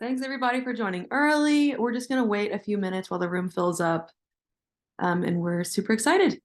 Thanks everybody for joining early. We're just gonna wait a few minutes while the room fills up, and we're super excited.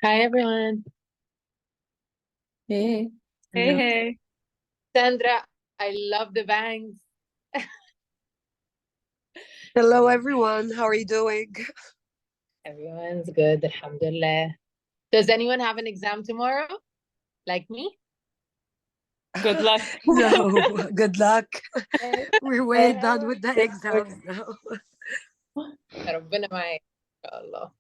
Hi everyone. Hey. Hey, hey. Sandra, I love the bangs. Hello, everyone. How are you doing? Everyone's good, alhamdulillah. Does anyone have an exam tomorrow? Like me? Good luck. No, good luck. We're way done with the exams now. ربنا معاك إن شاء الله.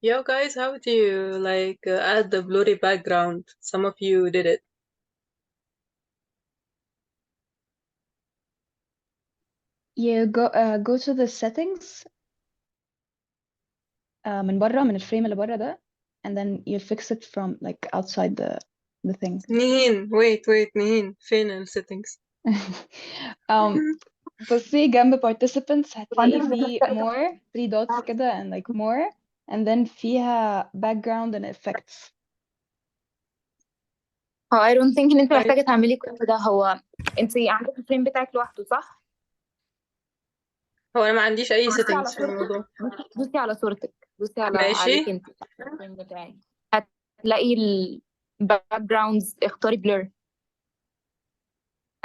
Yo, guys, how do you add the blurry background? Some of you did it. You go to the settings من بره من الفريم اللي بره ده and then you fix it from like outside the thing. Nihin, wait, Nihin, فين ال settings? بصي جنب participants هتلاقي فيه more 3 dots كده and like more and then فيها background and effects. I don't think ان انت محتاجة تعملي كل ده. هو انت عندك الفريم بتاعك لوحده صح؟ هو أنا ما عنديش أي بصي على settings في الموضوع. بصي على صورتك، بصي على ماشي. عليك انت الفريم بتاعك هتلاقي الباك جراوندز، اختاري blur.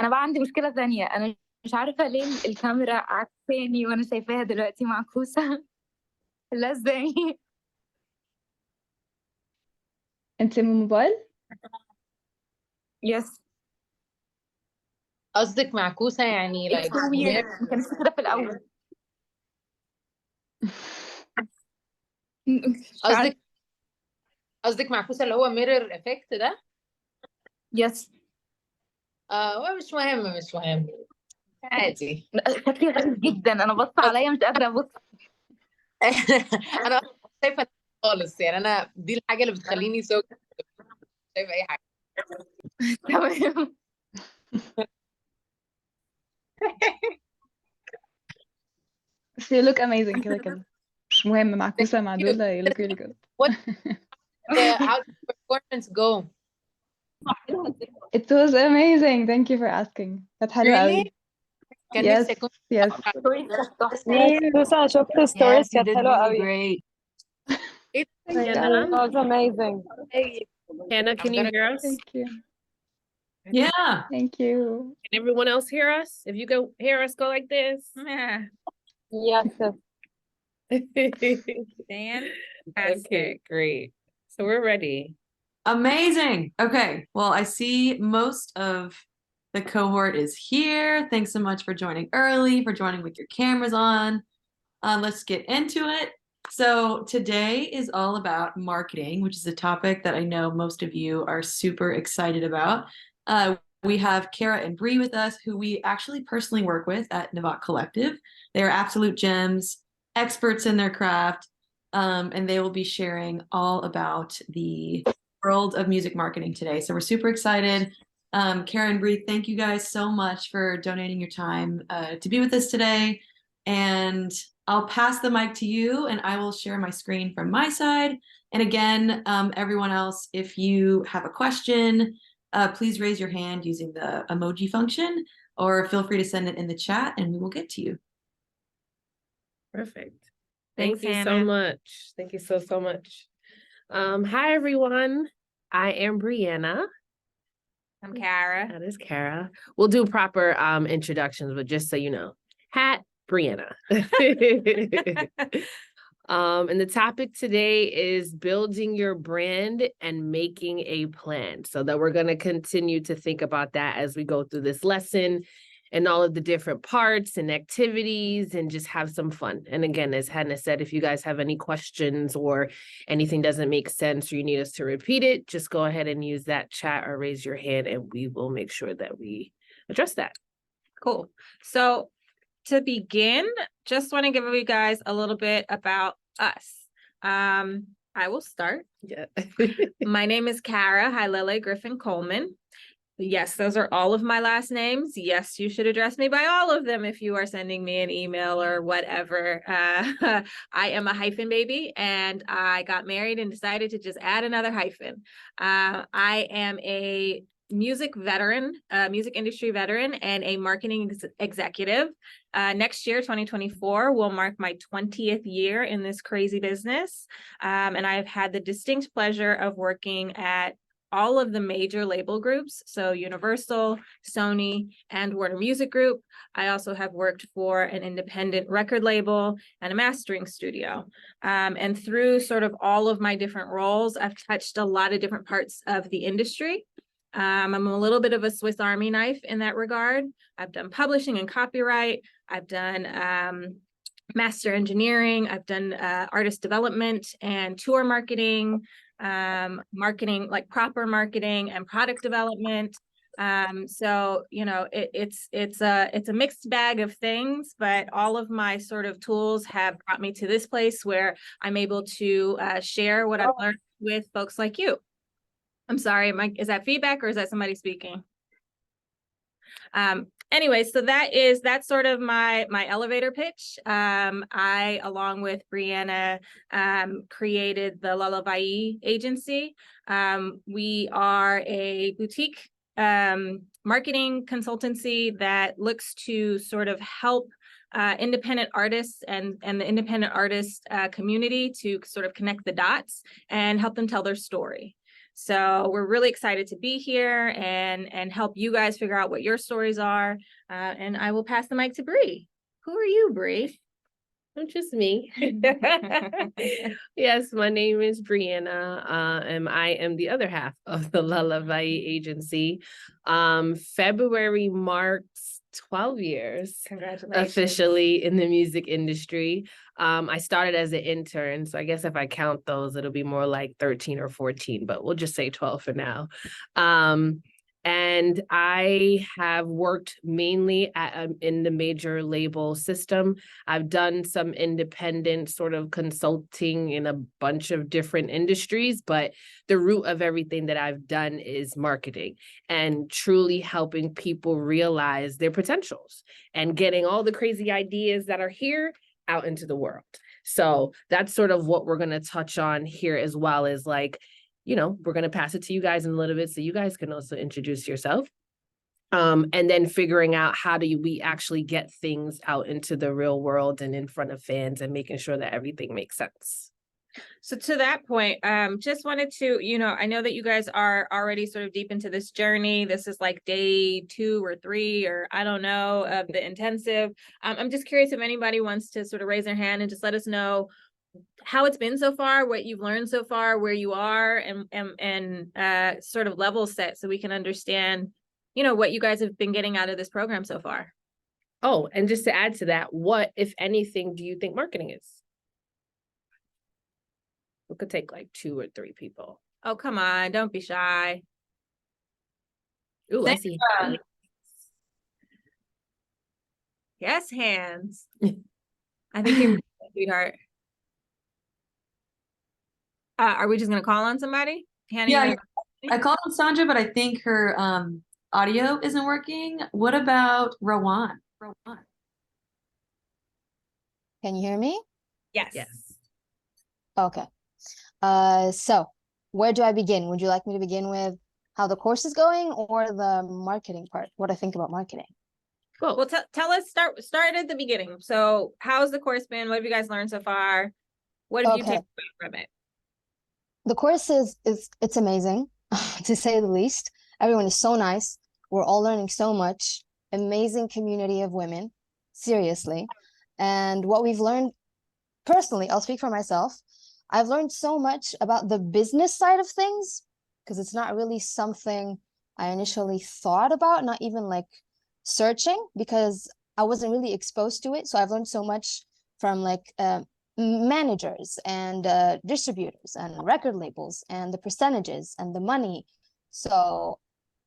انا بقى عندي مشكلة ثانية، انا مش عارفة ليه الكاميرا عكساني وانا شايفاها دلوقتي معكوسة. لا ازاي؟ انت من موبايل؟ يس. قصدك معكوسة يعني It's so weird. ما كانش كده في الأول. قصدك معكوسة اللي هو mirror effect ده؟ يس. مش مهم عادي. شكلي غريب جدا، انا بص عليا مش قادرة ابص. انا شايفة خالص، يعني انا دي الحاجة اللي بتخليني شايفة اي حاجة. تمام. بس you look amazing كده مش مهم معكوسة معدولة you look really good. How did the performance go? It was amazing. Thank you for asking. كانت حلوة Really? قوي. كان Yes, نفسي أكون yes. بس أنا شفت ستوريز كانت حلوة قوي. It It was amazing. Hannah, can you hear us? Thank you. Yeah. Thank you. Can everyone else hear us? If you go hear us, go like this. Yes. Dan? Okay, great. So we're ready. Amazing. Okay. Well, I see most of the cohort is here. Thanks so much for joining early, for joining with your cameras on. Let's get into it. So today is all about marketing, which is a topic that I know most of you are super excited about. We have Kara and Bree with us, who we actually personally work with at Navat Collective. They are absolute gems, experts in their craft, and they will be sharing all about the world of music marketing today. So we're super excited. Karen, Bree, thank you guys so much for donating your time to be with us today. And I'll pass the mic to you, and I will share my screen from my side. And again, everyone else, if you have a question, please raise your hand using the emoji function, or feel free to send it in the chat and we will get to you. Perfect. Thanks, Thank you so Hannah. much. Thank you so much. Hi, everyone. I am Brianna. I'm Kara. That is Kara. We'll do proper introductions, but just so you know, Brianna. And the topic today is building your brand and making a plan. So that we're going to continue to think about that as we go through this lesson and all of the different parts and activities, and just have some fun. And again, as Hannah said, if you guys have any questions or anything doesn't make sense or you need us to repeat it, just go ahead and use that chat or raise your hand and we will make sure that we address that. Cool. So to begin, just want to give you guys a little bit about us. I will start. Yeah. My name is Kara Hylele Griffin Coleman. Yes, those are all of my last names. Yes, you should address me by all of them if you are sending me an email or whatever. I am a hyphen baby, and I got married and decided to just add another hyphen. I am a music veteran, music industry veteran, and a marketing executive. Next year, 2024, will mark my 20th year in this crazy business. And I've had the distinct pleasure of working at all of the major label groups, so Universal, Sony, and Warner Music Group. I also have worked for an independent record label and a mastering studio. And through sort of all of my different roles, I've touched a lot of different parts of the industry. I'm a little bit of a Swiss Army knife in that regard. I've done publishing and copyright. I've done master engineering. I've done artist development and tour marketing, marketing, like proper marketing and product development. So, you know, it's a mixed bag of things, but all of my sort of tools have brought me to this place where I'm able to share what I've learned with folks like you. I'm sorry, is that feedback or is that somebody speaking? Anyway, so that's sort of my elevator pitch. I, along with Brianna, created the Lullaby agency. We are a boutique marketing consultancy that looks to sort of help independent artists and the independent artist community to sort of connect the dots and help them tell their story. So we're really excited to be here and help you guys figure out what your stories are. And I will pass the mic to Bree. Who are you, Bree? I'm just me. Yes, my name is Brianna, and I am the other half of the Lullaby agency. February marks 12 years. Congratulations. Officially in the music industry. I started as an intern, so I guess if I count those, it'll be more like 13 or 14, but we'll just say 12 for now. And I have worked mainly in the major label system. I've done some independent sort of consulting in a bunch of different industries, but the root of everything that I've done is marketing and truly helping people realize their potentials and getting all the crazy ideas that are here out into the world. So that's sort of what we're going to touch on here, as well as, like, you know, we're going to pass it to you guys in a little bit so you guys can also introduce yourself. And then figuring out how do we actually get things out into the real world and in front of fans and making sure that everything makes sense. So to that point, just wanted to, you know, I know that you guys are already sort of deep into this journey. This is like day 2 or 3, or I don't know, of the intensive. I'm just curious if anybody wants to sort of raise their hand and just let us know how it's been so far, what you've learned so far, where you are, and sort of level set so we can understand, you know, what you guys have been getting out of this program so far. Oh, and just to add to that, what, if anything, do you think marketing is? We could take like 2 or 3 people. Oh, come on, don't be shy. Ooh, I see. Yes, hands. I think you're sweetheart. Are we just gonna call on somebody? Yeah, I called on Sandra, but I think her audio isn't working. What about Rowan? Rowan. Can you hear me? Yes. Yes. Okay. So where do I begin? Would you like me to begin with how the course is going or the marketing part? What I think about marketing? Cool. Well, tell us, start at the beginning. So how's the course been? What have you guys learned so far? What have you Okay. taken away from it? The course is it's amazing, to say the least. Everyone is so nice. We're all learning so much. Amazing community of women, seriously. And what we've learned, personally, I'll speak for myself. I've learned so much about the business side of things because it's not really something I initially thought about, not even like searching, because I wasn't really exposed to it. So I've learned so much from like managers and distributors and record labels and the percentages and the money. So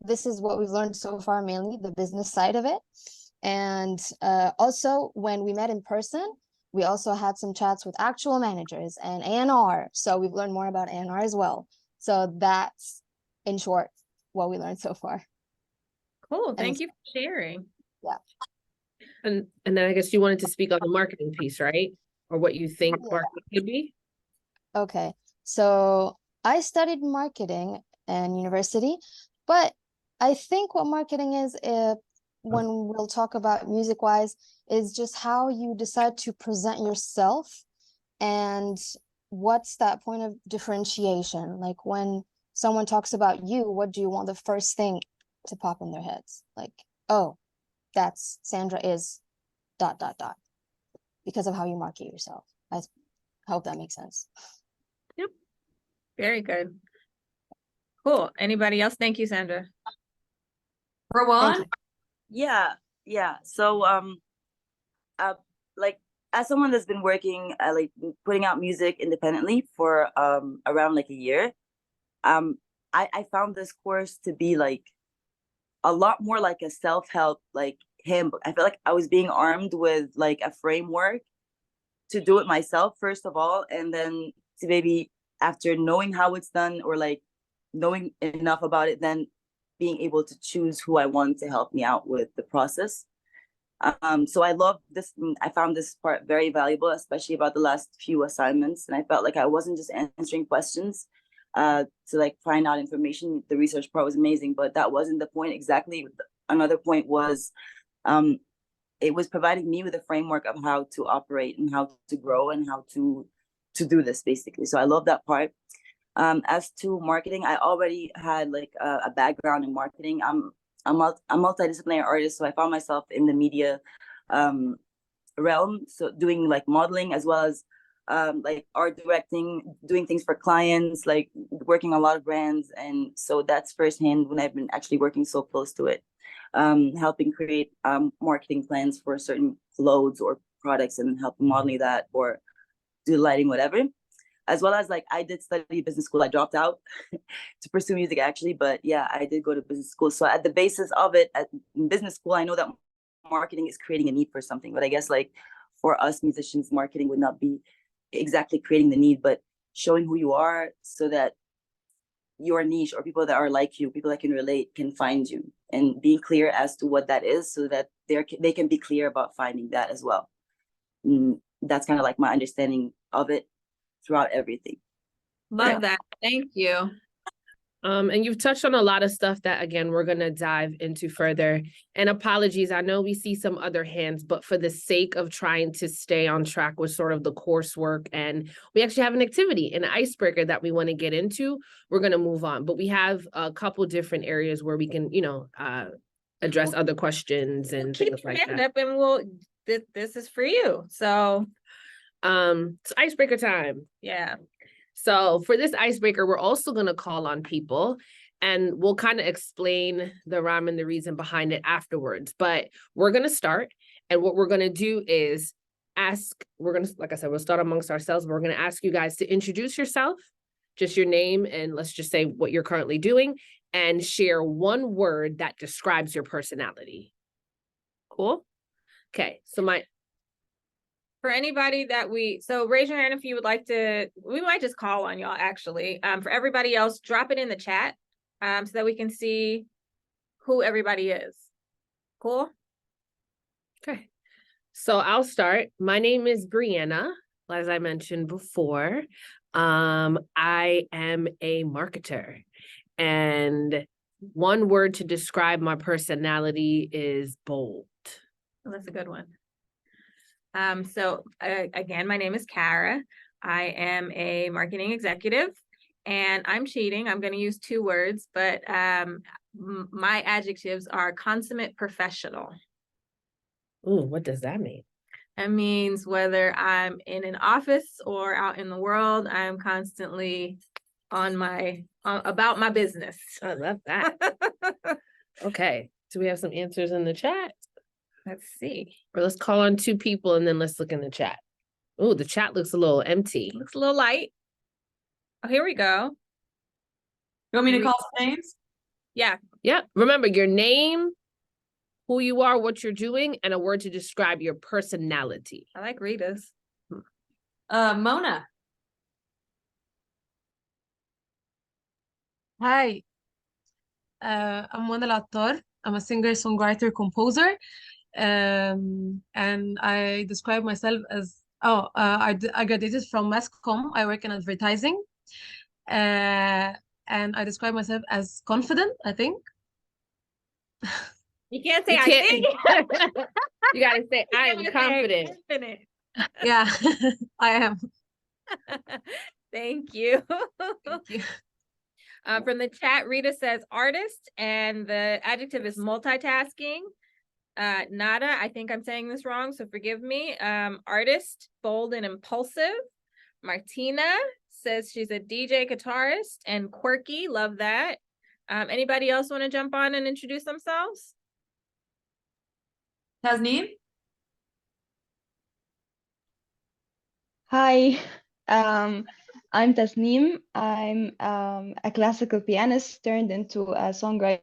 this is what we've learned so far, mainly the business side of it. And also when we met in person, we also had some chats with actual managers and A&R. So we've learned more about A&R as well. So that's, in short, what we learned so far. Cool. Thank you for sharing. Yeah. And then I guess you wanted to speak on the marketing piece, right? Or what you think marketing could be? Okay. So I studied marketing in university, but I think what marketing is, when we'll talk about music-wise, is just how you decide to present yourself and what's that point of differentiation. Like when someone talks about you, what do you want the first thing to pop in their heads? Like, oh, that's Sandra is ... because of how you market yourself. I hope that makes sense. Yep. Very good. Cool. Anybody else? Thank you, Sandra. Rowan? Yeah. So like as someone that's been working like putting out music independently for around like a year, I found this course to be like a lot more like a self-help like handbook. I feel like I was being armed with like a framework to do it myself first of all, and then to maybe after knowing how it's done or like knowing enough about it, then being able to choose who I want to help me out with the process. So I love this. I found this part very valuable, especially about the last few assignments. And I felt like I wasn't just answering questions to like find out information. The research part was amazing, but that wasn't the point exactly. Another point was it was providing me with a framework of how to operate and how to grow and how to do this basically. So I love that part. As to marketing, I already had like a background in marketing. I'm a multidisciplinary artist, so I found myself in the media realm, so doing like modeling as well as like art directing, doing things for clients, like working a lot of brands. And so that's firsthand when I've been actually working so close to it, helping create marketing plans for certain clothes or products and helping modeling that or do lighting, whatever. As well as like I did study business school. I dropped out to pursue music actually, but yeah, I did go to business school. So at the basis of it, in business school, I know that marketing is creating a need for something, but I guess like for us musicians, marketing would not be exactly creating the need, but showing who you are so that your niche or people that are like you, people that can relate, can find you, and being clear as to what that is so that they can be clear about finding that as well. That's kind of like my understanding of it throughout everything. Love that. Thank you. And you've touched on a lot of stuff that, again, we're going to dive into further. And apologies, I know we see some other hands, but for the sake of trying to stay on track with sort of the coursework, and we actually have an activity, an icebreaker that we want to get into, we're going to move on. But we have a couple different areas where we can, address other questions and Keep things your like hand that. up and this is for you. So it's icebreaker time. yeah. So for this icebreaker, we're also going to call on people and we'll kind of explain the rhyme and the reason behind it afterwards. But we're going to start. And what we're going to do is like I said, we'll start amongst ourselves. We're going to ask you guys to introduce yourself, just your name, and let's just say what you're currently doing, and share one word that describes your personality. Cool? Okay. So For anybody so raise your hand if you would like to, we might just call on y'all actually. For everybody else, drop it in the chat so that we can see who everybody is. Cool? Okay. So I'll start. My name is Brianna, as I mentioned before. I am a marketer, and one word to describe my personality is bold. Well, that's a good one. Again, my name is Kara. I am a marketing executive, and I'm cheating. I'm going to use 2 words, but my adjectives are consummate professional. Ooh, what does that mean? That means whether I'm in an office or out in the world, I'm constantly on my about my business. I love that. Okay. Do we have some answers in the chat? Let's see. Or let's call on 2 people and then let's look in the chat. Oh, the chat looks a little empty. Looks a little light. Oh, here we go. You want me to call some names? Yeah. Yeah. Remember your name, who you are, what you're doing, and a word to describe your personality. I like Rita's. Mona. Hi, I'm Mona Lattar. I'm a singer, songwriter, composer, and I describe myself as I graduated from Mass Comm. I work in advertising, and I describe myself as confident, I think. You can't say You I can't- think. You gotta say, I am confident. Yeah, I am. Thank you. Thank you. From the chat, Rita says artist, and the adjective is multitasking. Nada, I think I'm saying this wrong, so forgive me. Artist, bold and impulsive. Martina says she's a DJ guitarist and quirky. Love that. Anybody else want to jump on and introduce themselves? Tasneem? Hi, I'm Tasneem. I'm a classical pianist turned into a songwriter.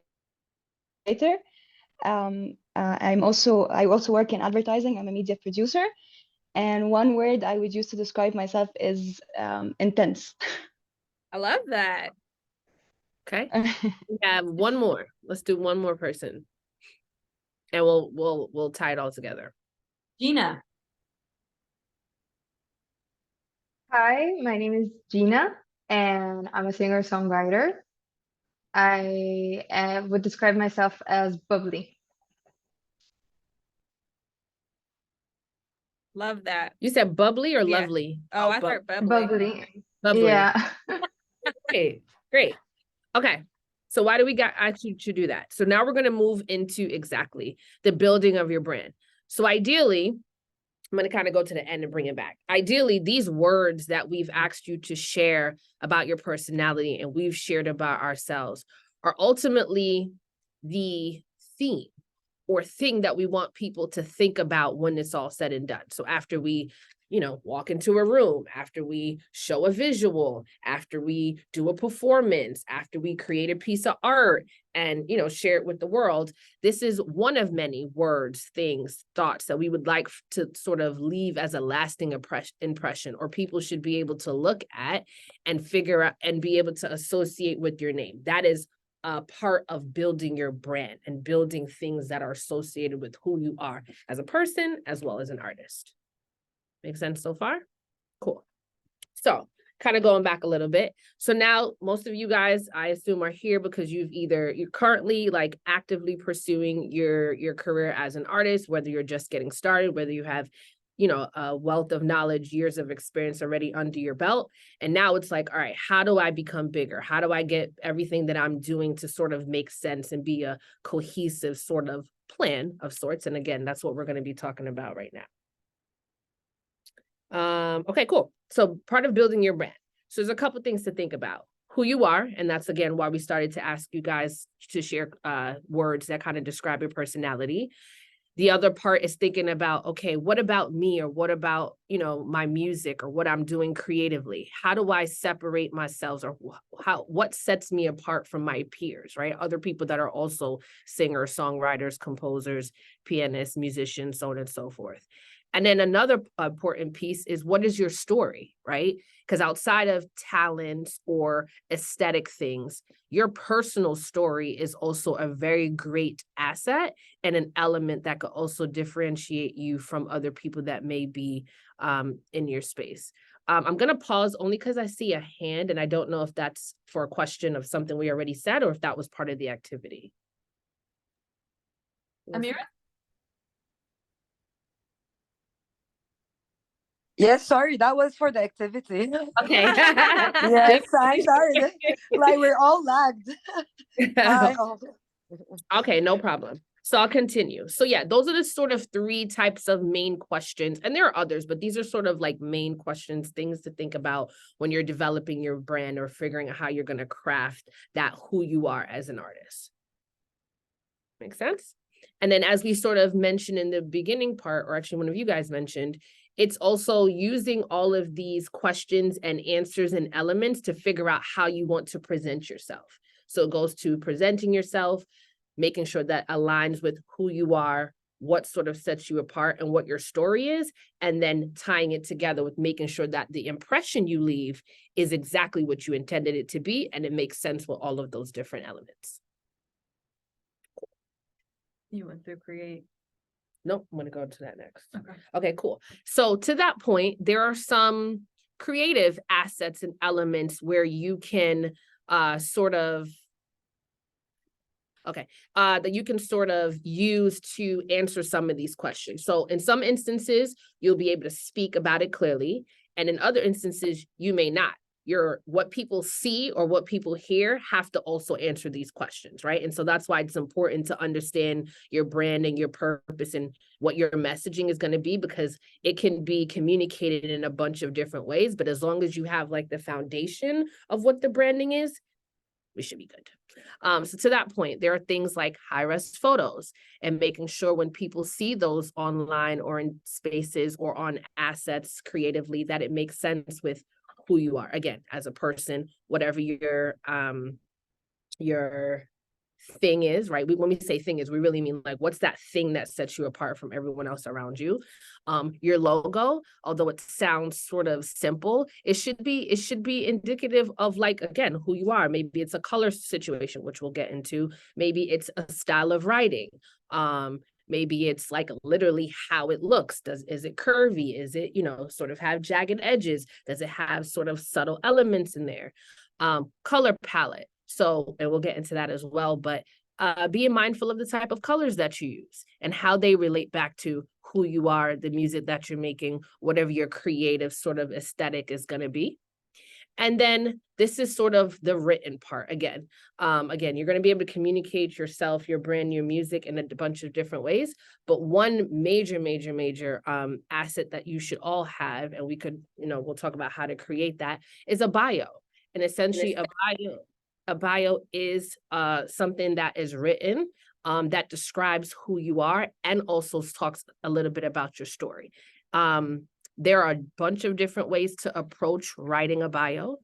I also work in advertising. I'm a media producer. And one word I would use to describe myself is intense. I love that. Okay. We have one more. Let's do one more person. And we'll tie it all together. Gina. Hi, my name is Gina, and I'm a singer-songwriter. I would describe myself as bubbly. Love that. You said bubbly or Yeah. lovely? Oh, I heard bubbly. Bubbly. Bubbly. Yeah. Great. Great. Okay. So why do we ask you to do that? So now we're going to move into exactly the building of your brand. So ideally, I'm going to kind of go to the end and bring it back. Ideally, these words that we've asked you to share about your personality and we've shared about ourselves are ultimately the theme or thing that we want people to think about when it's all said and done. So after we, walk into a room, after we show a visual, after we do a performance, after we create a piece of art and, share it with the world, this is one of many words, things, thoughts that we would like to sort of leave as a lasting impression, or people should be able to look at and figure out and be able to associate with your name. That is a part of building your brand and building things that are associated with who you are as a person, as well as an artist. Make sense so far? Cool. So kind of going back a little bit. So now most of you guys, I assume, are here because you're currently like actively pursuing your career as an artist, whether you're just getting started, whether you have a wealth of knowledge, years of experience already under your belt. And now it's like, all right, how do I become bigger? How do I get everything that I'm doing to sort of make sense and be a cohesive sort of plan of sorts? And again, that's what we're going to be talking about right now. Okay, cool. So part of building your brand. So there's a couple things to think about. Who you are, and that's again why we started to ask you guys to share words that kind of describe your personality. The other part is thinking about, okay, what about me, or what about, my music, or what I'm doing creatively? How do I separate myself, or what sets me apart from my peers, right? Other people that are also singers, songwriters, composers, pianists, musicians, so on and so forth. And then another important piece is, what is your story, right? Because outside of talents or aesthetic things, your personal story is also a very great asset and an element that could also differentiate you from other people that may be in your space. I'm going to pause only because I see a hand, and I don't know if that's for a question of something we already said or if that was part of the activity. Amira? Yes, sorry, that was for the activity. Okay. Yes, I'm sorry. Like we're all lagged. Hi, all. Okay, no problem. So I'll continue. So yeah, those are the sort of 3 types of main questions. And there are others, but these are sort of like main questions, things to think about when you're developing your brand or figuring out how you're going to craft that who you are as an artist. Make sense? And then as we sort of mentioned in the beginning part, or actually one of you guys mentioned, it's also using all of these questions and answers and elements to figure out how you want to present yourself. So it goes to presenting yourself, making sure that aligns with who you are, what sort of sets you apart and what your story is, and then tying it together with making sure that the impression you leave is exactly what you intended it to be, and it makes sense with all of those different elements. You went through create. Nope, I'm gonna go to that next. Okay. Okay, cool. So to that point, there are some creative assets and elements where you can that you can sort of use to answer some of these questions. So in some instances, you'll be able to speak about it clearly. And in other instances, you may not. What people see or what people hear have to also answer these questions, right? And so that's why it's important to understand your brand and your purpose and what your messaging is going to be, because it can be communicated in a bunch of different ways. But as long as you have like the foundation of what the branding is, we should be good. So to that point, there are things like high-res photos and making sure when people see those online or in spaces or on assets creatively that it makes sense with who you are, again, as a person, whatever your thing is, right? When we say thing is, we really mean like, what's that thing that sets you apart from everyone else around you? Your logo, although it sounds sort of simple, it should be indicative of, like, again, who you are. Maybe it's a color situation, which we'll get into. Maybe it's a style of writing. Maybe it's like literally how it looks. Is it curvy? Is it, sort of have jagged edges? Does it have sort of subtle elements in there? Color palette. So, and we'll get into that as well, but being mindful of the type of colors that you use and how they relate back to who you are, the music that you're making, whatever your creative sort of aesthetic is going to be. And then this is sort of the written part. Again, you're going to be able to communicate yourself, your brand, your music in a bunch of different ways. But one major asset that you should all have, and we could, we'll talk about how to create that, is a bio. And essentially a bio is something that is written that describes who you are and also talks a little bit about your story. There are a bunch of different ways to approach writing a bio.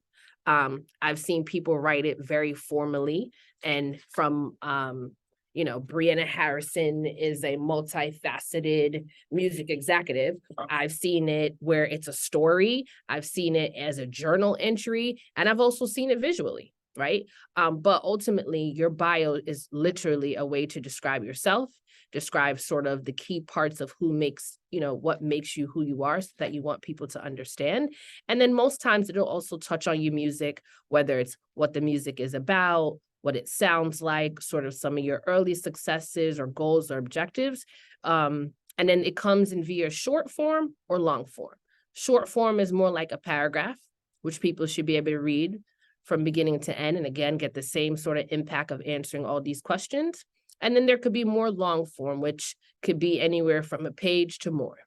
I've seen people write it very formally, and from Brianna Harrison is a multifaceted music executive. I've seen it where it's a story. I've seen it as a journal entry, and I've also seen it visually, right? But ultimately, your bio is literally a way to describe yourself, describe sort of the key parts of what makes you who you are, so that you want people to understand. And then most times it'll also touch on your music, whether it's what the music is about, what it sounds like, sort of some of your early successes or goals or objectives. And then it comes in via short form or long form. Short form is more like a paragraph, which people should be able to read from beginning to end, and again, get the same sort of impact of answering all these questions. And then there could be more long form, which could be anywhere from a page to more.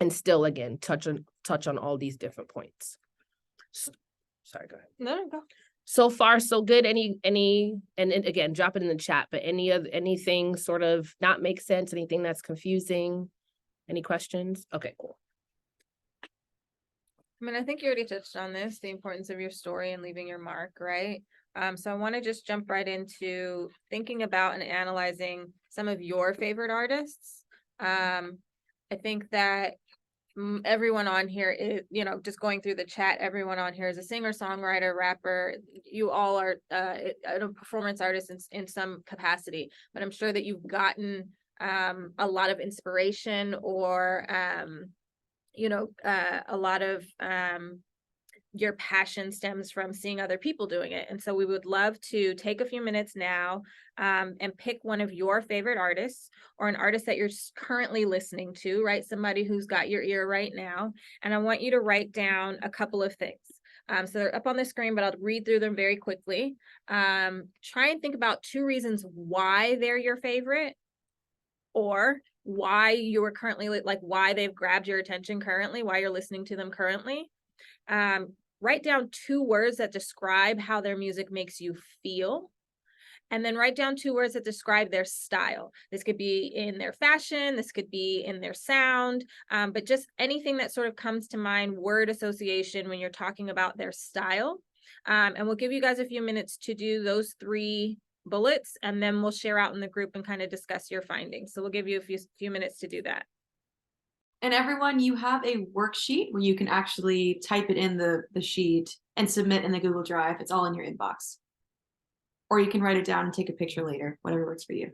And still, again, touch on all these different points. Sorry, go ahead. No, go. So far, so good. And again, drop it in the chat, but anything sort of not make sense, anything that's confusing, any questions? Okay, cool. I mean, I think you already touched on this, the importance of your story and leaving your mark, right? So I want to just jump right into thinking about and analyzing some of your favorite artists. I think that everyone on here is, just going through the chat, everyone on here is a singer, songwriter, rapper. You all are a performance artist in some capacity, but I'm sure that you've gotten a lot of inspiration or a lot of your passion stems from seeing other people doing it. And so we would love to take a few minutes now and pick one of your favorite artists or an artist that you're currently listening to, right? Somebody who's got your ear right now. And I want you to write down a couple of things. So they're up on the screen, but I'll read through them very quickly. Try and think about 2 reasons why they're your favorite, or why you are currently, like why they've grabbed your attention currently, why you're listening to them currently. Write down 2 words that describe how their music makes you feel. And then write down 2 words that describe their style. This could be in their fashion, this could be in their sound, but just anything that sort of comes to mind, word association when you're talking about their style. And we'll give you guys a few minutes to do those 3 bullets, and then we'll share out in the group and kind of discuss your findings. So we'll give you a few minutes to do that. And everyone, you have a worksheet where you can actually type it in the sheet and submit in the Google Drive. It's all in your inbox. Or you can write it down and take a picture later, whatever works for you.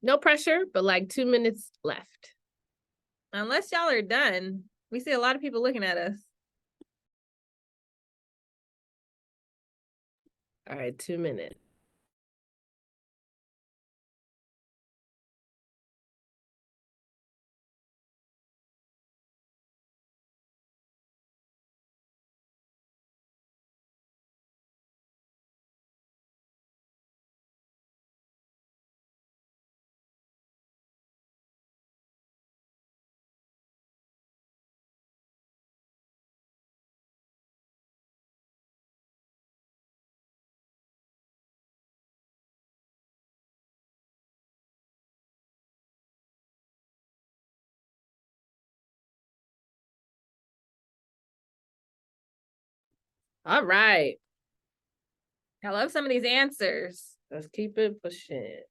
No pressure, but like 2 minutes left. Unless y'all are done. We see a lot of people looking at us. All right, 2 minutes. All right. I love some of these answers. Let's keep it pushing.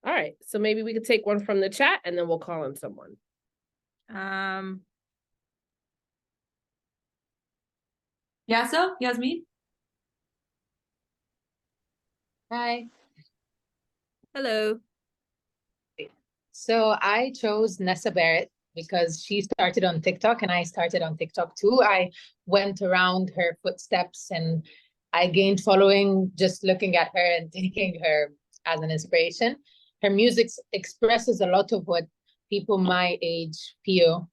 All right. So maybe we could take one from the chat and then we'll call on someone. Yeah, so Yasmin? Hi. Hello. So I chose Nessa Barrett because she started on TikTok and I started on TikTok too. I went around her footsteps and I gained following just looking at her and taking her as an inspiration. Her music expresses a lot of what people my age feel.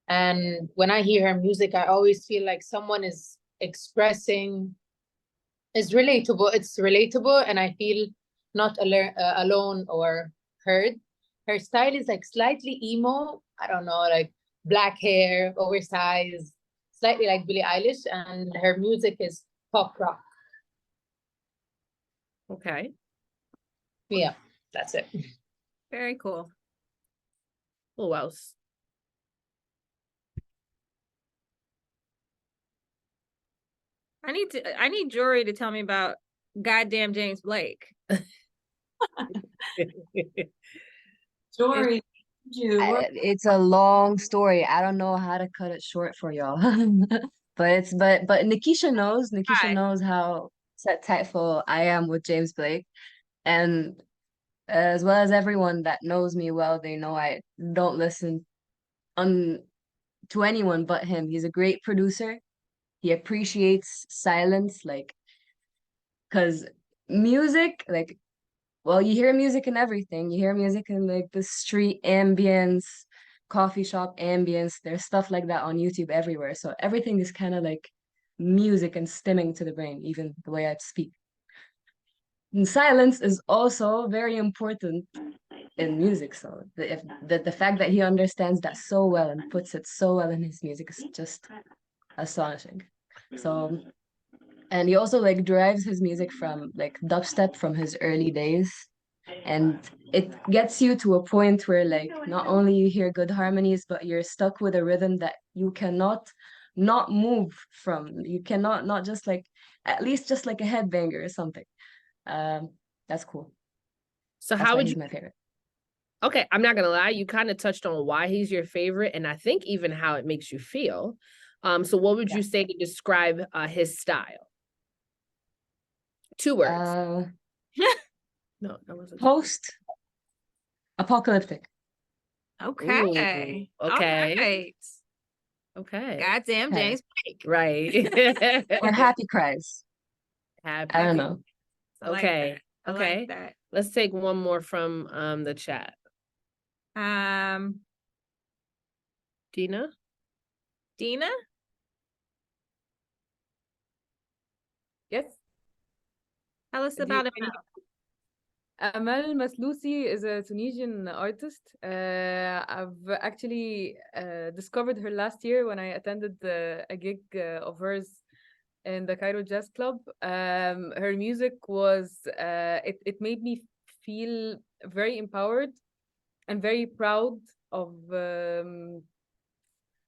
And when I hear her music, I always feel like someone is expressing, is relatable. It's relatable and I feel not alone or heard. Her style is like slightly emo. I don't know, like black hair, oversized, slightly like Billie Eilish, and her music is pop rock. Okay. Yeah, that's it. Very cool. Who else? I need Jory to tell me about goddamn James Blake. Jory, It's a long story. I don't know how to cut it short for y'all. But Nikisha knows. Nikisha Hi. knows how tactful I am with James Blake. And as well as everyone that knows me well, they know I don't listen to anyone but him. He's a great producer. He appreciates silence, like, because music, like, well, you hear music in everything. You hear music in like the street ambience, coffee shop ambience. There's stuff like that on YouTube everywhere. So everything is kind of like music and stimming to the brain, even the way I speak. And silence is also very important in music. So the fact that he understands that so well and puts it so well in his music is just astonishing. So, and he also like derives his music from like dubstep from his early days. And it gets you to a point where like not only you hear good harmonies, but you're stuck with a rhythm that you cannot not move from. You cannot not just like at least just like a headbanger or something. That's cool. So That's how why would he's you? my favorite. Okay, I'm not gonna lie. You kind of touched on why he's your favorite, and I think even how it makes you feel. So what would you say to describe his style? 2 words. No, that wasn't. Post-apocalyptic. Okay. Ooh, All okay. right. Okay. Goddamn Okay. James Blake. Right. Or happy cries. Happy. I don't know. I like Okay. that. I Okay. like that. Let's take one more from the chat. Dina? Dina? Yes. Tell us Do about you- Amal. Amal Maslousi is a Tunisian artist. I've actually discovered her last year when I attended a gig of hers in the Cairo Jazz Club. Her music was, it made me feel very empowered and very proud of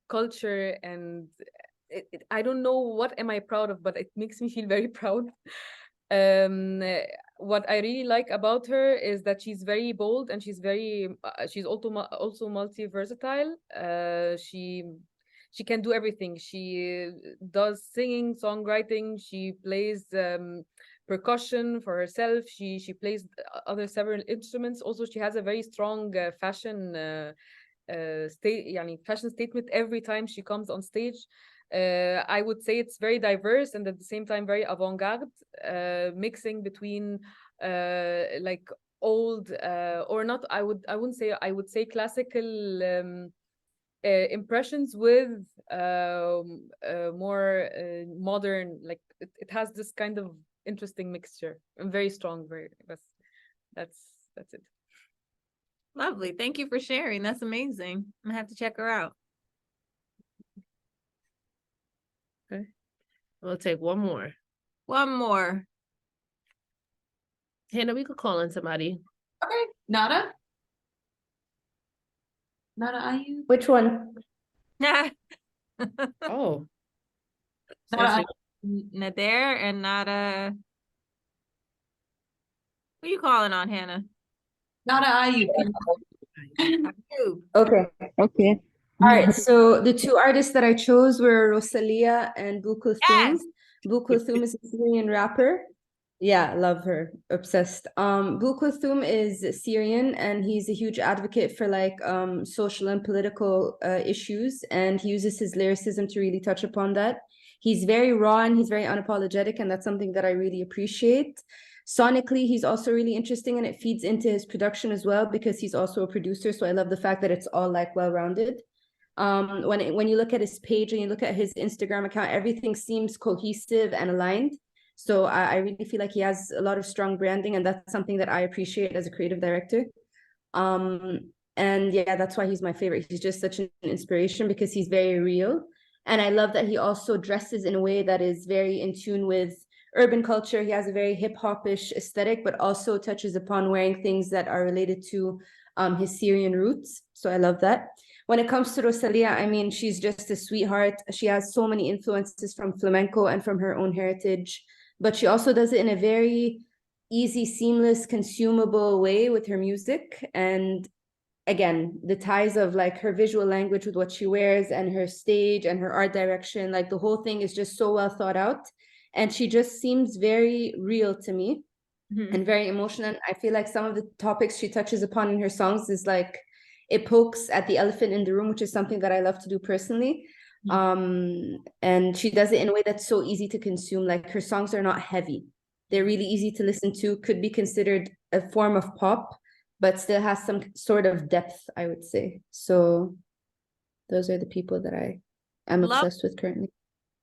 culture, and I don't know what am I proud of, but it makes me feel very proud. What I really like about her is that she's very bold and she's very she's also multi versatile. She can do everything. She does singing, songwriting. She plays percussion for herself. She plays other several instruments. Also, she has a very strong fashion fashion statement every time she comes on stage. I would say it's very diverse and at the same time very avant-garde, mixing between like old or not. I wouldn't say. I would say classical impressions with more modern. Like it has this kind of interesting mixture and very strong. Very that's it. Lovely. Thank you for sharing. That's amazing. I'm gonna have to check her out. Okay. We'll take one more. One more. Hannah, we could call in somebody. Okay. Nada? Nada Ayu? Which one? Oh. So Nader and Nada. Who you calling on, Hannah? Nada Ayu. Okay. Okay. All right. So the 2 artists that I chose were Rosalia and Blue Kulthum. Yes. Blue Kulthum is a Syrian rapper. Yeah, love her. Obsessed. Bu Kulthum is Syrian and he's a huge advocate for like social and political issues, and he uses his lyricism to really touch upon that. He's very raw and he's very unapologetic, and that's something that I really appreciate. Sonically, he's also really interesting, and it feeds into his production as well because he's also a producer. So I love the fact that it's all like well-rounded. When you look at his page and you look at his Instagram account, everything seems cohesive and aligned. So I really feel like he has a lot of strong branding, and that's something that I appreciate as a creative director. And yeah, that's why he's my favorite. He's just such an inspiration because he's very real. And I love that he also dresses in a way that is very in tune with urban culture. He has a very hip-hop-ish aesthetic, but also touches upon wearing things that are related to his Syrian roots. So I love that. When it comes to Rosalia, I mean, she's just a sweetheart. She has so many influences from flamenco and from her own heritage, but she also does it in a very easy, seamless, consumable way with her music. And again, the ties of like her visual language with what she wears and her stage and her art direction, like the whole thing is just so well thought out. And she just seems very real to me and very emotional. I feel like some of the topics she touches upon in her songs is like, it pokes at the elephant in the room, which is something that I love to do personally. And she does it in a way that's so easy to consume. Like her songs are not heavy. They're really easy to listen to, could be considered a form of pop, but still has some sort of depth, I would say. So those are the people that I am obsessed with currently.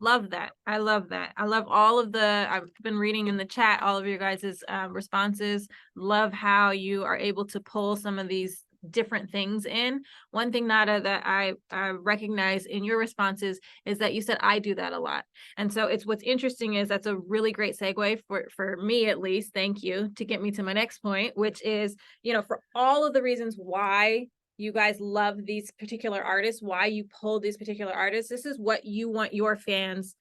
Love that. I love that. I love all of I've been reading in the chat, all of your guys' responses. Love how you are able to pull some of these different things in. One thing, Nada, that I recognize in your responses is that you said, I do that a lot. And so what's interesting is that's a really great segue for me, at least, thank you, to get me to my next point, which is, for all of the reasons why you guys love these particular artists, why you pull these particular artists, this is what you want your fans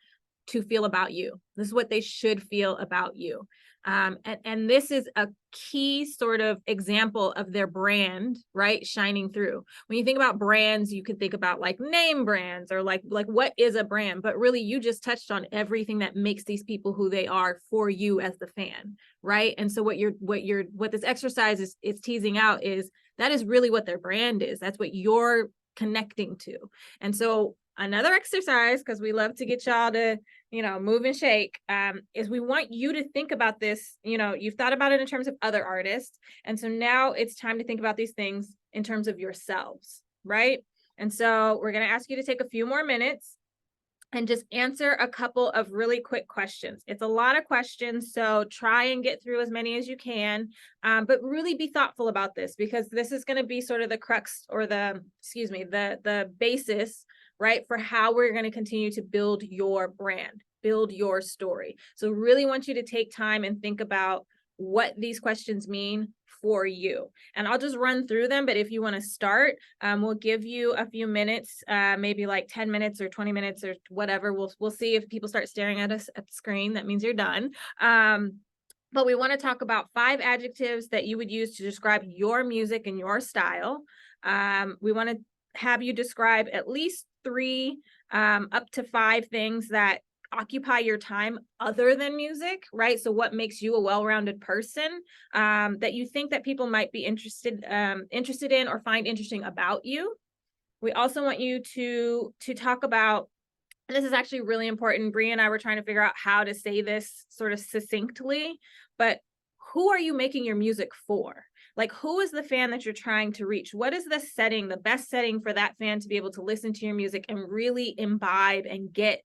to feel about you. This is what they should feel about you. And this is a key sort of example of their brand, right, shining through. When you think about brands, you can think about like name brands or like what is a brand, but really you just touched on everything that makes these people who they are for you as the fan, right? And so what this exercise is teasing out is that is really what their brand is. That's what you're connecting to. And so another exercise, because we love to get y'all to, move and shake, is we want you to think about this. You've thought about it in terms of other artists. And so now it's time to think about these things in terms of yourselves, right? And so we're going to ask you to take a few more minutes and just answer a couple of really quick questions. It's a lot of questions, so try and get through as many as you can, but really be thoughtful about this, because this is going to be sort of the crux or the basis, right, for how we're going to continue to build your brand, build your story. So really want you to take time and think about what these questions mean for you. And I'll just run through them, but if you want to start, we'll give you a few minutes, maybe like 10 minutes or 20 minutes or whatever. We'll see if people start staring at us at the screen. That means you're done. But we want to talk about 5 adjectives that you would use to describe your music and your style. We want to have you describe at least 3 up to 5 things that occupy your time other than music, right? So what makes you a well-rounded person that you think that people might be interested in or find interesting about you. We also want you to talk about, and this is actually really important, Bria and I were trying to figure out how to say this sort of succinctly, but who are you making your music for? Like, who is the fan that you're trying to reach? What is the setting, the best setting for that fan to be able to listen to your music and really imbibe and get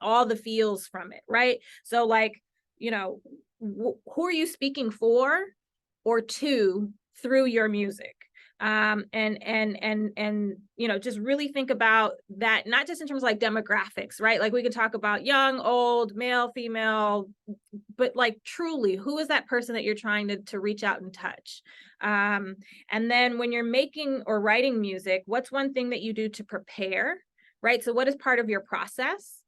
all the feels from it, right? So like, who are you speaking for or to through your music? And just really think about that, not just in terms of like demographics, right? Like we can talk about young, old, male, female, but like truly, who is that person that you're trying to reach out and touch? And then when you're making or writing music, what's one thing that you do to prepare, right? So what is part of your process?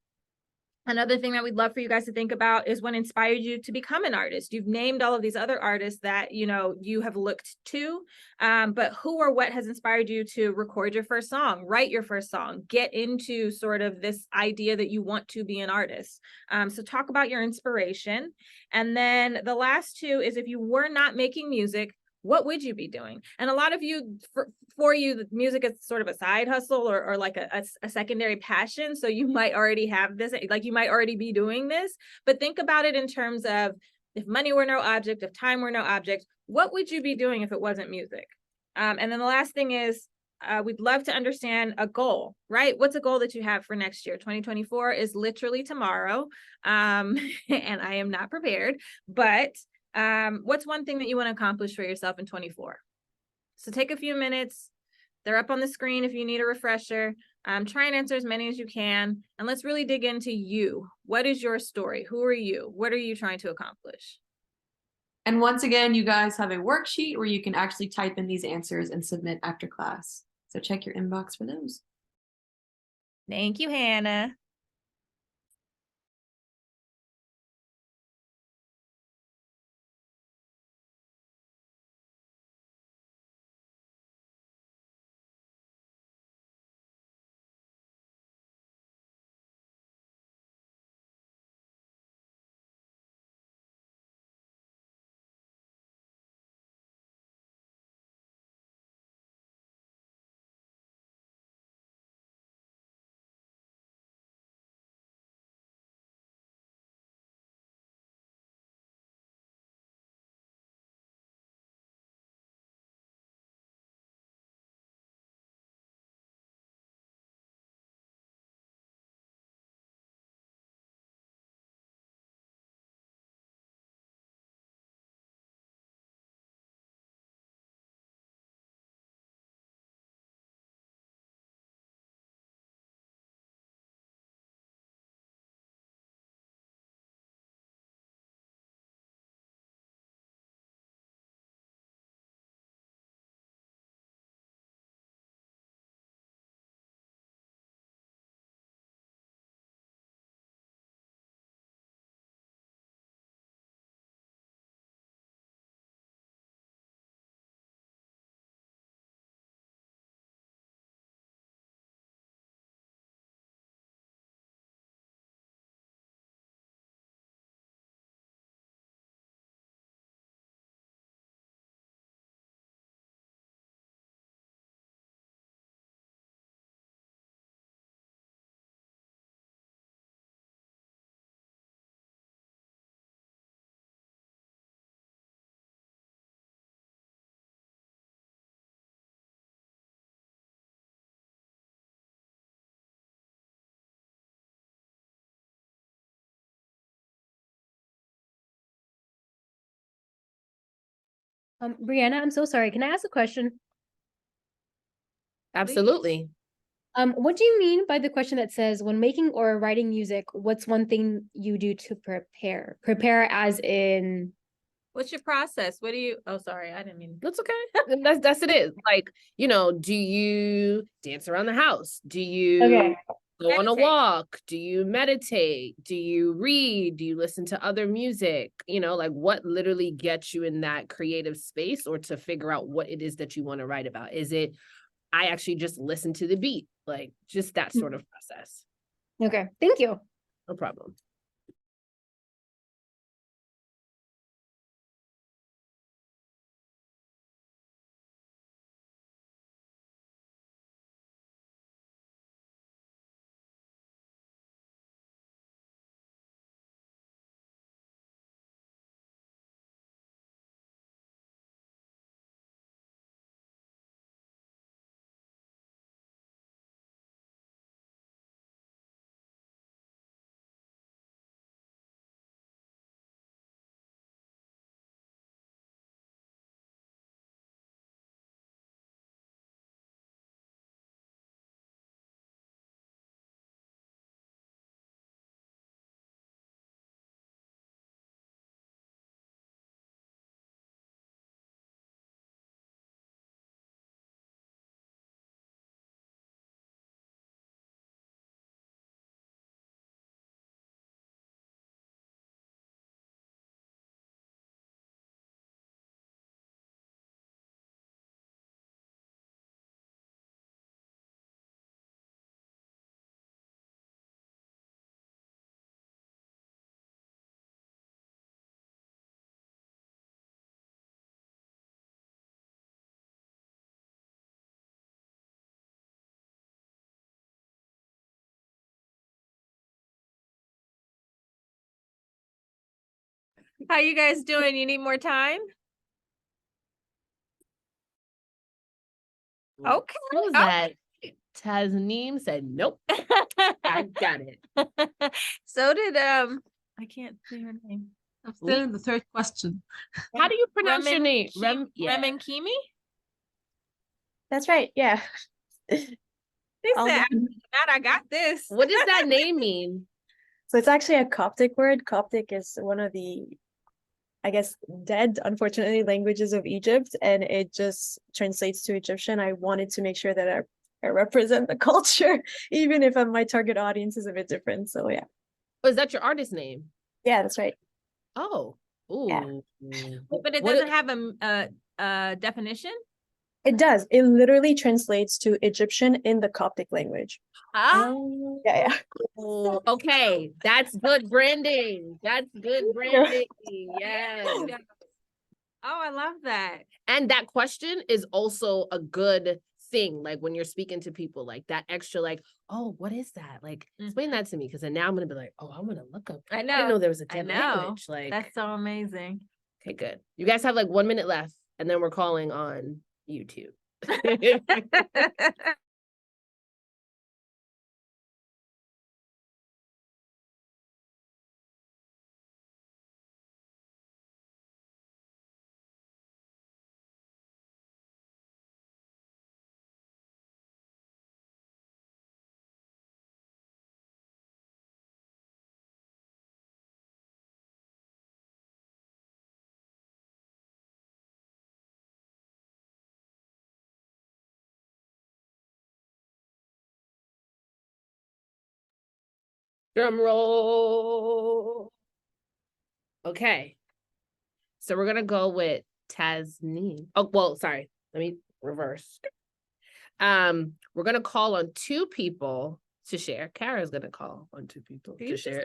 Another thing that we'd love for you guys to think about is what inspired you to become an artist. You've named all of these other artists that, you know, you have looked to, but who or what has inspired you to record your first song, write your first song, get into sort of this idea that you want to be an artist? So talk about your inspiration. And then the last two is, if you were not making music, what would you be doing? And a lot of you, for you, the music is sort of a side hustle or like a secondary passion. So you might already have this, like you might already be doing this, but think about it in terms of, if money were no object, if time were no object, what would you be doing if it wasn't music? And then the last thing is, we'd love to understand a goal, right? What's a goal that you have for next year? 2024 is literally tomorrow. And I am not prepared, but what's one thing that you want to accomplish for yourself in 24? So take a few minutes. They're up on the screen if you need a refresher. Try and answer as many as you can. And let's really dig into you. What is your story? Who are you? What are you trying to accomplish? And once again, you guys have a worksheet where you can actually type in these answers and submit after class. So check your inbox for those. Thank you, Hannah. Brianna, I'm so sorry. Can I ask a question? Absolutely. What do you mean by the question that says, when making or writing music, what's one thing you do to prepare? Prepare as in, What's your process? What do you, oh, sorry, I didn't mean. That's okay. That's it is. Like, you know, do you dance around the house? Do you Okay. go on a Meditate. walk? Do you meditate? Do you read? Do you listen to other music? You know, like what literally gets you in that creative space, or to figure out what it is that you want to write about? Is it, I actually just listen to the beat? Like just that sort of process. okay, thank you. No problem. How you guys doing? You need more time? Okay. What was that? Tasneem said, nope. I got it. So did I can't say her name. I'm still in the third question. How do you pronounce your name? Remen Kimi? That's right. Yeah. They said, I got this. What does that name mean? So it's actually a Coptic word. Coptic is one of the, I guess, dead, unfortunately, languages of Egypt, and it just translates to Egyptian. I wanted to make sure that I represent the culture, even if my target audience is a bit different. So yeah. Oh, is that your artist name? Yeah, that's right. Oh, ooh. Yeah. But it doesn't have a definition? It does. It literally translates to Egyptian in the Coptic language. Yeah. Oh, okay. That's good branding. That's good branding. Yes. Oh, I love that. And that question is also a good thing. Like when you're speaking to people, like that extra, like, oh, what is that? Like, explain that to me. Cause then now I'm going to be like, oh, I'm going to look up. I know. I didn't know there was a I dead know. language. Like, that's so amazing. Okay, good. You guys have like 1 minute left and then we're calling on YouTube. Drum roll. Okay. So we're gonna go with Tasneem. Oh, well, sorry. Let me reverse. We're gonna call on 2 people to share. Kara's gonna call on 2 people to share.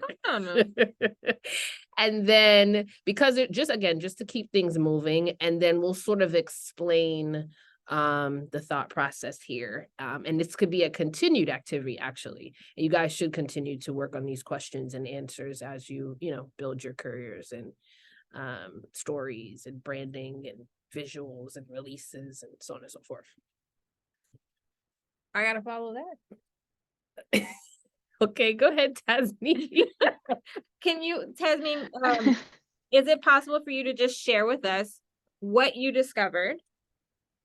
And then because it just to keep things moving, and then we'll sort of explain the thought process here. And this could be a continued activity, actually. And you guys should continue to work on these questions and answers as you build your careers and stories and branding and visuals and releases and so on and so forth. I gotta follow that. Okay, go ahead, Tasneem. Can you, Tasneem, is it possible for you to just share with us what you discovered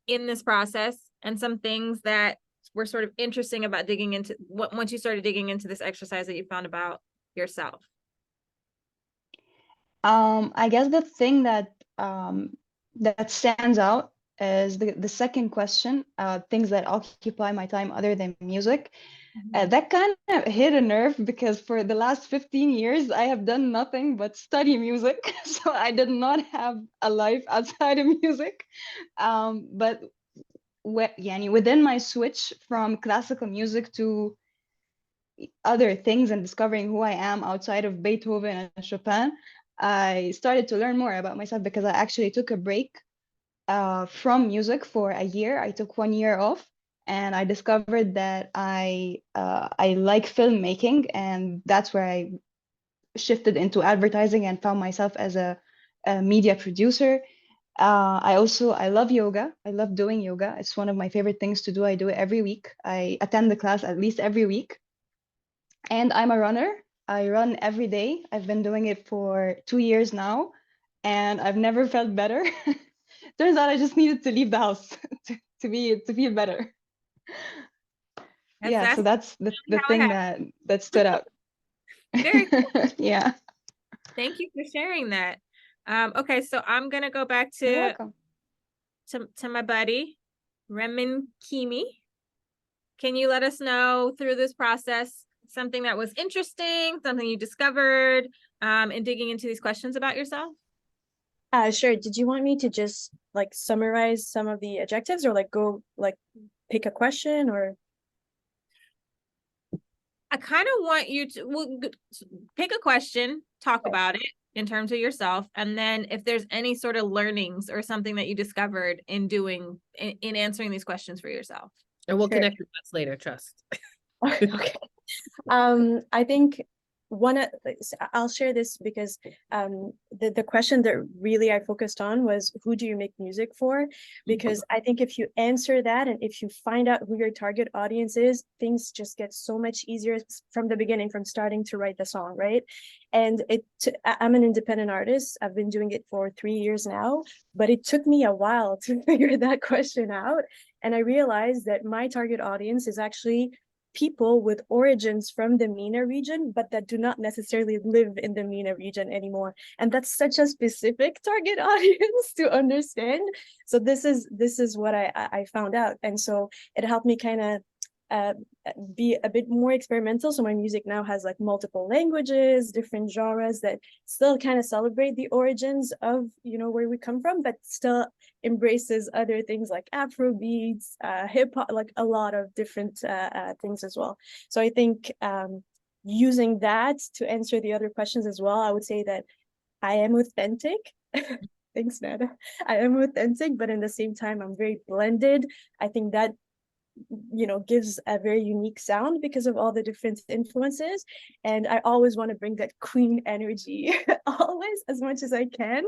in this process and some things that were sort of interesting about digging into once you started digging into this exercise that you found about yourself? I guess the thing that that stands out is the second question, things that occupy my time other than music. That kind of hit a nerve because for the last 15 years, I have done nothing but study music. So I did not have a life outside of music. But within my switch from classical music to other things and discovering who I am outside of Beethoven and Chopin, I started to learn more about myself because I actually took a break from music for a year. I took 1 year off, and I discovered that I like filmmaking, and that's where I shifted into advertising and found myself as a media producer. I love yoga. I love doing yoga. It's one of my favorite things to do. I do it every week. I attend the class at least every week. And I'm a runner. I run every day. I've been doing it for 2 years now, and I've never felt better. Turns out I just needed to leave the house to feel better. Yeah, so that's the thing that stood out. Very cool. Yeah. Thank you for sharing that. Okay, so I'm gonna go back You're to welcome. my buddy, Remen Kimi. Can you let us know through this process something that was interesting, something you discovered, in digging into these questions about yourself? Sure. Did you want me to just like summarize some of the adjectives, or like go like pick a question, or? I kind of want you to pick a question, talk about it in terms of yourself, and then if there's any sort of learnings or something that you discovered in answering these questions for yourself. And we'll connect with us later, trust. Okay. I think I'll share this because the question that really I focused on was, who do you make music for? Because I think if you answer that and if you find out who your target audience is, things just get so much easier from the beginning, from starting to write the song, right? And I'm an independent artist. I've been doing it for 3 years now, but it took me a while to figure that question out. And I realized that my target audience is actually people with origins from the MENA region, but that do not necessarily live in the MENA region anymore. And that's such a specific target audience to understand. So this is what I found out. And so it helped me kind of be a bit more experimental. So my music now has like multiple languages, different genres that still kind of celebrate the origins of, where we come from, but still embraces other things like Afro beats, hip hop, like a lot of different things as well. So I think using that to answer the other questions as well, I would say that I am authentic. Thanks, Nada. I am authentic, but in the same time, I'm very blended. I think that gives a very unique sound because of all the different influences. And I always want to bring that queen energy always, as much as I can,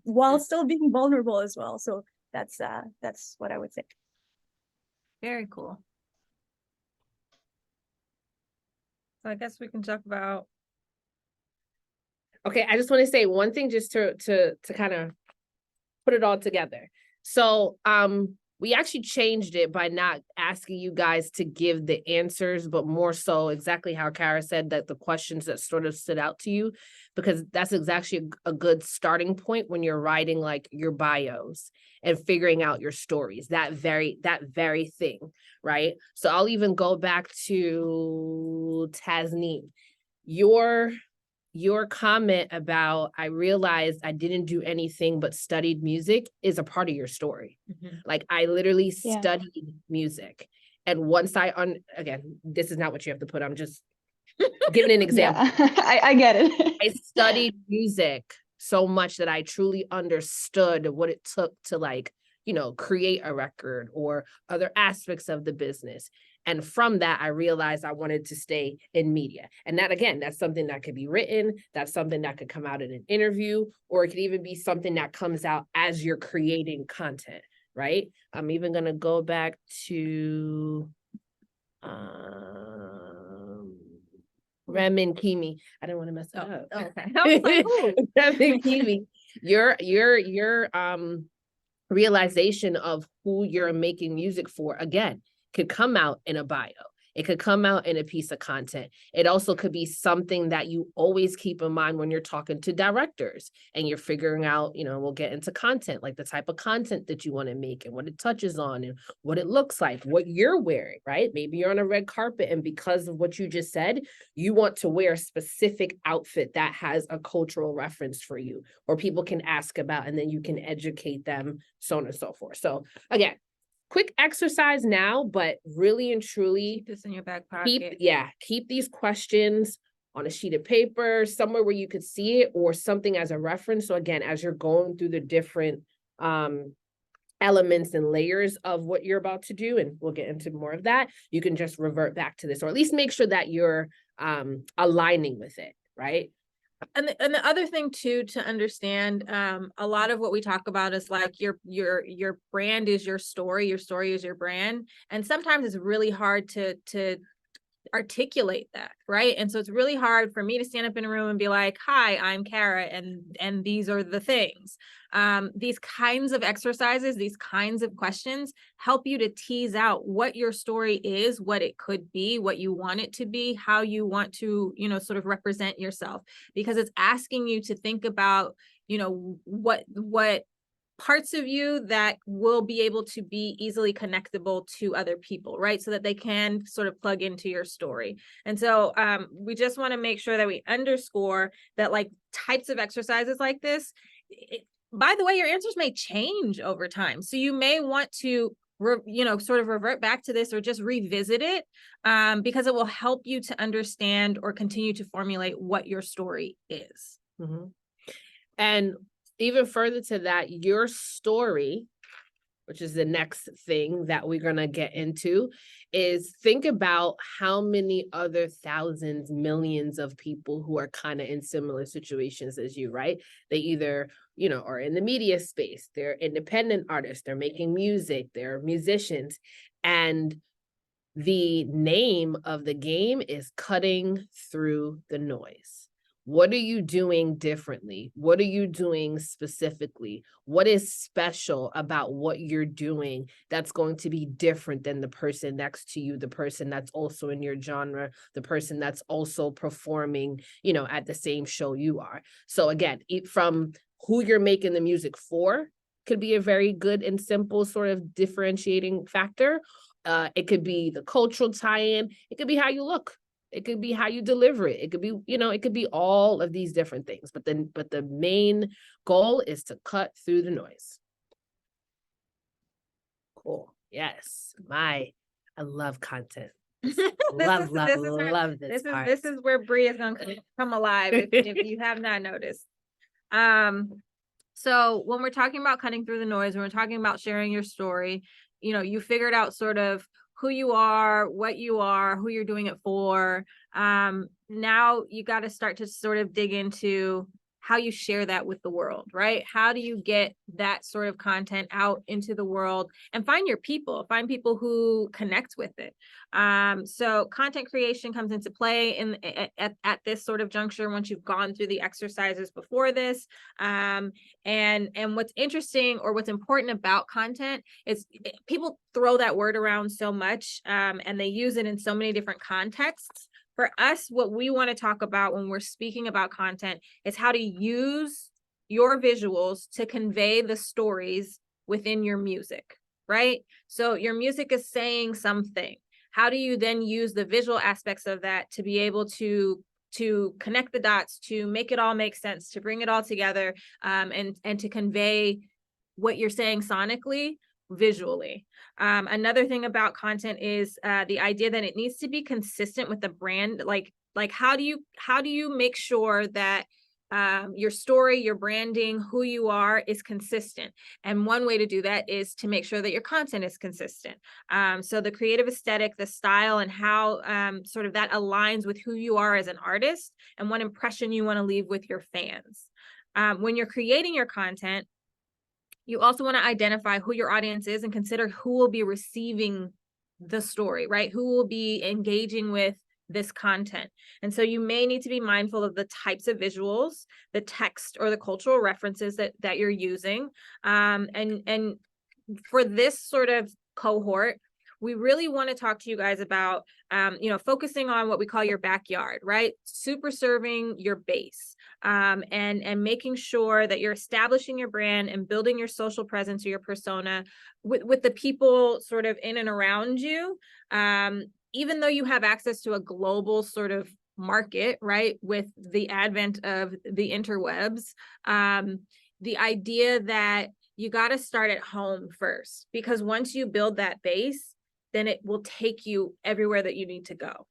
while still being vulnerable as well. So that's what I would say. Very cool. So I guess we can talk about. Okay, I just want to say one thing just to kind of put it all together. So we actually changed it by not asking you guys to give the answers, but more so exactly how Kara said, that the questions that sort of stood out to you, because that's exactly a good starting point when you're writing like your bios and figuring out your stories, that very thing, right? So I'll even go back to Tasneem. Your comment about, I realized I didn't do anything but studied music, is a part of your story. Mm-hmm. Like I literally studied music. And once again, this is not what you have to put, I'm just giving an example. Yeah, I get it. I studied music so much that I truly understood what it took to create a record or other aspects of the business. And from that, I realized I wanted to stay in media. And that, again, that's something that could be written. That's something that could come out in an interview, or it could even be something that comes out as you're creating content, right? I'm even going to go back to Remin Kimi. I didn't want to mess it up. Oh, okay. I was like, ooh. Remin Kimi. Your realization of who you're making music for, again, could come out in a bio. It could come out in a piece of content. It also could be something that you always keep in mind when you're talking to directors and you're figuring out, we'll get into content, like the type of content that you want to make and what it touches on and what it looks like, what you're wearing, right? Maybe you're on a red carpet and because of what you just said, you want to wear a specific outfit that has a cultural reference for you, or people can ask about, and then you can educate them, so on and so forth. So again, quick exercise now, but really and truly keep this in your back pocket. Keep these questions on a sheet of paper, somewhere where you could see it, or something as a reference. So again, as you're going through the different elements and layers of what you're about to do, and we'll get into more of that, you can just revert back to this, or at least make sure that you're aligning with it, right? And the other thing too, to understand, a lot of what we talk about is like your brand is your story is your brand. And sometimes it's really hard to articulate that, right? And so it's really hard for me to stand up in a room and be like, hi, I'm Kara, and these are the things. These kinds of exercises, these kinds of questions help you to tease out what your story is, what it could be, what you want it to be, how you want to, sort of represent yourself, because it's asking you to think about, what parts of you that will be able to be easily connectable to other people, right? So that they can sort of plug into your story. And so we just want to make sure that we underscore that, like, types of exercises like this, by the way, your answers may change over time. So you may want to sort of revert back to this or just revisit it, because it will help you to understand or continue to formulate what your story is. Mm-hmm. And even further to that, your story which is the next thing that we're going to get into, is think about how many other thousands, millions of people who are kind of in similar situations as you, right? They either, you know, are in the media space, they're independent artists, they're making music, they're musicians, and the name of the game is cutting through the noise. What are you doing differently? What are you doing specifically? What is special about what you're doing that's going to be different than the person next to you, the person that's also in your genre, the person that's also performing, you know, at the same show you are? So again, from who you're making the music for could be a very good and simple sort of differentiating factor. It could be the cultural tie-in. It could be how you look. It could be how you deliver it. It could be, you know, it could be all of these different things. But the main goal is to cut through the noise. Come Yes. I love content. Love this part. This is where Bree is going to come alive if you have not noticed. So when we're talking about cutting through the noise, when we're talking about sharing your story, you know, you figured out sort of who you are, what you are, who you're doing it for. Now you got to start to sort of dig into how you share that with the world, right? How do you get that sort of content out into the world and find people who connect with it? So content creation comes into play at this sort of juncture once you've gone through the exercises before this. And what's interesting or what's important about content is people throw that word around so much, and they use it in so many different contexts. For us, what we want to talk about when we're speaking about content is how to use your visuals to convey the stories within your music, right? So your music is saying something. How do you then use the visual aspects of that to be able to connect the dots, to make it all make sense, to bring it all together, and to convey what you're saying sonically, visually. Another thing about content is the idea that it needs to be consistent with the brand. Like how do you make sure that your story, your branding, who you are is consistent? And one way to do that is to make sure that your content is consistent. So the creative aesthetic, the style, and how sort of that aligns with who you are as an artist and what impression you want to leave with your fans. When you're creating your content, you also want to identify who your audience is and consider who will be receiving the story, right? Who will be engaging with this content. And so you may need to be mindful of the types of visuals, the text, or the cultural references that you're using. And for this sort of cohort, we really want to talk to you guys about, focusing on what we call your backyard, right? Super serving your base, and making sure that you're establishing your brand and building your social presence or your persona with the people sort of in and around you. Even though you have access to a global sort of market, right? With the advent of the interwebs, the idea that you got to start at home first, because once you build that base, then it will take you everywhere that you need to go.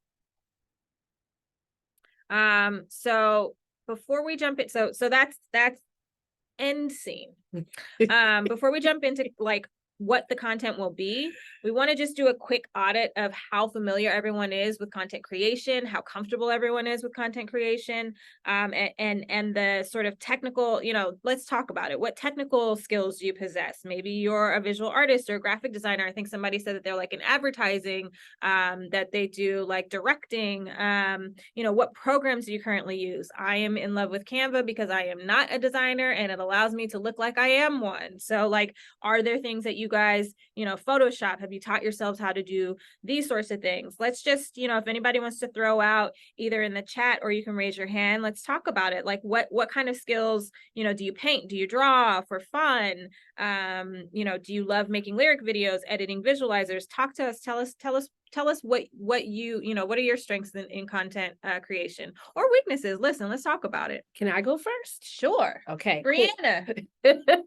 So before we jump in, so that's end scene. Before we jump into like what the content will be, we want to just do a quick audit of how familiar everyone is with content creation, how comfortable everyone is with content creation, and the sort of technical, let's talk about it. What technical skills do you possess? Maybe you're a visual artist or a graphic designer. I think somebody said that they're like in advertising, that they do like directing. What programs do you currently use? I am in love with Canva because I am not a designer and it allows me to look like I am one. So like, are there things that you guys, Photoshop, have you taught yourselves how to do these sorts of things? Let's just, if anybody wants to throw out either in the chat or you can raise your hand, let's talk about it. Like what kind of skills, do you paint? Do you draw for fun? Do you love making lyric videos, editing visualizers? Talk to us, tell us what you what are your strengths in content creation or weaknesses? Listen, let's talk about it. Can I go first? Sure. Okay. Brianna. Cool.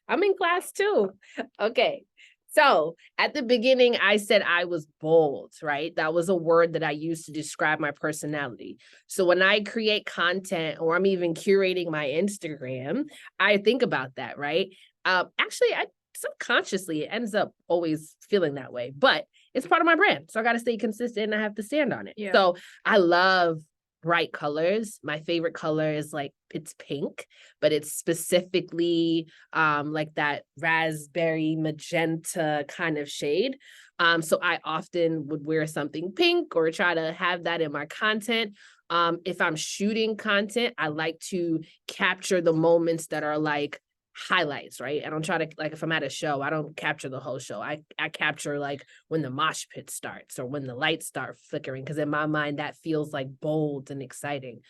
I'm in class too. Okay. So at the beginning, I said I was bold, right? That was a word that I used to describe my personality. So when I create content or I'm even curating my Instagram, I think about that, right? Actually, subconsciously it ends up always feeling that way, but it's part of my brand. So I got to stay consistent and I have to stand on it. Yeah. So I love bright colors. My favorite color is like, it's pink, but it's specifically like that raspberry magenta kind of shade. So I often would wear something pink or try to have that in my content. If I'm shooting content, I like to capture the moments that are like highlights, right? I don't try to, like, if I'm at a show, I don't capture the whole show. I capture like when the mosh pit starts or when the lights start flickering, because in my mind that feels like bold and exciting.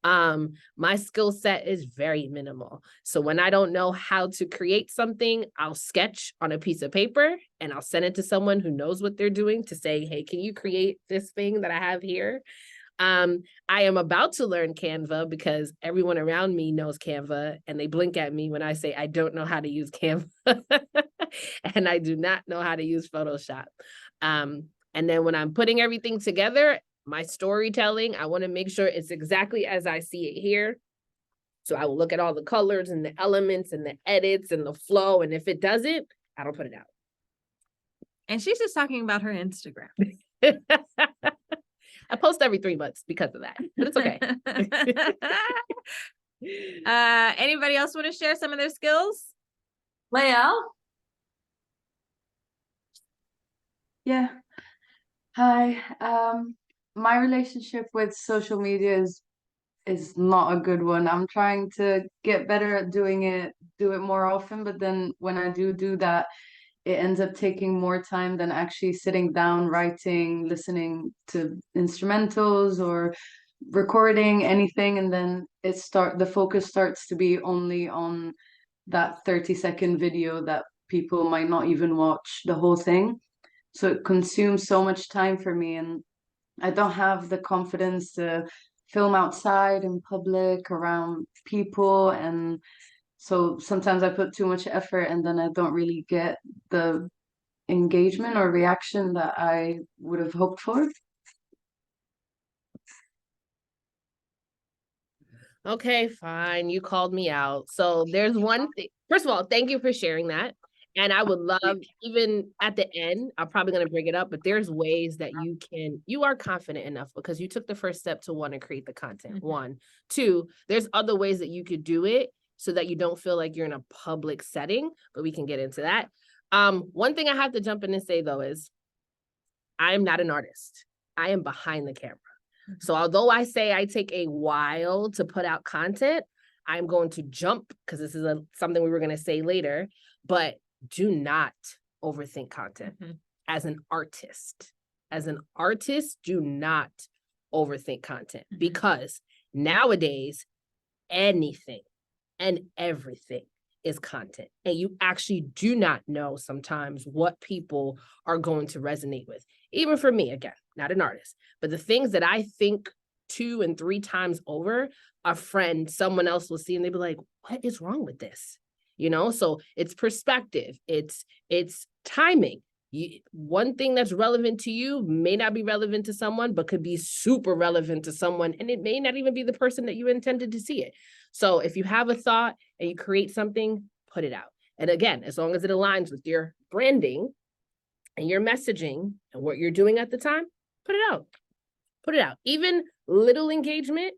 My skill set is very minimal. So when I don't know how to create something, I'll sketch on a piece of paper and I'll send it to someone who knows what they're doing to say, hey, can you create this thing that I have here? I am about to learn Canva because everyone around me knows Canva and they blink at me when I say I don't know how to use Canva and I do not know how to use Photoshop. And then when I'm putting everything together, my storytelling, I want to make sure it's exactly as I see it here. So I will look at all the colors and the elements and the edits and the flow. And if it doesn't, I don't put it out. And she's just talking about her Instagram. I post every 3 months because of that, but it's okay. Anybody else want to share some of their skills? Layel? Yeah. Hi. My relationship with social media is not a good one. I'm trying to get better at do it more often, but then when I do that, it ends up taking more time than actually sitting down, writing, listening to instrumentals or recording anything. And then the focus starts to be only on that 30-second video that people might not even watch the whole thing. So it consumes so much time for me, and I don't have the confidence to film outside in public around people, and so sometimes I put too much effort and then I don't really get the engagement or reaction that I would have hoped for. Okay, fine. You called me out. So there's one thing. First of all, thank you for sharing that. And I would love, even at the end, I'm probably going to bring it up, but there's ways that you are confident enough because you took the first step to want to create the content. Mm-hmm. 1, 2, there's other ways that you could do it so that you don't feel like you're in a public setting, but we can get into that. One thing I have to jump in and say though is I am not an artist. I am behind the camera. So although I say I take a while to put out content, I'm going to jump because this is something we were going to say later, but do not overthink content. Mm-hmm. As an artist, do not overthink content. Mm-hmm. Because nowadays, anything and everything is content. And you actually do not know sometimes what people are going to resonate with. Even for me, again, not an artist, but the things that I think 2 and 3 times over, a friend, someone else will see and they'll be like, what is wrong with this? You know, so it's perspective, it's timing. One thing that's relevant to you may not be relevant to someone, but could be super relevant to someone. And it may not even be the person that you intended to see it. So if you have a thought and you create something, put it out. And again, as long as it aligns with your branding and your messaging and what you're doing at the time, put it out. Put it out. Even little engagement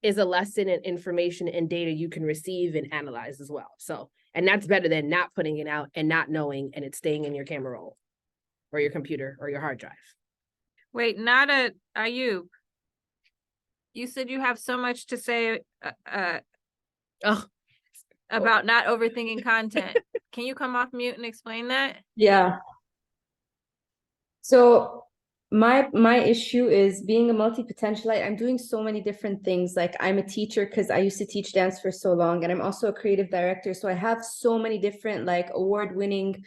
is a lesson and information and data you can receive and analyze as well. So, and that's better than not putting it out and not knowing and it's staying in your camera roll or your computer or your hard drive. Wait, Nada Ayub, you said you have so much to say about not overthinking content. Can you come off mute and explain that? Yeah. So my issue is being a multi-potentialite. I'm doing so many different things. Like I'm a teacher because I used to teach dance for so long, and I'm also a creative director. So I have so many different like award-winning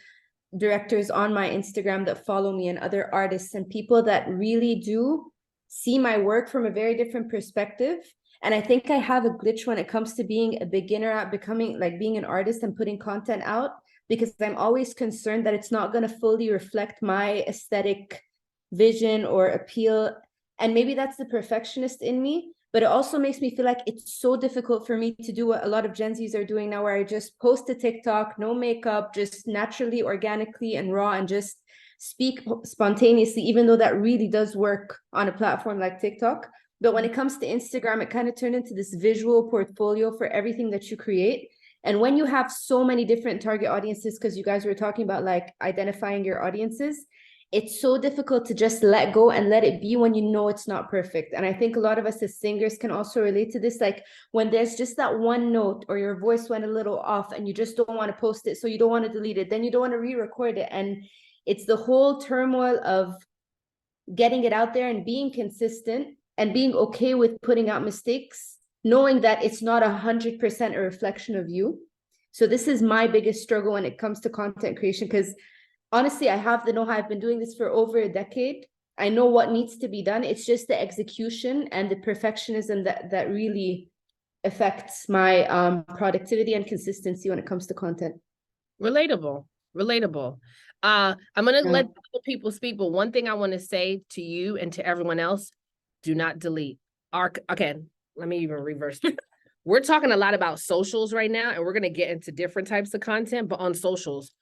directors on my Instagram that follow me, and other artists and people that really do see my work from a very different perspective. And I think I have a glitch when it comes to being a beginner at becoming like being an artist and putting content out, because I'm always concerned that it's not going to fully reflect my aesthetic vision or appeal. And maybe that's the perfectionist in me, But it also makes me feel like it's so difficult for me to do what a lot of Gen Zs are doing now, where I just post a TikTok, no makeup, just naturally, organically, and raw, and just speak spontaneously, even though that really does work on a platform like TikTok. But when it comes to Instagram, it kind of turned into this visual portfolio for everything that you create. And when you have so many different target audiences, because you guys were talking about like identifying your audiences, it's so difficult to just let go and let it be when you know it's not perfect. And I think a lot of us as singers can also relate to this. Like when there's just that one note or your voice went a little off and you just don't want to post it, so you don't want to delete it, then you don't want to re-record it. And it's the whole turmoil of getting it out there and being consistent and being okay with putting out mistakes, knowing that it's not 100% a reflection of you. So this is my biggest struggle when it comes to content creation, because honestly, I have the know-how. I've been doing this for over a decade. I know what needs to be done. It's just the execution and the perfectionism that really affects my productivity and consistency when it comes to content. Relatable. I'm gonna let other people speak, but one thing I want to say to you and to everyone else: do not delete. Okay, let me even reverse it. We're talking a lot about socials right now, and we're gonna get into different types of content, but on socials,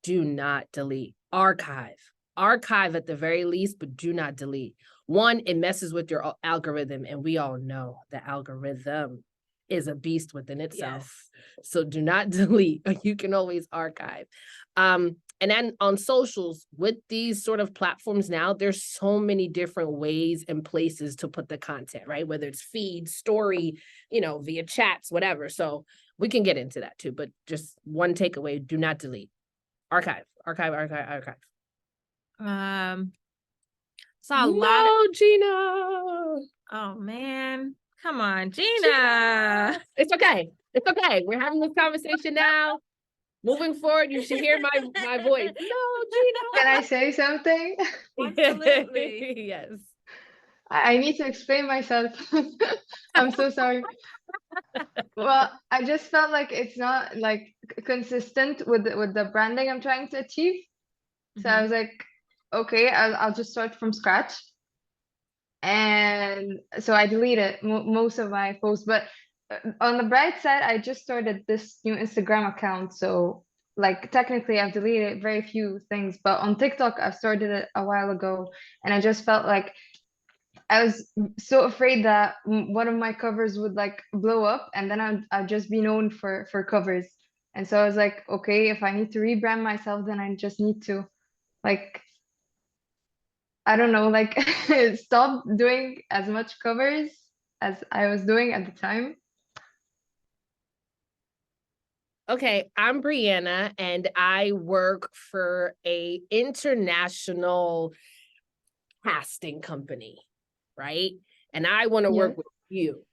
do not delete. Archive at the very least, but do not delete. One, it messes with your algorithm, and we all know the algorithm is a beast within itself. Yes. So do not delete. You can always archive. And then on socials, with these sort of platforms now, there's so many different ways and places to put the content, right? Whether it's feed, story, via chats, whatever. So we can get into that too, but just one takeaway: do not delete. Archive. Saw a lot of Gina. Oh man. Come on, Gina. It's okay. We're having this conversation now. Moving forward, you should hear my voice. No, Gina. Can I say something? Absolutely. Yes. I need to explain myself. I'm so sorry. Well, I just felt like it's not like consistent with the branding I'm trying to achieve. So I was like, okay, I'll just start from scratch. And so I deleted most of my posts. But on the bright side, I just started this new Instagram account. So like technically I've deleted very few things, but on TikTok I've started it a while ago, and I just felt like I was so afraid that one of my covers would like blow up, and then I'd just be known for covers. And so I was like, okay, if I need to rebrand myself, then I just need to like, I don't know, like stop doing as much covers as I was doing at the time. Okay, I'm Brianna, and I work for a international casting company, right? And I want to work with you.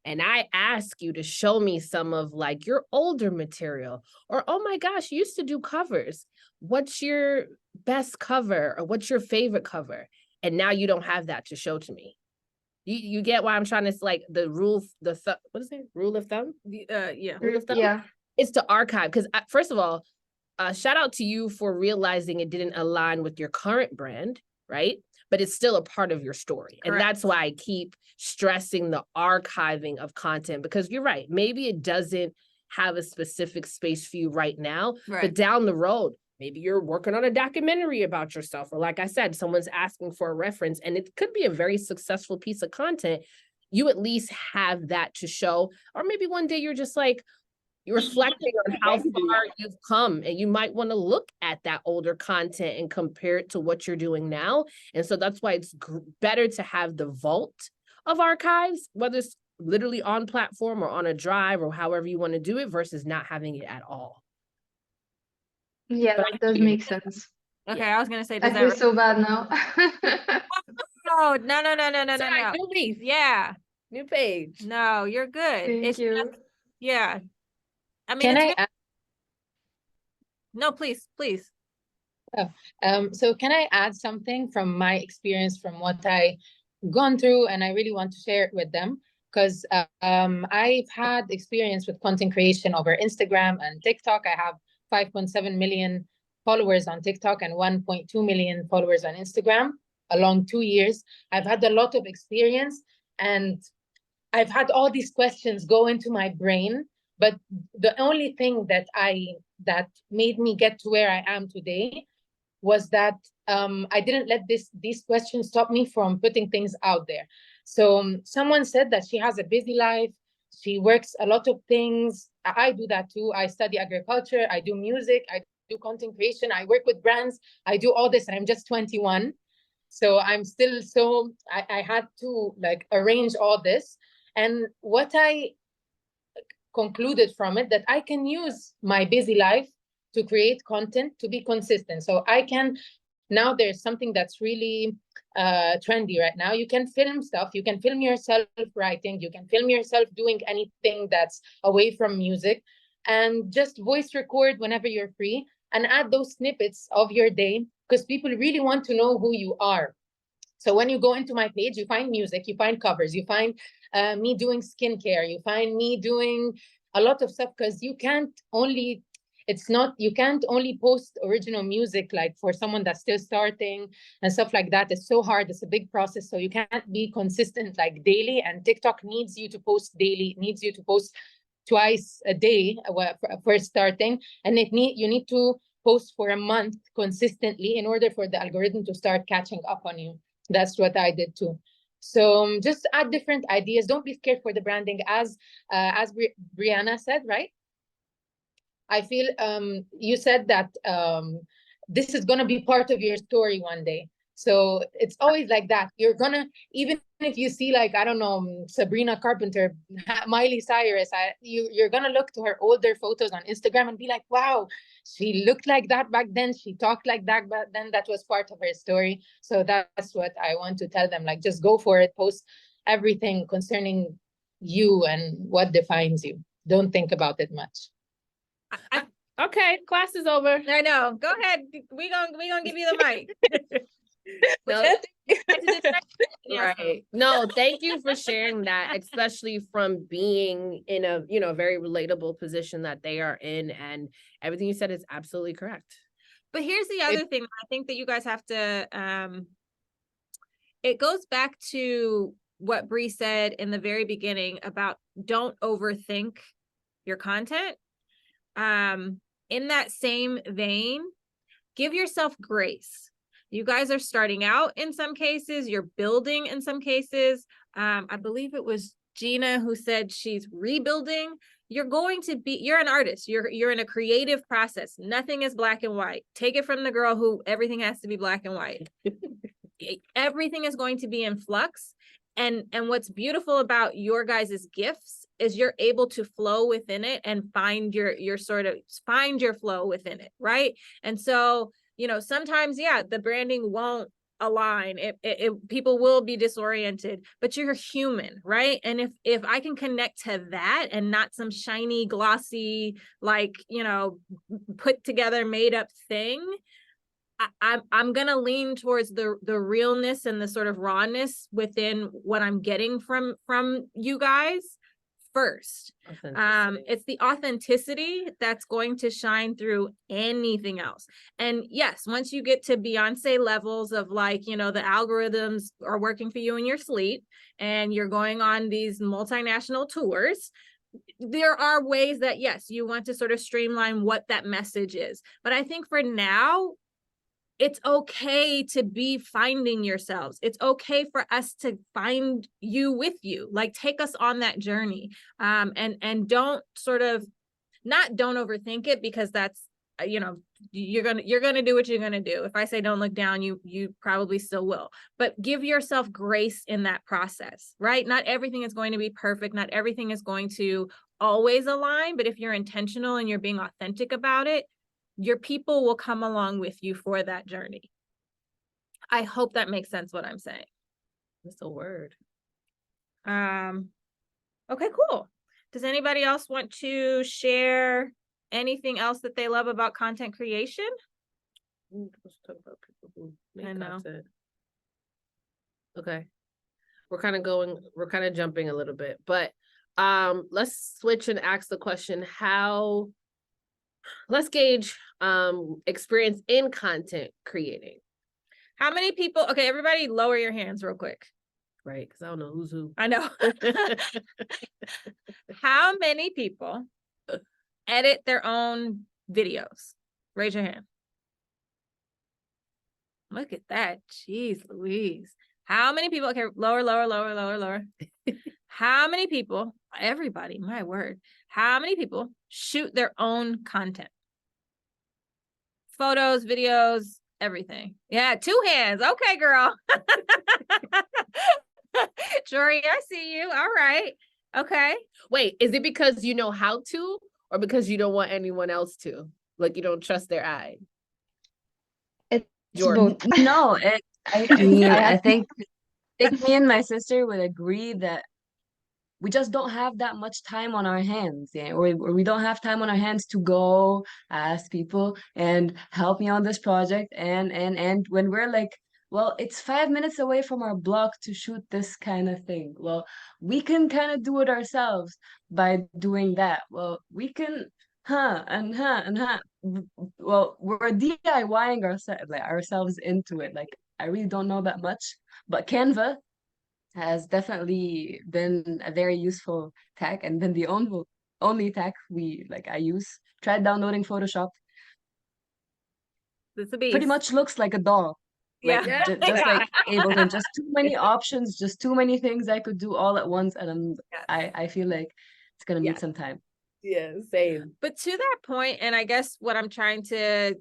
And I ask you to show me some of like your older material, or, oh my gosh, you used to do covers. What's your best cover, or what's your favorite cover? And now you don't have that to show to me. You get why I'm trying to, like, the rule, what is it? Rule of thumb? Yeah. Rule of thumb? Yeah. It's to archive. Because first of all, shout out to you for realizing it didn't align with your current brand, right? But it's still a part of your story. Correct. And that's why I keep stressing the archiving of content, because you're right. Maybe it doesn't have a specific space for you right now, but down the road, maybe you're working on a documentary about yourself, or like I said, someone's asking for a reference, and it could be a very successful piece of content. You at least have that to show. Or maybe one day you're just like, you're reflecting on how far you've come, and you might want to look at that older content and compare it to what you're doing now. And so that's why it's better to have the vault of archives, whether it's literally on platform or on a drive or however you want to do it, versus not having it at all. Yeah, that does make sense. Okay, I was gonna say, I feel so bad now. No. Sorry, No. new leaf. Yeah. New page. No, you're good. Thank you. Just, yeah. I mean, Can it's I good. add? No, please. So can I add something from my experience, from what I gone through, and I really want to share it with them, because I've had experience with content creation over Instagram and TikTok. I have 5.7 million followers on TikTok and 1.2 million followers on Instagram along 2 years. I've had a lot of experience, and I've had all these questions go into my brain, but the only thing that made me get to where I am today was that I didn't let these questions stop me from putting things out there. So someone said that she has a busy life. She works a lot of things. I do that too. I study agriculture. I do music. I do content creation. I work with brands. I do all this, and I'm just 21. So I'm still I had to like arrange all this. And what I concluded from it, that I can use my busy life to create content, to be consistent. So I can, now there's something that's really trendy right now. You can film stuff, you can film yourself writing, you can film yourself doing anything that's away from music, and just voice record whenever you're free and add those snippets of your day, because people really want to know who you are. So when you go into my page, you find music, you find covers, you find me doing skincare, you find me doing a lot of stuff, because you can't only post original music like for someone that's still starting and stuff like that. It's so hard. It's a big process. So you can't be consistent like daily, and TikTok needs you to post daily, needs you to post twice a day for starting, and you need to post for a month consistently in order for the algorithm to start catching up on you. That's what I did too. So just add different ideas. Don't be scared for the branding, as Brianna said, right? I feel you said that this is gonna be part of your story one day. So it's always like that. You're gonna, even if you see like, I don't know, Sabrina Carpenter, Miley Cyrus, you're gonna look to her older photos on Instagram and be like, wow, she looked like that back then. She talked like that back then. That was part of her story. So that's what I want to tell them. Like, just go for it. Post everything concerning you and what defines you. Don't think about it much. Okay, class is over. I know. Go ahead. We gonna give you the mic. No. Right. No, thank you for sharing that, especially from being in a, very relatable position that they are in, and everything you said is absolutely correct. But here's the other thing I think that you guys have to it goes back to what Bree said in the very beginning about don't overthink your content. In that same vein, give yourself grace. You guys are starting out in some cases, you're building in some cases. I believe it was Gina who said she's rebuilding. You're an artist. You're in a creative process. Nothing is black and white. Take it from the girl who everything has to be black and white. Everything is going to be in flux. And what's beautiful about your guys' gifts is you're able to flow within it and find your flow within it, right? And so, sometimes, the branding won't align. People will be disoriented, but you're human, right? And if I can connect to that and not some shiny, glossy, like, put together, made up thing, I'm gonna lean towards the realness and the sort of rawness within what I'm getting from you guys first. It's the authenticity that's going to shine through anything else. And yes, once you get to Beyonce levels of like, the algorithms are working for you in your sleep and you're going on these multinational tours, there are ways that, yes, you want to sort of streamline what that message is. But I think for now, it's okay to be finding yourselves. It's okay for us to find you with you. Like, take us on that journey. And don't don't overthink it, because that's, you're gonna do what you're gonna do. If I say don't look down, you probably still will. But give yourself grace in that process, right? Not everything is going to be perfect. Not everything is going to always align. But if you're intentional and you're being authentic about it, your people will come along with you for that journey. I hope that makes sense what I'm saying. That's a word. Okay, cool. Does anybody else want to share anything else that they love about content creation? Let's talk about people who make content. Okay. We're kind of jumping a little bit, but let's switch and ask the question, let's gauge experience in content creating. How many people, okay, everybody lower your hands real quick. right? Because I don't know who's who. I know. How many people edit their own videos? Raise your hand. Look at that. Jeez Louise. How many people? Okay, lower, lower, lower, lower, lower. How many people? Everybody, my word. How many people shoot their own content? Photos, videos, everything. Yeah, 2 hands. Okay, girl. Jory, I see you. All right. Okay. Wait, is it because you know how to, or because you don't want anyone else to? Like you don't trust their eye? It's Jordan. both. No, I mean, I I have think me and my sister would agree that we just don't have that much time on our hands, yeah, or we don't have time on our hands to go ask people and help me on this project, and when we're like, well, it's 5 minutes away from our block to shoot this kind of thing. Well, we can kind of do it ourselves by doing that. Well, we can, well, we're DIYing ourselves into it. Like, I really don't know that much, but Canva has definitely been a very useful tech, and then the only tech I use. Tried downloading Photoshop. It's a Pretty beast. much looks like a doll. Yeah. Just like Ableton, just too many options, just too many things I could do all at once, and I feel like it's gonna need some time. Yeah, same. But to that point, and I guess what I'm trying to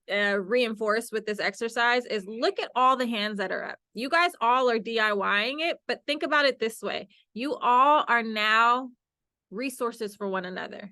reinforce with this exercise is look at all the hands that are up. You guys all are DIYing it, but think about it this way. You all are now resources for one another,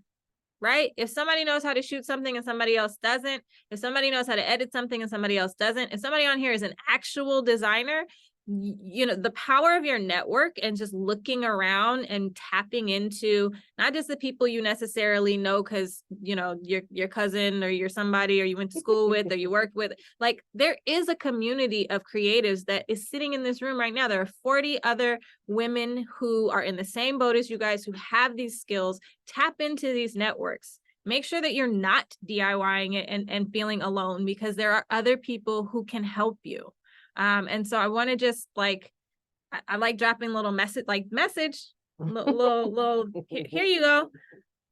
right? If somebody knows how to shoot something and somebody else doesn't, if somebody knows how to edit something and somebody else doesn't, if somebody on here is an actual designer, you know, the power of your network and just looking around and tapping into not just the people you necessarily know because, you know, your cousin or you're somebody or you went to school with or you worked with, like there is a community of creatives that is sitting in this room right now. There are 40 other women who are in the same boat as you guys who have these skills. Tap into these networks. Make sure that you're not DIYing it and feeling alone, because there are other people who can help you. And so I want to just like, I like dropping little message, little, here you go.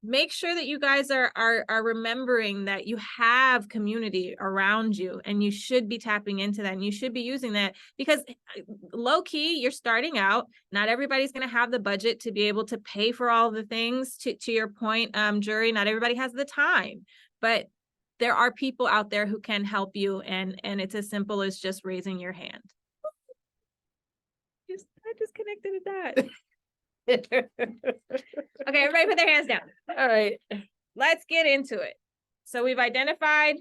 Make sure that you guys are remembering that you have community around you and you should be tapping into that and you should be using that, because low key, you're starting out. Not everybody's going to have the budget to be able to pay for all the things. To your point, Jury, not everybody has the time, but there are people out there who can help you, and it's as simple as just raising your hand. I just connected with that. Okay, everybody put their hands down. All right. Let's get into it. So we've identified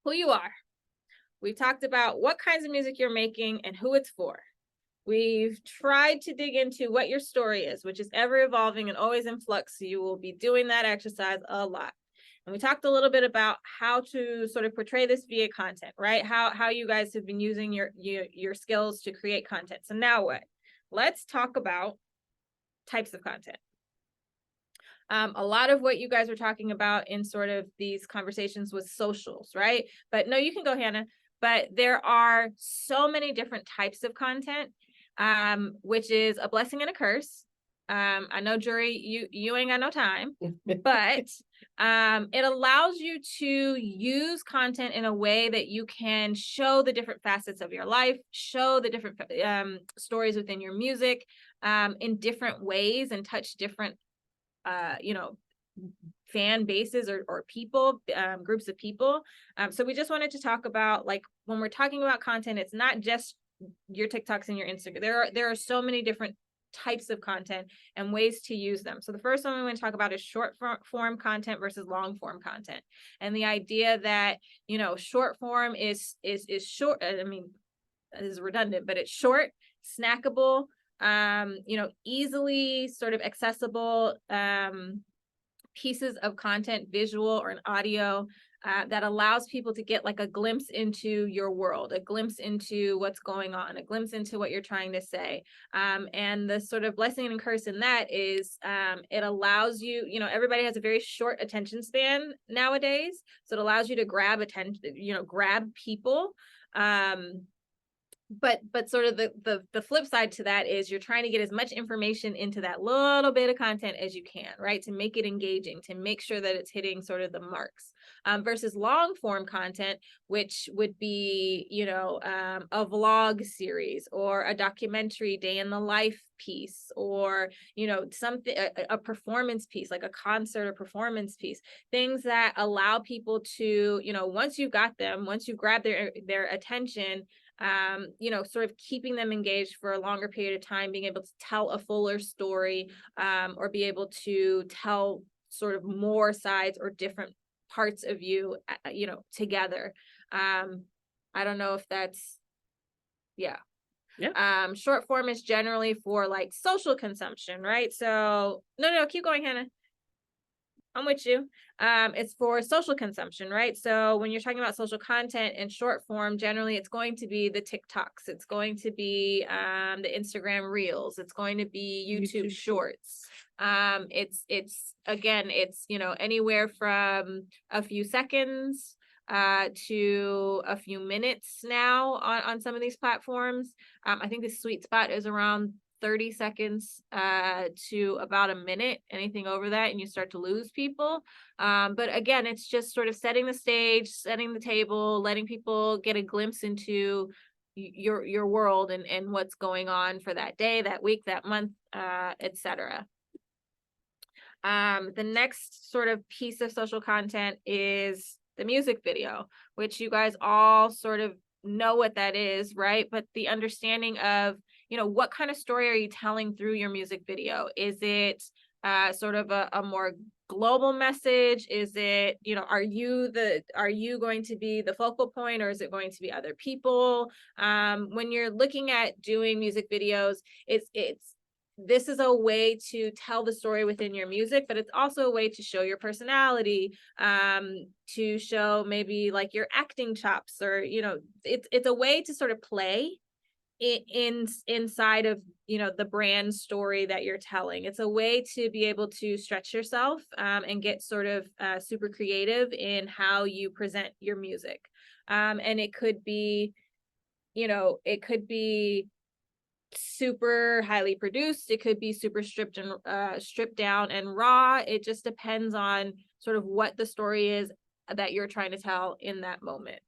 who you are. We talked about what kinds of music you're making and who it's for. We've tried to dig into what your story is, which is ever evolving and always in flux. So you will be doing that exercise a lot. And we talked a little bit about how to sort of portray this via content, right? How you guys have been using your skills to create content. So now what? Let's talk about types of content. A lot of what you guys were talking about in sort of these conversations was socials, right? But no, you can go, Hannah. But there are so many different types of content, which is a blessing and a curse. I know, Jury, you ain't got no time, but it allows you to use content in a way that you can show the different facets of your life, show the different stories within your music in different ways, and touch different fan bases or people, groups of people. So we just wanted to talk about, like, when we're talking about content, it's not just your TikToks and your Instagram. There are so many different types of content and ways to use them. So the first one we want to talk about is short form content versus long form content. And the idea that, you know, short form is short, I mean, it is redundant, but it's short, snackable, you know, easily sort of accessible pieces of content, visual or an audio, that allows people to get like a glimpse into your world, a glimpse into what's going on, a glimpse into what you're trying to say. And the sort of blessing and curse in that is it allows you, you know, everybody has a very short attention span nowadays. So it allows you to grab attention, you know, grab people but sort of the flip side to that is you're trying to get as much information into that little bit of content as you can, right? To make it engaging, to make sure that it's hitting sort of the marks, versus long form content, which would be, you know, a vlog series or a documentary day in the life piece, or, you know, something, a performance piece, like a concert or performance piece, things that allow people to, you know, once you've got them, once you grab their attention, you know, sort of keeping them engaged for a longer period of time, being able to tell a fuller story, or be able to tell sort of more sides or different parts of you, you know, together. I don't know if that's, yeah. Yeah. Short form is generally for like social consumption, right? So no, keep going, Hannah. I'm with you. It's for social consumption, right? So when you're talking about social content in short form, generally it's going to be the TikToks, it's going to be the Instagram Reels, it's going to be YouTube Shorts. It's again, it's, you know, anywhere from a few seconds to a few minutes now on some of these platforms. I think the sweet spot is around 30 seconds to about a minute. Anything over that and you start to lose people. But again, it's just sort of setting the stage, setting the table, letting people get a glimpse into your world and what's going on for that day, that week, that month, etc. The next sort of piece of social content is the music video, which you guys all sort of know what that is, right? But the understanding of, you know, what kind of story are you telling through your music video? Is it sort of a more global message? Is it, you know, are you going to be the focal point, or is it going to be other people? When you're looking at doing music videos, this is a way to tell the story within your music, but it's also a way to show your personality, to show maybe like your acting chops, or, you know, it's a way to sort of play inside of, you know, the brand story that you're telling. It's a way to be able to stretch yourself and get sort of super creative in how you present your music. And it could be, you know, it could be super highly produced, it could be super stripped down and raw. It just depends on sort of what the story is that you're trying to tell in that moment.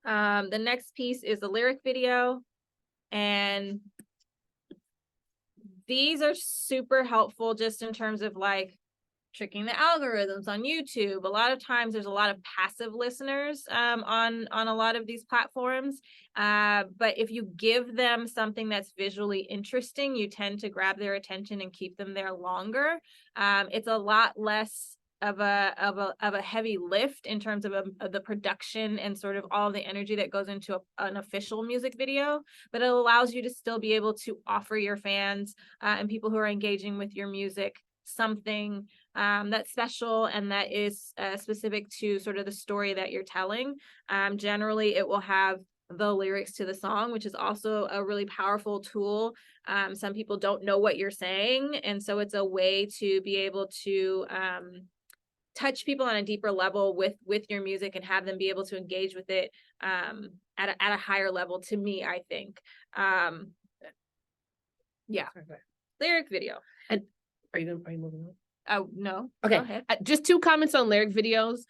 The next piece is the lyric video, and these are super helpful just in terms of like tricking the algorithms on YouTube. A lot of times there's a lot of passive listeners on a lot of these platforms. But if you give them something that's visually interesting, you tend to grab their attention and keep them there longer. It's a lot less of a heavy lift in terms of the production and sort of all the energy that goes into an official music video, but it allows you to still be able to offer your fans and people who are engaging with your music something that's special and that is specific to sort of the story that you're telling. Generally, it will have the lyrics to the song, which is also a really powerful tool. Some people don't know what you're saying, and so it's a way to be able to touch people on a deeper level with your music and have them be able to engage with it at a higher level, to me, I think. Yeah. Lyric video. And are you moving on? Oh, no. Okay. Go ahead. Just 2 comments on lyric videos.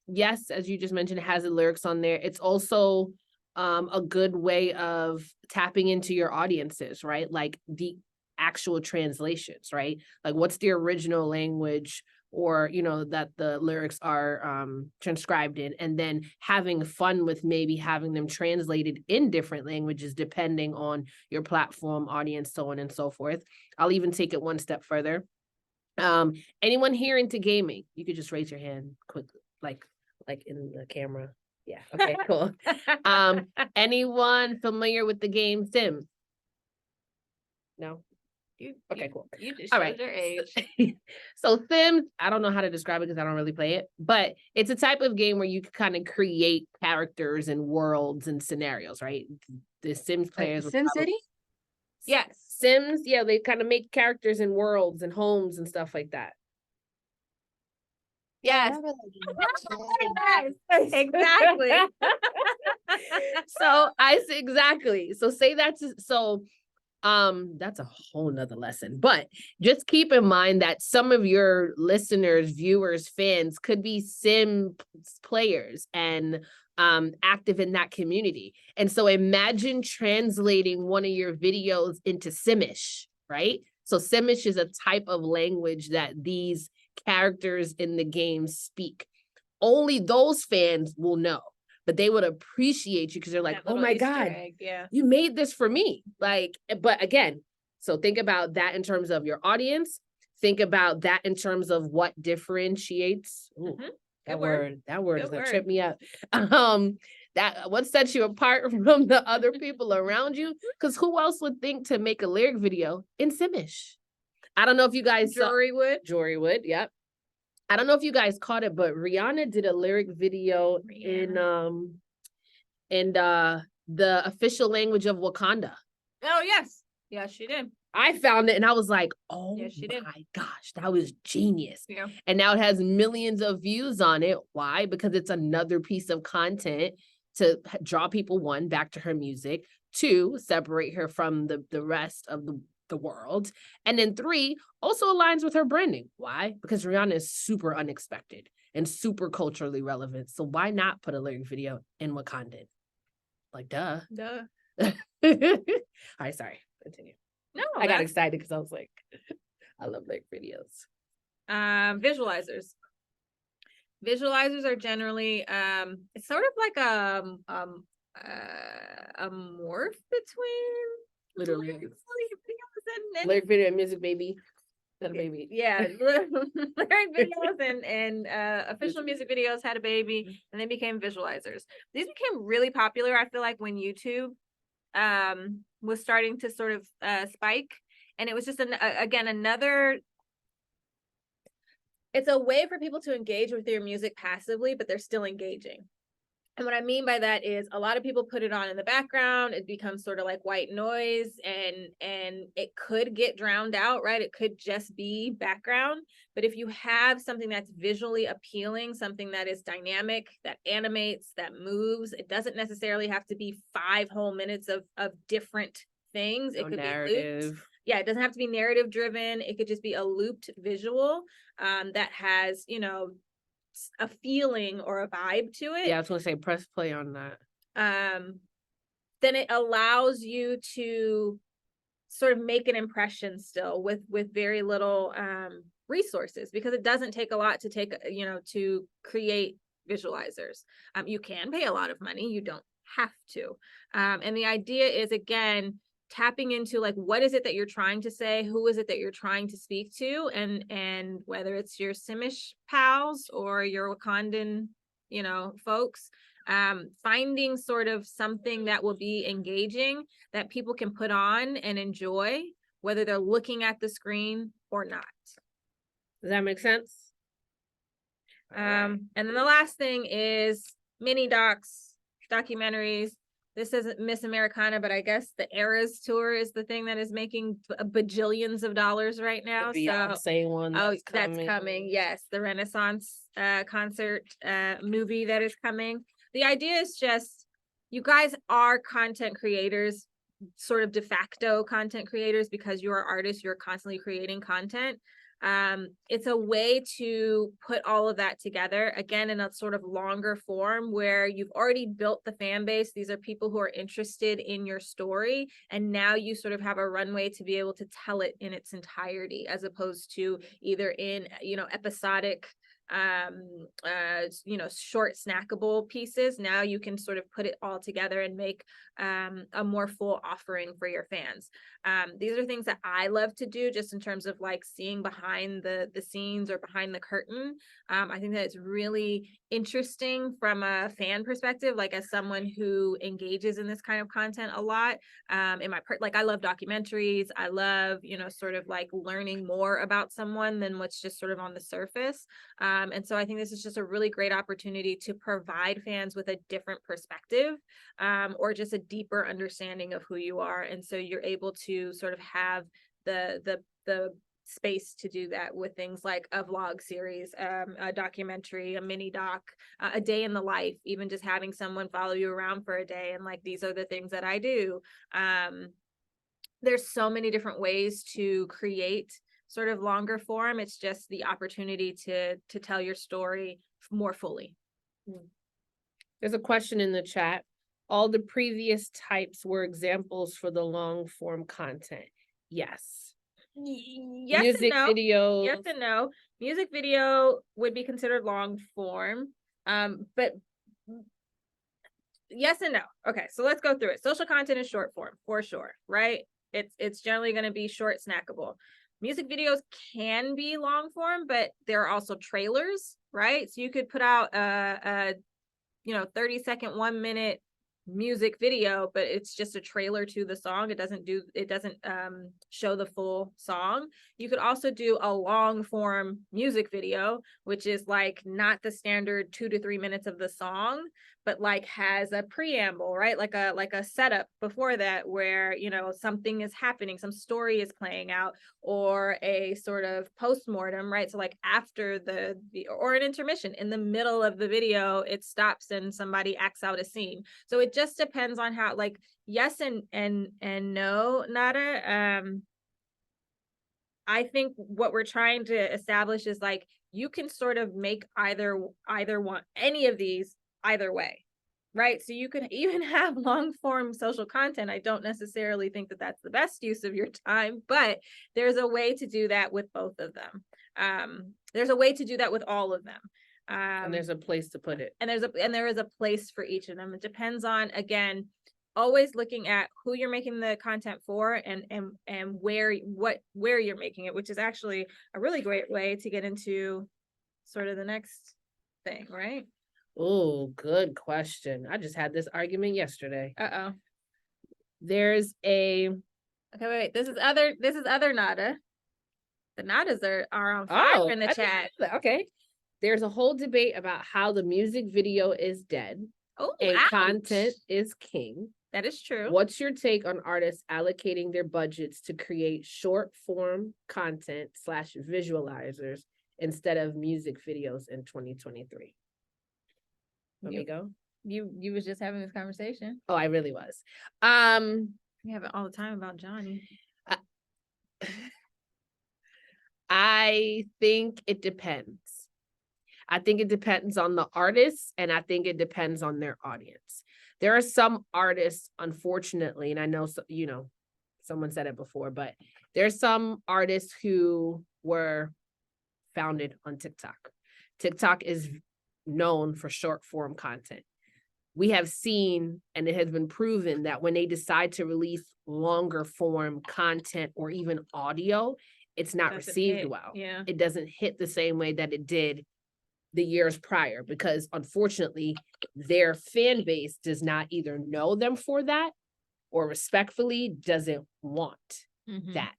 Yes, as you just mentioned, it has the lyrics on there. It's also a good way of tapping into your audiences, right? Like the actual translations, right? Like what's the original language, or, you know, that the lyrics are transcribed in, and then having fun with maybe having them translated in different languages depending on your platform, audience, so on and so forth. I'll even take it one step further. Anyone here into gaming? You could just raise your hand quickly, like in the camera. Yeah. Okay, cool. Anyone familiar with the game Sims? No? Okay, cool. You just All showed right. their age. So Sims, I don't know how to describe it because I don't really play it, but it's a type of game where you can kind of create characters and worlds and scenarios, right? The Sims players. Sim City? Yeah, Sims. Yeah, they kind of make characters and worlds and homes and stuff like that. Yes. Yes, exactly. So exactly. So say that's that's a whole nother lesson. But just keep in mind that some of your listeners, viewers, fans could be sim players and active in that community. And so imagine translating one of your videos into Simish, right? So Simish is a type of language that these characters in the game speak. Only those fans will know, but they would appreciate you because they're like, oh my God, yeah, you made this for me. Like, but again, so think about that in terms of your audience. Think about that in terms of what differentiates. Ooh, that word is gonna trip me up. That what sets you apart from the other people around you? Because who else would think to make a lyric video in Simish? I don't know if you guys Jory would. Jory would, yep. I don't know if you guys caught it, but Rihanna did a lyric video in the official language of Wakanda. Oh yes, yes, she did. I found it and I was like, oh Yes, she did. my gosh, that was genius. Yeah. And now it has millions of views on it. Why? Because it's another piece of content to draw people, one, back to her music, two, separate her from the rest of the world, and then three, also aligns with her branding. Why? Because Rihanna is super unexpected and super culturally relevant. So why not put a lyric video in Wakandan? Like, duh. All right, sorry. Continue. No, I got excited because I was like, I love lyric videos. Visualizers. Visualizers are generally it's sort of like a morph between Literally. and Lyric video and music, baby. That baby. yeah, lyric videos and official music videos had a baby, and they became visualizers. These became really popular, I feel like, when YouTube was starting to sort of spike, and it was just again another. It's a way for people to engage with your music passively, but they're still engaging. And what I mean by that is a lot of people put it on in the background. It becomes sort of like white noise, and it could get drowned out, right? It could just be background. But if you have something that's visually appealing, something that is dynamic, that animates, that moves, it doesn't necessarily have to be 5 whole minutes of different things. It could be looped. Yeah, it doesn't have to be narrative driven. It could just be a looped visual that has, you know, a feeling or a vibe to it. Yeah, I was gonna say press play on that. Then it allows you to sort of make an impression still with very little resources, because it doesn't take a lot to to create visualizers. You can pay a lot of money, you don't have to. And the idea is, again, tapping into like, what is it that you're trying to say? Who is it that you're trying to speak to? And whether it's your Simish pals or your Wakandan, folks, finding sort of something that will be engaging that people can put on and enjoy, whether they're looking at the screen or not. Does that make sense? And then the last thing is mini docs, documentaries. This isn't Miss Americana, but I guess the Eras tour is the thing that is making bajillions of dollars right now. The Beyonce one. That's coming. Yes, the Renaissance concert movie that is coming. The idea is just, you guys are content creators, sort of de facto content creators, because you are artists. You're constantly creating content. It's a way to put all of that together, again, in a sort of longer form where you've already built the fan base. These are people who are interested in your story, and now you sort of have a runway to be able to tell it in its entirety, as opposed to either in, episodic short snackable pieces. Now you can sort of put it all together and make a more full offering for your fans. These are things that I love to do, just in terms of like seeing behind the scenes or behind the curtain. I think that it's really interesting from a fan perspective, like as someone who engages in this kind of content a lot. I love documentaries. I love, sort of like learning more about someone than what's just sort of on the surface. And so I think this is just a really great opportunity to provide fans with a different perspective, or just a deeper understanding of who you are. And so you're able to sort of have the space to do that with things like a vlog series, a documentary, a mini doc, a day in the life, even just having someone follow you around for a day and like, these are the things that I do. There's so many different ways to create sort of longer form. It's just the opportunity to tell your story more fully. There's a question in the chat. All the previous types were examples for the long form content. Yes. Yes Music and no. videos. Yes and no. Music video would be considered long form. But yes and no. Okay, so let's go through it. Social content is short form for sure, right? It's generally going to be short, snackable. Music videos can be long form, but there are also trailers, right? So you could put out a 30-second, 1 minute music video, but it's just a trailer to the song. It doesn't show the full song. You could also do a long form music video, which is like not the standard 2 to 3 minutes of the song, but like has a preamble, right? Like a setup before that where, something is happening, some story is playing out, or a sort of post-mortem, right? So like after or an intermission in the middle of the video, it stops and somebody acts out a scene. So it just depends on how, like, yes and no, Nada. I think what we're trying to establish is like, you can sort of make either one, any of these either way, right? So you could even have long form social content. I don't necessarily think that that's the best use of your time, but there's a way to do that with both of them. There's a way to do that with all of them. And there's a place to put it. And there is a place for each of them. It depends on, again, always looking at who you're making the content for and where you're making it, which is actually a really great way to get into sort of the next thing, right? Oh, good question. I just had this argument yesterday. Uh-oh. There's a Okay, wait. This is other Nada. The Nadas are on fire in the chat. Okay. There's a whole debate about how the music video is dead and ouch. content is king. That is true. What's your take on artists allocating their budgets to create short form content / visualizers instead of music videos in 2023? Let me go. You was just having this conversation. Oh, I really was. We have it all the time about Johnny. I think it depends. I think it depends on the artist, and I think it depends on their audience. There are some artists, unfortunately, and I know, someone said it before, but there's some artists who were founded on TikTok. TikTok is known for short form content. We have seen, and it has been proven, that when they decide to release longer form content or even audio, it's not received well. Yeah. It doesn't hit the same way that it did the years prior, because unfortunately their fan base does not either know them for that or respectfully doesn't want that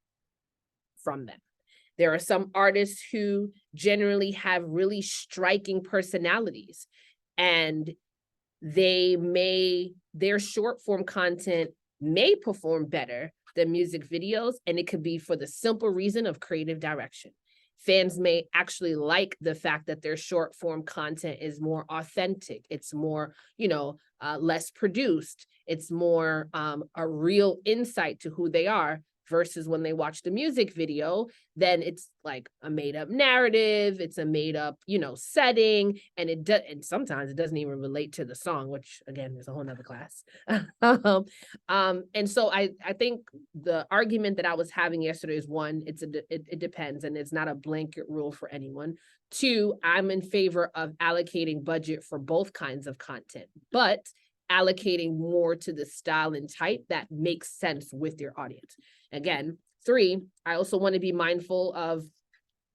from them. There are some artists who generally have really striking personalities, and their short form content may perform better than music videos, and it could be for the simple reason of creative direction. Fans may actually like the fact that their short form content is more authentic. It's more, less produced. It's more a real insight to who they are, versus when they watch the music video, then it's like a made up narrative. It's a made up, setting. And and sometimes it doesn't even relate to the song, which again, is a whole nother class. And so I think the argument that I was having yesterday is, one, it depends, and it's not a blanket rule for anyone. Two, I'm in favor of allocating budget for both kinds of content, but allocating more to the style and type that makes sense with your audience. Again, three, I also want to be mindful of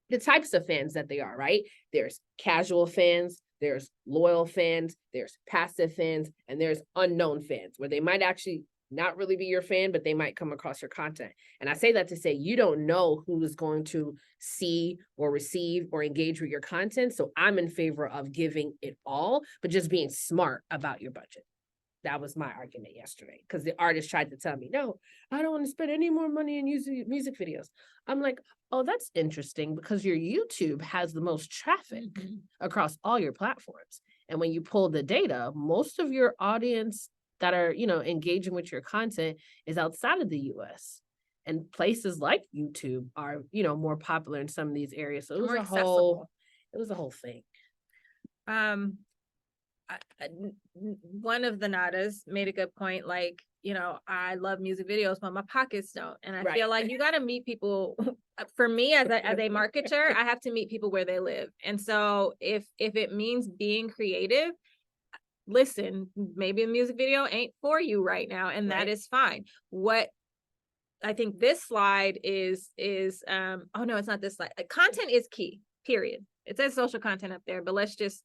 the types of fans that they are, right? There's casual fans, there's loyal fans, there's passive fans, and there's unknown fans, where they might actually not really be your fan, but they might come across your content. And I say that to say, you don't know who is going to see or receive or engage with your content. So I'm in favor of giving it all, but just being smart about your budget. That was my argument yesterday, because the artist tried to tell me, no, I don't want to spend any more money in music videos. I'm like, oh, that's interesting, because your YouTube has the most traffic across all your platforms. And when you pull the data, most of your audience that are, engaging with your content is outside of the US. And places like YouTube are, more popular in some of these areas. So it was it was a whole thing. One of the Nadas made a good point, like, I love music videos, but my pockets don't. And I feel like you got to meet people. For me, as a marketer, I have to meet people where they live. And so if it means being creative, listen, maybe a music video ain't for you right now, and that is fine. What I think this slide is oh no, it's not this slide. Content is key, period. It says social content up there, but let's just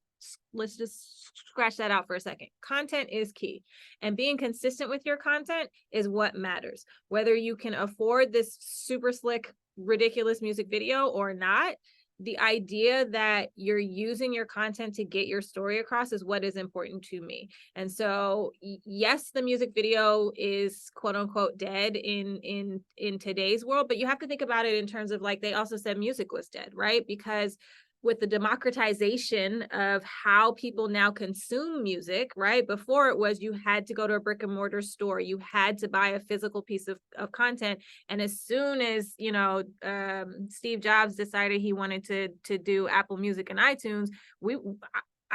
scratch that out for a second. Content is key, and being consistent with your content is what matters. Whether you can afford this super slick, ridiculous music video or not, the idea that you're using your content to get your story across is what is important to me. And so, yes, the music video is quote unquote dead in today's world, but you have to think about it in terms of, like, they also said music was dead, right? Because with the democratization of how people now consume music, right? Before it was, you had to go to a brick and mortar store, you had to buy a physical piece of content. And as soon as, Steve Jobs decided he wanted to do Apple Music and iTunes,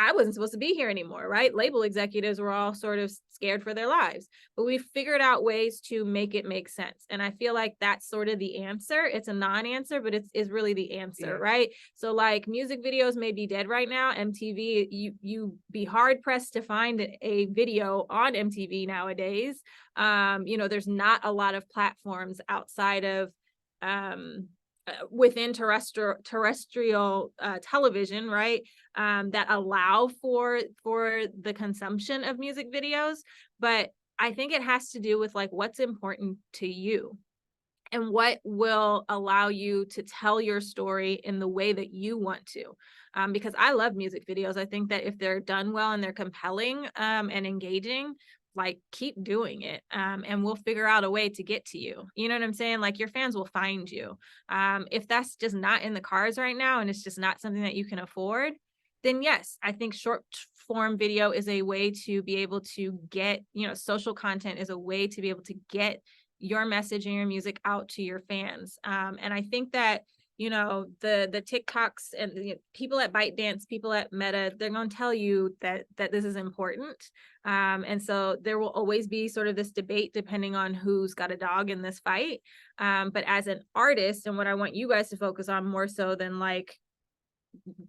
I wasn't supposed to be here anymore, right? Label executives were all sort of scared for their lives, but we figured out ways to make it make sense. And I feel like that's sort of the answer. It's a non-answer, but it's really the answer, right? So, like, music videos may be dead right now. MTV, you be hard pressed to find a video on MTV nowadays. There's not a lot of platforms outside of within terrestrial television, right, that allow for the consumption of music videos. But I think it has to do with, like, what's important to you and what will allow you to tell your story in the way that you want to. Because I love music videos. I think that if they're done well and they're compelling and engaging, like, keep doing it, and we'll figure out a way to get to you. You know what I'm saying? Like, your fans will find you. If that's just not in the cards right now and it's just not something that you can afford, then yes, I think short form video is a way to be able to get, social content is a way to be able to get your message and your music out to your fans. And I think that, the TikToks and people at ByteDance, people at Meta, they're going to tell you that this is important. And so there will always be sort of this debate depending on who's got a dog in this fight. But as an artist, and what I want you guys to focus on more so than, like,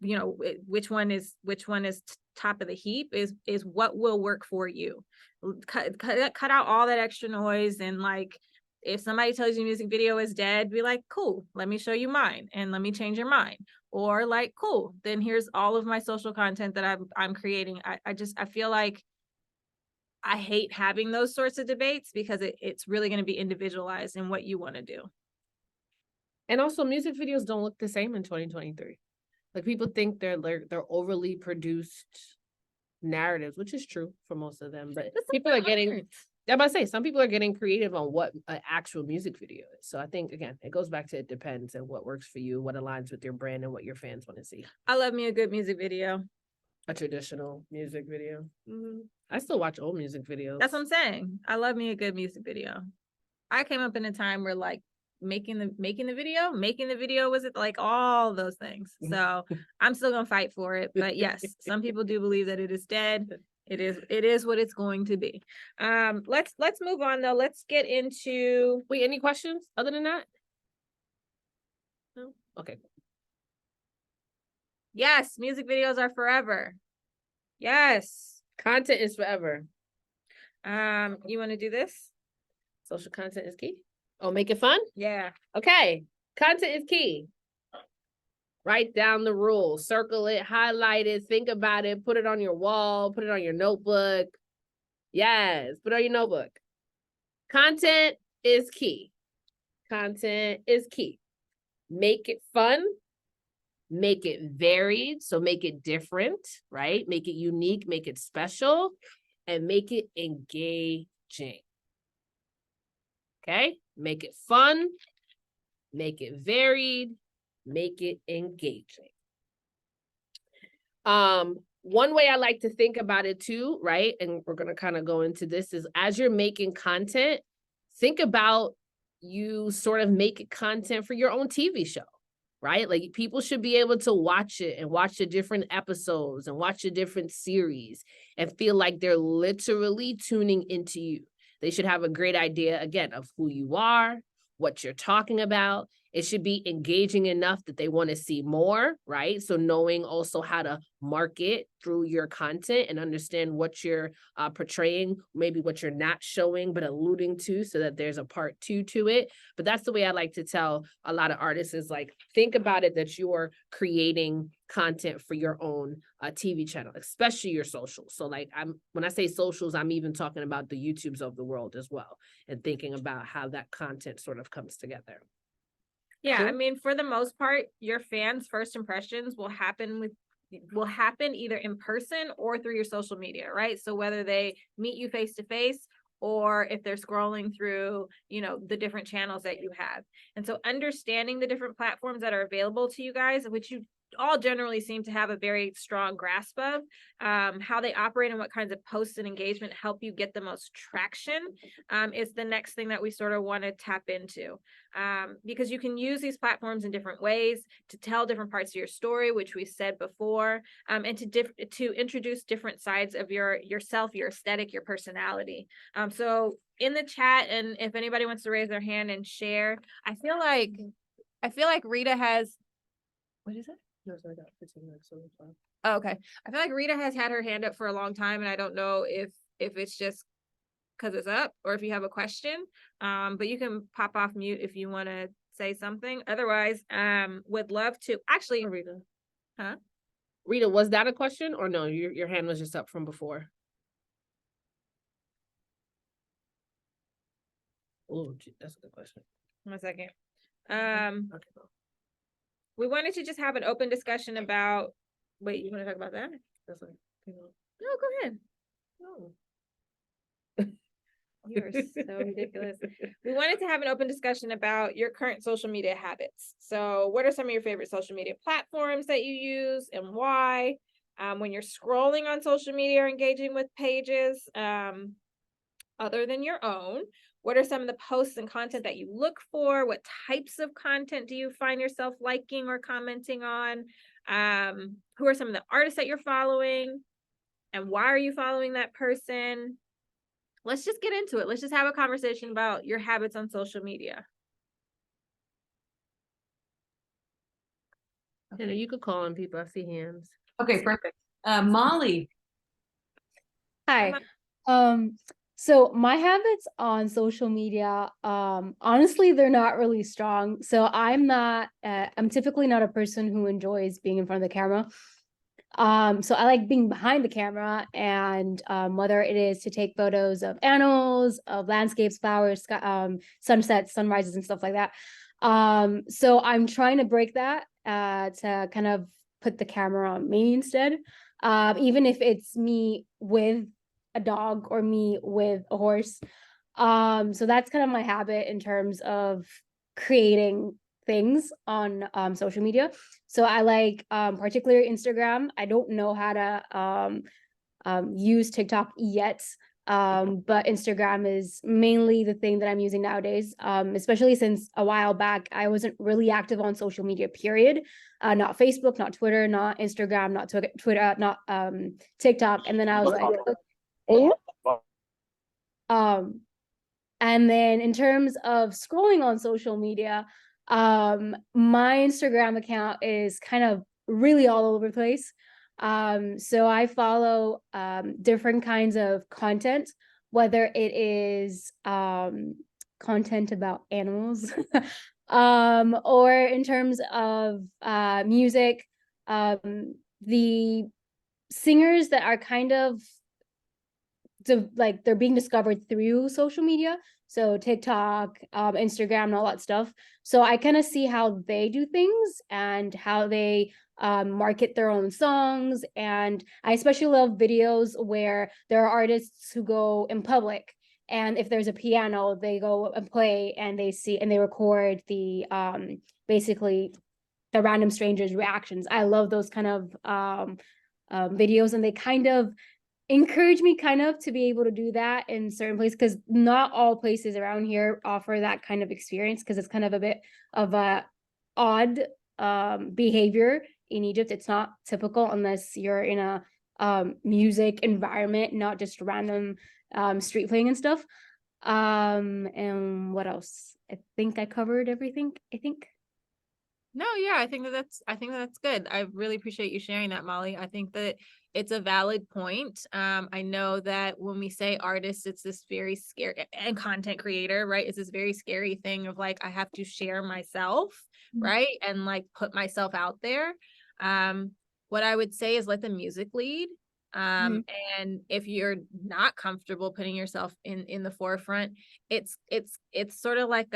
which one is top of the heap, is what will work for you. Cut out all that extra noise. And, like, if somebody tells you music video is dead, be like, cool, let me show you mine and let me change your mind. Or, like, cool, then here's all of my social content that I'm creating. I feel like I hate having those sorts of debates, because it's really going to be individualized in what you want to do. And also, music videos don't look the same in 2023. Like, people think they're overly produced narratives, which is true for most of them, but people are getting, I'm about to say, some people are getting creative on what an actual music video is. So I think, again, it goes back to, it depends on what works for you, what aligns with your brand, and what your fans want to see. I love me a good music video. A traditional music video. I still watch old music videos. That's what I'm saying. I love me a good music video. I came up in a time where, like, making the video was it, like, all those things. So I'm still gonna fight for it. But yes, some people do believe that it is dead. It is what it's going to be. Let's move on though. Let's get into, wait, any questions other than that? No? Okay. Yes, music videos are forever. Yes. Content is forever. You want to do this? Social content is key. Oh, make it fun? Yeah. Okay. Content is key. Write down the rules, circle it, highlight it, think about it, put it on your wall, put it on your notebook. Yes, put it on your notebook. Content is key. Content is key. Make it fun. Make it varied. So make it different, right? Make it unique, make it special. and make it engaging. Okay? Make it fun, make it varied, make it engaging. One way I like to think about it too, right? And we're going to kind of go into this is as you're making content, think about you sort of make content for your own TV show, right? Like people should be able to watch it and watch the different episodes and watch the different series and feel like they're literally tuning into you. They should have a great idea, again, of who you are, what you're talking about. It should be engaging enough that they want to see more, right? So knowing also how to market through your content and understand what you're portraying, maybe what you're not showing, but alluding to so that there's a part 2 to it. But that's the way I like to tell a lot of artists is like, think about it that you're creating content for your own TV channel, especially your socials. So like when I say socials, I'm even talking about the YouTubes of the world as well and thinking about how that content sort of comes together. Yeah, Cool. I mean, for the most part, your fans' first impressions will happen either in person or through your social media, right? So whether they meet you face to face or if they're scrolling through, you know, the different channels that you have. And so understanding the different platforms that are available to you guys, which you all generally seem to have a very strong grasp of, how they operate and what kinds of posts and engagement help you get the most traction, is the next thing that we sort of want to tap into. Because you can use these platforms in different ways to tell different parts of your story, which we said before, and to introduce different sides of yourself, your aesthetic, your personality. So in the chat, and if anybody wants to raise their hand and share, I feel like Rita has, what is it? No, sorry, I got 15 minutes. Oh, okay. I feel like Rita has had her hand up for a long time, and I don't know if it's just because it's up or if you have a question. But you can pop off mute if you want to say something. Otherwise, would love to actually. Rita. Huh? Rita, was that a question or no? Your hand was just up from before. Oh, that's a good question. 1 second. We wanted to just have an open discussion about. Wait, you want to talk about that? That's like, No, go ahead. no. You're so ridiculous. We wanted to have an open discussion about your current social media habits. So what are some of your favorite social media platforms that you use and why? When you're scrolling on social media or engaging with pages, other than your own, what are some of the posts and content that you look for? What types of content do you find yourself liking or commenting on? Who are some of the artists that you're following? And why are you following that person? Let's just get into it. Let's just have a conversation about your habits on social media. Okay. You could call on people. I see hands. Okay, perfect. Molly. Hi. So my habits on social media, honestly, they're not really strong. So I'm typically not a person who enjoys being in front of the camera. So I like being behind the camera, and whether it is to take photos of animals, of landscapes, flowers, sunsets, sunrises, and stuff like that. So I'm trying to break that to kind of put the camera on me instead, even if it's me with a dog or me with a horse. So that's kind of my habit in terms of creating things on social media. So I like particularly Instagram. I don't know how to use TikTok yet, but Instagram is mainly the thing that I'm using nowadays, especially since a while back I wasn't really active on social media, period. Not Facebook, not Twitter, not Instagram, not Twitter, not TikTok. And then I was like, and then in terms of scrolling on social media, my Instagram account is kind of really all over the place. So I follow different kinds of content, whether it is content about animals, or in terms of music, the singers that are kind of like they're being discovered through social media, so TikTok, Instagram, and all that stuff. So I kind of see how they do things and how they market their own songs. And I especially love videos where there are artists who go in public, and if there's a piano, they go and play, and they record the basically the random strangers' reactions. I love those kind of videos, and they kind of encourage me kind of to be able to do that in certain places, because not all places around here offer that kind of experience, because it's kind of a bit of a odd behavior in Egypt. It's not typical unless you're in a music environment, not just random street playing and stuff. And what else? I think I covered everything, I think. No, yeah, I think that's good. I really appreciate you sharing that, Molly. I think that it's a valid point. I know that when we say artist, it's this very scary, and content creator, right? It's this very scary thing of like, I have to share myself, right? And like put myself out there. What I would say is let the music lead. And if you're not comfortable putting yourself in the forefront, it's sort of like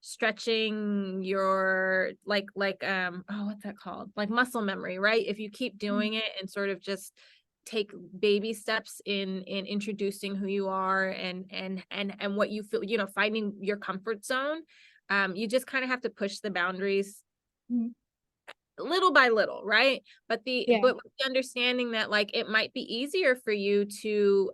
stretching your like oh, what's that called, like muscle memory, right? If you keep doing it and sort of just take baby steps in introducing who you are and what you feel, you know, finding your comfort zone, you just kind of have to push the boundaries little by little, right? But but with the understanding that like it might be easier for you to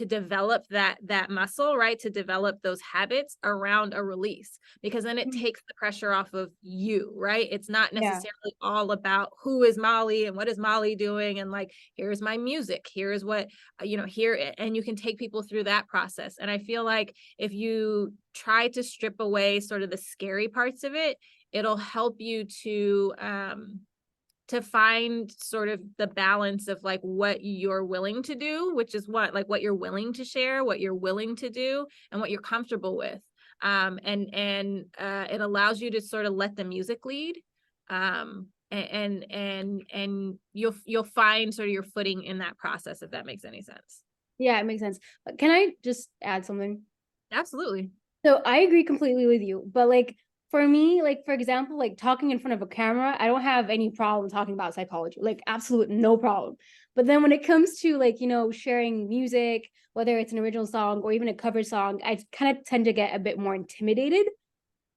develop that muscle, right? To develop those habits around a release, because then it takes the pressure off of you, right? It's not necessarily all about who is Molly and what is Molly doing, and like, here's my music, here's what you know, here, and you can take people through that process. And I feel like if you try to strip away sort of the scary parts of it, it'll help you to find sort of the balance of like what you're willing to do, which is what you're willing to share, what you're willing to do, and what you're comfortable with. And it allows you to sort of let the music lead. And you'll find sort of your footing in that process, if that makes any sense. Yeah, it makes sense. But can I just add something? Absolutely. So I agree completely with you, but like, for me, like, for example, like talking in front of a camera, I don't have any problem talking about psychology, like absolute no problem. But then when it comes to like, you know, sharing music, whether it's an original song or even a cover song, I kind of tend to get a bit more intimidated,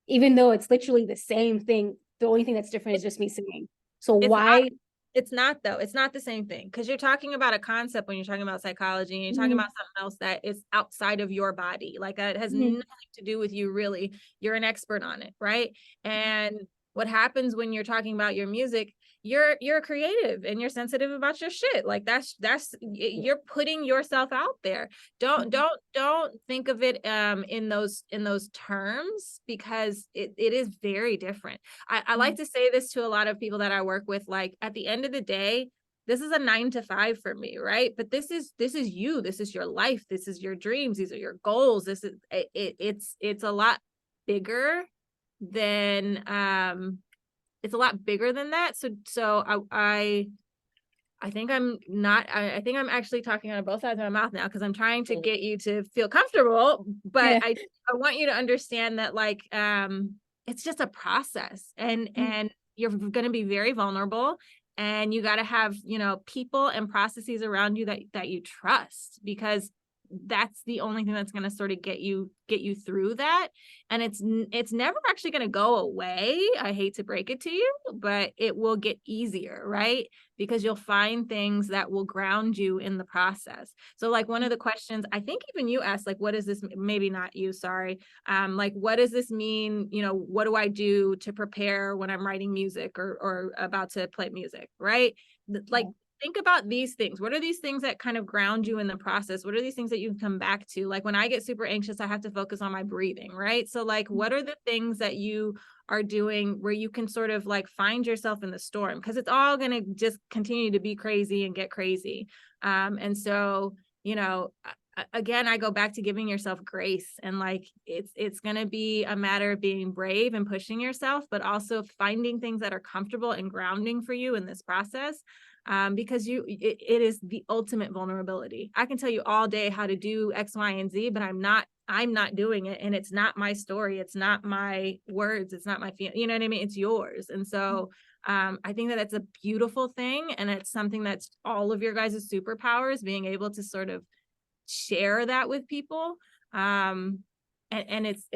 even though it's literally the same thing. The only thing that's different is just me singing. So why? It's not though. It's not the same thing, because you're talking about a concept when you're talking about psychology, and you're talking about something else that is outside of your body. Like it has nothing to do with you, really. You're an expert on it, right? And what happens when you're talking about your music, you're creative and you're sensitive about your shit. Like that's you're putting yourself out there. Don't think of it in those terms, because it is very different. I like to say this to a lot of people that I work with, like at the end of the day, this is a 9 to 5 for me, right? But this is you, this is your life, this is your dreams, these are your goals. This is it's a lot bigger than it's a lot bigger than that. So I think I'm not, I think I'm actually talking out of both sides of my mouth now, because I'm trying to get you to feel comfortable, but I want you to understand that like it's just a process, and you're going to be very vulnerable, and you got to have, you know, people and processes around you that you trust, because that's the only thing that's going to sort of get you through that. And it's never actually going to go away. I hate to break it to you, but it will get easier, right? Because you'll find things that will ground you in the process. So like one of the questions, I think even you asked, like, what does this, maybe not you, sorry. Like, what does this mean? You know, what do I do to prepare when I'm writing music or about to play music, right? Like, think about these things. What are these things that kind of ground you in the process? What are these things that you can come back to? Like when I get super anxious, I have to focus on my breathing, right? So like, what are the things that you are doing where you can sort of like find yourself in the storm? Because it's all going to just continue to be crazy and get crazy. And so, you know, again, I go back to giving yourself grace, and like it's going to be a matter of being brave and pushing yourself, but also finding things that are comfortable and grounding for you in this process. because it is the ultimate vulnerability. I can tell you all day how to do X, Y, and Z, but I'm not doing it, and it's not my story, it's not my words, it's not my you know what I mean, it's yours. And so I think that that's a beautiful thing, and it's something that's all of your guys' superpowers, being able to sort of share that with people. And it's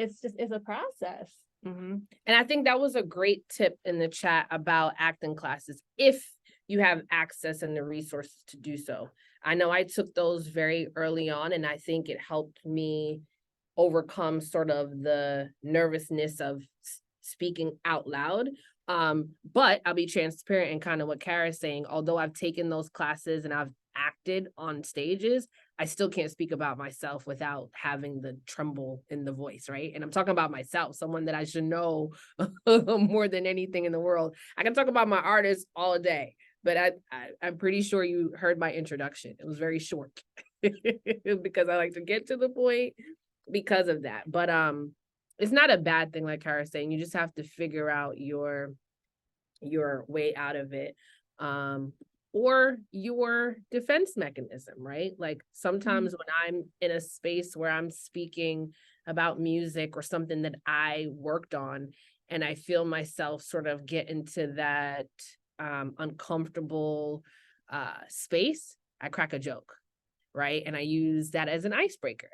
a process. And I think that was a great tip in the chat about acting classes, if you have access and the resources to do so. I know I took those very early on, and I think it helped me overcome sort of the nervousness of speaking out loud. But I'll be transparent and kind of what Kara's saying, although I've taken those classes and I've acted on stages, I still can't speak about myself without having the tremble in the voice, right? And I'm talking about myself, someone that I should know more than anything in the world. I can talk about my artists all day, but I'm pretty sure you heard my introduction. It was very short because I like to get to the point because of that. But it's not a bad thing, like Kara's saying. You just have to figure out your way out of it. Or your defense mechanism, right? Like sometimes when I'm in a space where I'm speaking about music or something that I worked on, and I feel myself sort of get into that uncomfortable space, I crack a joke, right? And I use that as an icebreaker.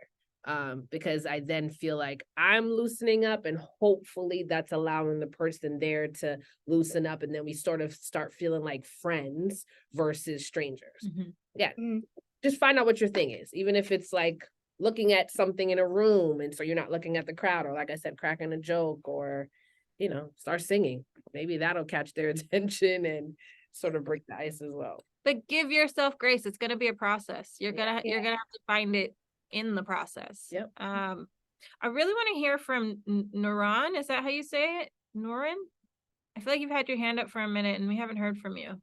Because I then feel like I'm loosening up, and hopefully that's allowing the person there to loosen up, and then we sort of start feeling like friends versus strangers. Yeah, just find out what your thing is, even if it's like looking at something in a room, and so you're not looking at the crowd, or like I said, cracking a joke, or start singing. Maybe that'll catch their attention and sort of break the ice as well. But give yourself grace. It's going to be a process. You're gonna have to find it in the process. Yep. I really want to hear from Nuran. Is that how you say it? Nuran? I feel like you've had your hand up for a minute and we haven't heard from you.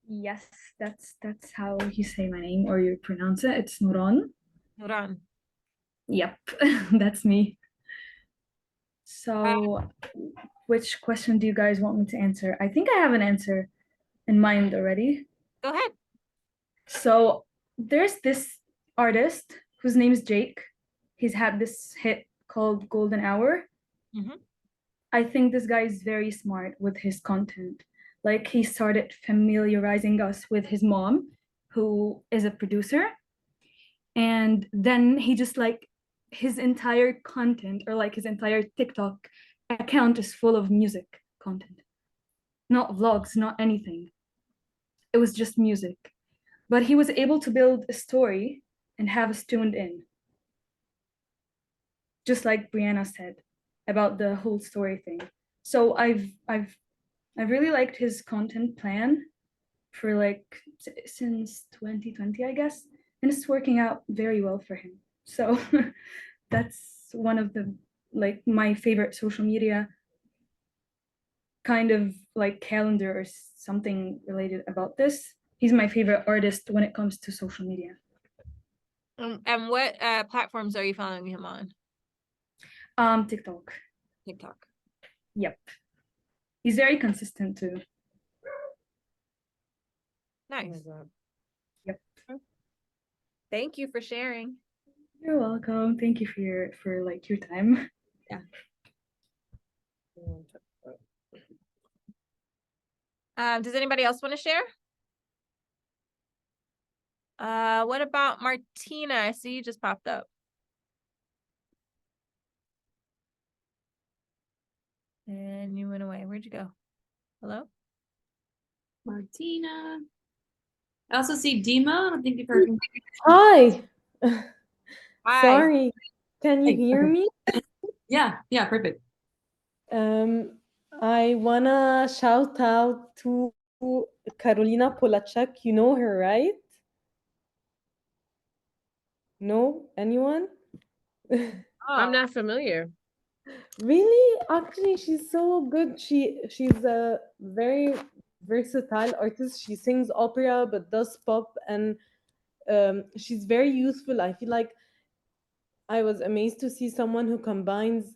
Yes, that's how you say my name, or you pronounce it. It's Nuran. Nuran. Yep, that's me. So, which question do you guys want me to answer? I think I have an answer in mind already. Go ahead. So, there's this artist whose name is Jake. He's had this hit called Golden Hour. I think this guy is very smart with his content. Like, he started familiarizing us with his mom, who is a producer. And then he just his entire content, or like his entire TikTok account, is full of music content. Not vlogs, not anything. It was just music. But he was able to build a story and have us tuned in. Just like Brianna said about the whole story thing. So I've really liked his content plan for since 2020, I guess. And it's working out very well for him. So that's one of the my favorite social media kind of calendar or something related about this. He's my favorite artist when it comes to social media. And what platforms are you following him on? TikTok. TikTok. Yep. He's very consistent too. Nice. Yep. Thank you for sharing. You're welcome. Thank you for your time. Yeah. Does anybody else want to share? What about Martina? I see you just popped up. And you went away. Where'd you go? Hello? Martina. I also see Dima. I don't think you've heard from Hi. Hi. Sorry. Can you hear me? Yeah, perfect. I wanna shout out to Karolina Polacek. You know her, right? No? Anyone? I'm not familiar. Really? Actually, she's so good. She's a very versatile artist. She sings opera but does pop, and she's very useful. I feel like I was amazed to see someone who combines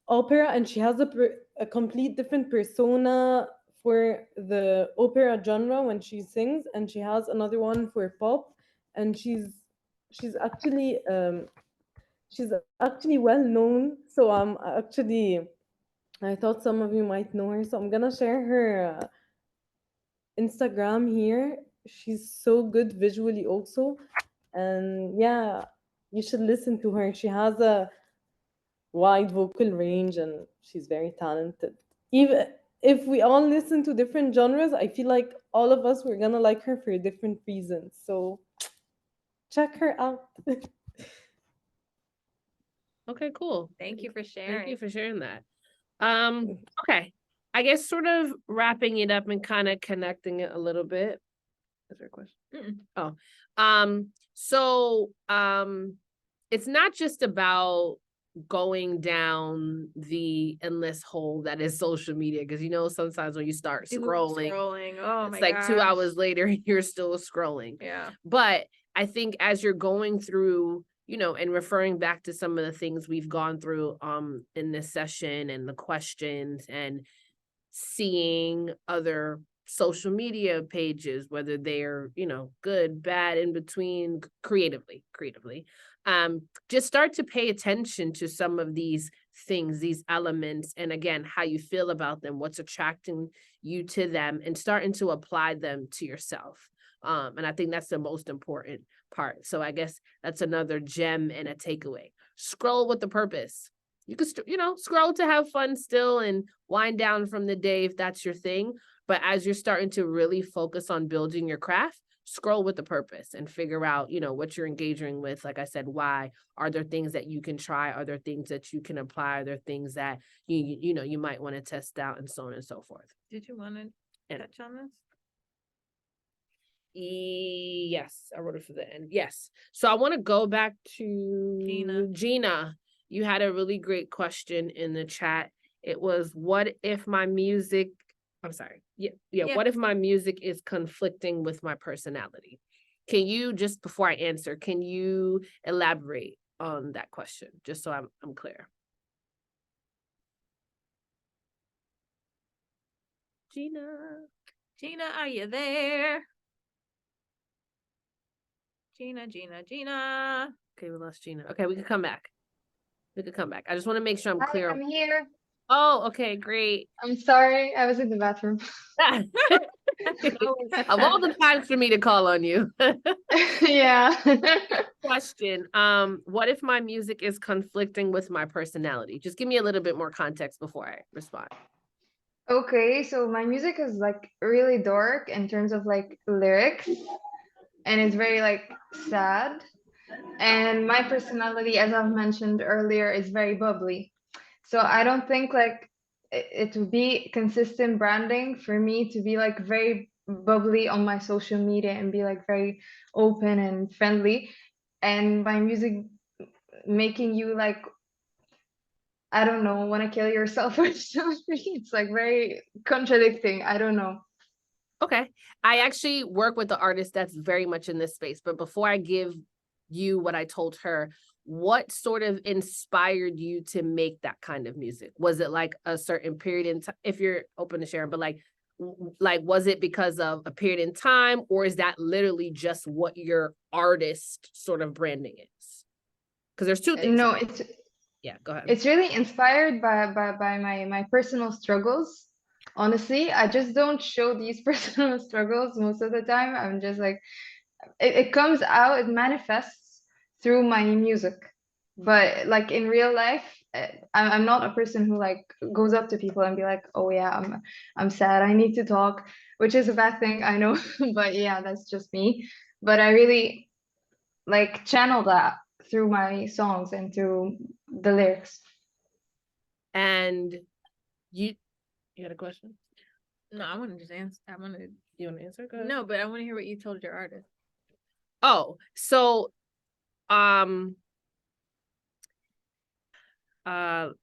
opera, and she has a complete different persona for the opera genre when she sings, and she has another one for pop, and she's actually well known. So I thought some of you might know her, so I'm gonna share her Instagram here. She's so good visually also, and yeah, you should listen to her. She has a wide vocal range and she's very talented. Even if we all listen to different genres, I feel like all of us, we're gonna like her for different reasons. So check her out. Okay, cool. Thank you for Thank sharing. you for sharing that. Okay. I guess sort of wrapping it up and kind of connecting it a little bit. Is there a question? Oh, it's not just about going down the endless hole that is social media, because sometimes when you start scrolling, Oh it's my like 2 hours gosh. later you're still scrolling. Yeah. But I think as you're going through, and referring back to some of the things we've gone through in this session and the questions, and seeing other social media pages, whether they're, good, bad, in between, creatively, just start to pay attention to some of these things, these elements, and again, how you feel about them, what's attracting you to them, and starting to apply them to yourself. And I think that's the most important part. So I guess that's another gem and a takeaway. Scroll with a purpose. You could, scroll to have fun still and wind down from the day if that's your thing. But as you're starting to really focus on building your craft, scroll with a purpose and figure out, what you're engaging with. Like I said, why? Are there things that you can try? Are there things that you can apply? Are there things that you might want to test out, and so on and so forth? Did you want to touch on this? Yes, I wrote it for the end. Yes. So I want to go back to Gina. You had a really great question in the chat. It was, what if my music, I'm sorry. Yeah. What if my music is conflicting with my personality? Can you, just before I answer, can you elaborate on that question? Just so I'm clear. Gina, are you there? Gina. Okay, we lost Gina. Okay, we can come back. I just want to make sure I'm clear. I'm here. Oh, okay, great. I'm sorry, I was in the bathroom. Of all the times for me to call on you. Yeah. Question. What if my music is conflicting with my personality? Just give me a little bit more context before I respond. Okay, so my music is like really dark in terms of like lyrics, and it's very like sad. And my personality, as I've mentioned earlier, is very bubbly. So I don't think like it would be consistent branding for me to be like very bubbly on my social media and be like very open and friendly, and my music making you like, I don't know, want to kill yourself or something. It's like very contradicting. I don't know. Okay. I actually work with the artist that's very much in this space, but before I give you what I told her, what sort of inspired you to make that kind of music? Was it like a certain period in time, if you're open to sharing, but like, was it because of a period in time, or is that literally just what your artist sort of branding is? Because there's two things. No, it's yeah, go ahead. It's really inspired by my personal struggles. Honestly, I just don't show these personal struggles most of the time. I'm just like, it comes out, it manifests through my music. But like in real life, I'm not a person who like goes up to people and be like, oh yeah, I'm sad, I need to talk, which is a bad thing, I know. But yeah, that's just me. But I really like channel that through my songs and through the lyrics. And you had a question? No, I want to just answer. You want to answer? Go ahead. No, but I want to hear what you told your artist. Oh, so let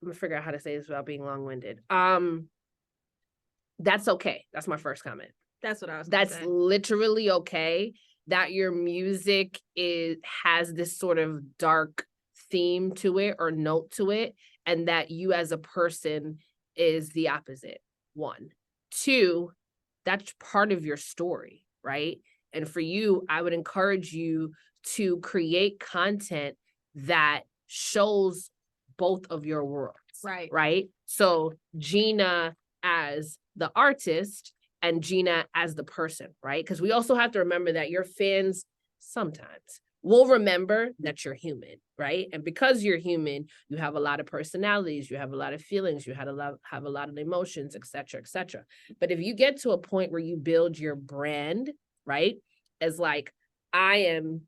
me figure out how to say this without being long-winded. That's okay. That's my first comment. That's what I was. That's literally okay that your music has this sort of dark theme to it or note to it, and that you as a person is the opposite. One. Two, that's part of your story, right? And for you, I would encourage you to create content that shows both of your worlds. Right. Right. So Gina as the artist and Gina as the person, right? Because we also have to remember that your fans sometimes will remember that you're human, right? And because you're human, you have a lot of personalities, you have a lot of feelings, you have a lot of emotions, et cetera, But if you get to a point where you build your brand, right, as like, I am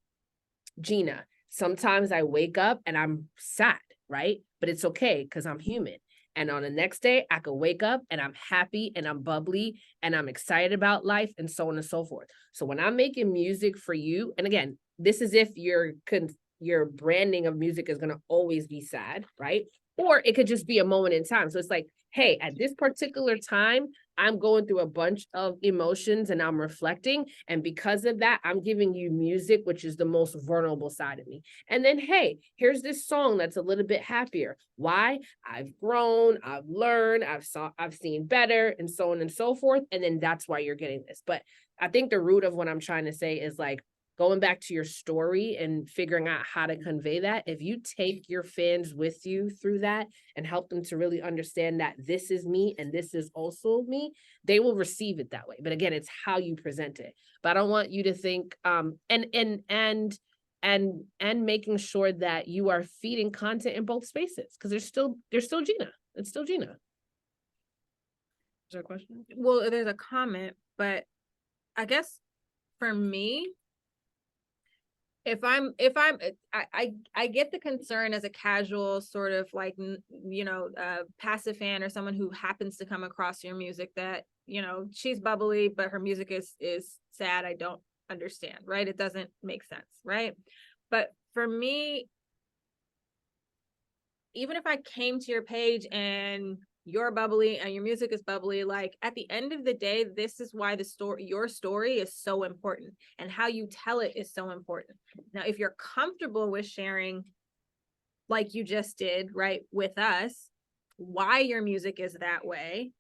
Gina. Sometimes I wake up and I'm sad, right? But it's okay because I'm human. And on the next day, I could wake up and I'm happy and I'm bubbly and I'm excited about life and so on and so forth. So when I'm making music for you, and again, this is if your branding of music is going to always be sad, right? Or it could just be a moment in time. So it's like, hey, at this particular time, I'm going through a bunch of emotions and I'm reflecting. And because of that, I'm giving you music, which is the most vulnerable side of me. And then, hey, here's this song that's a little bit happier. Why? I've grown, I've learned, I've seen better, and so on and so forth. And then that's why you're getting this. But I think the root of what I'm trying to say is like, going back to your story and figuring out how to convey that, if you take your fans with you through that and help them to really understand that this is me and this is also me, they will receive it that way. But again, it's how you present it. But I don't want you to think and making sure that you are feeding content in both spaces, because there's still Gina. It's still Gina. Is there a question? Well, there's a comment, but I guess for me, I get the concern as a casual sort of like, passive fan or someone who happens to come across your music that, she's bubbly, but her music is sad. I don't understand, right? It doesn't make sense, right? But for me, even if I came to your page and you're bubbly and your music is bubbly, like at the end of the day, this is why your story is so important and how you tell it is so important. Now, if you're comfortable with sharing, like you just did, right, with us, why your music is that way,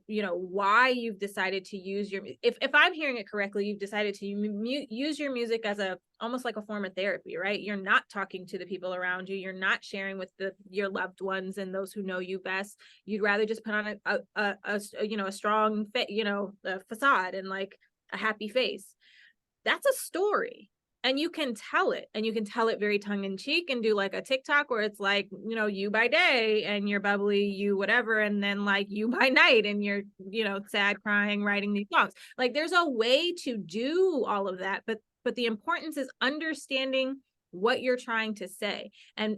why you've decided to use if I'm hearing it correctly, you've decided to use your music as almost like a form of therapy, right? You're not talking to the people around you. You're not sharing with your loved ones and those who know you best. You'd rather just put on a strong facade and like a happy face. That's a story. And you can tell it, and you can tell it very tongue-in-cheek and do like a TikTok where it's like, you by day and you're bubbly, you whatever, and then like you by night and you're, sad, crying, writing these songs. Like there's a way to do all of that, but the importance is understanding what you're trying to say. And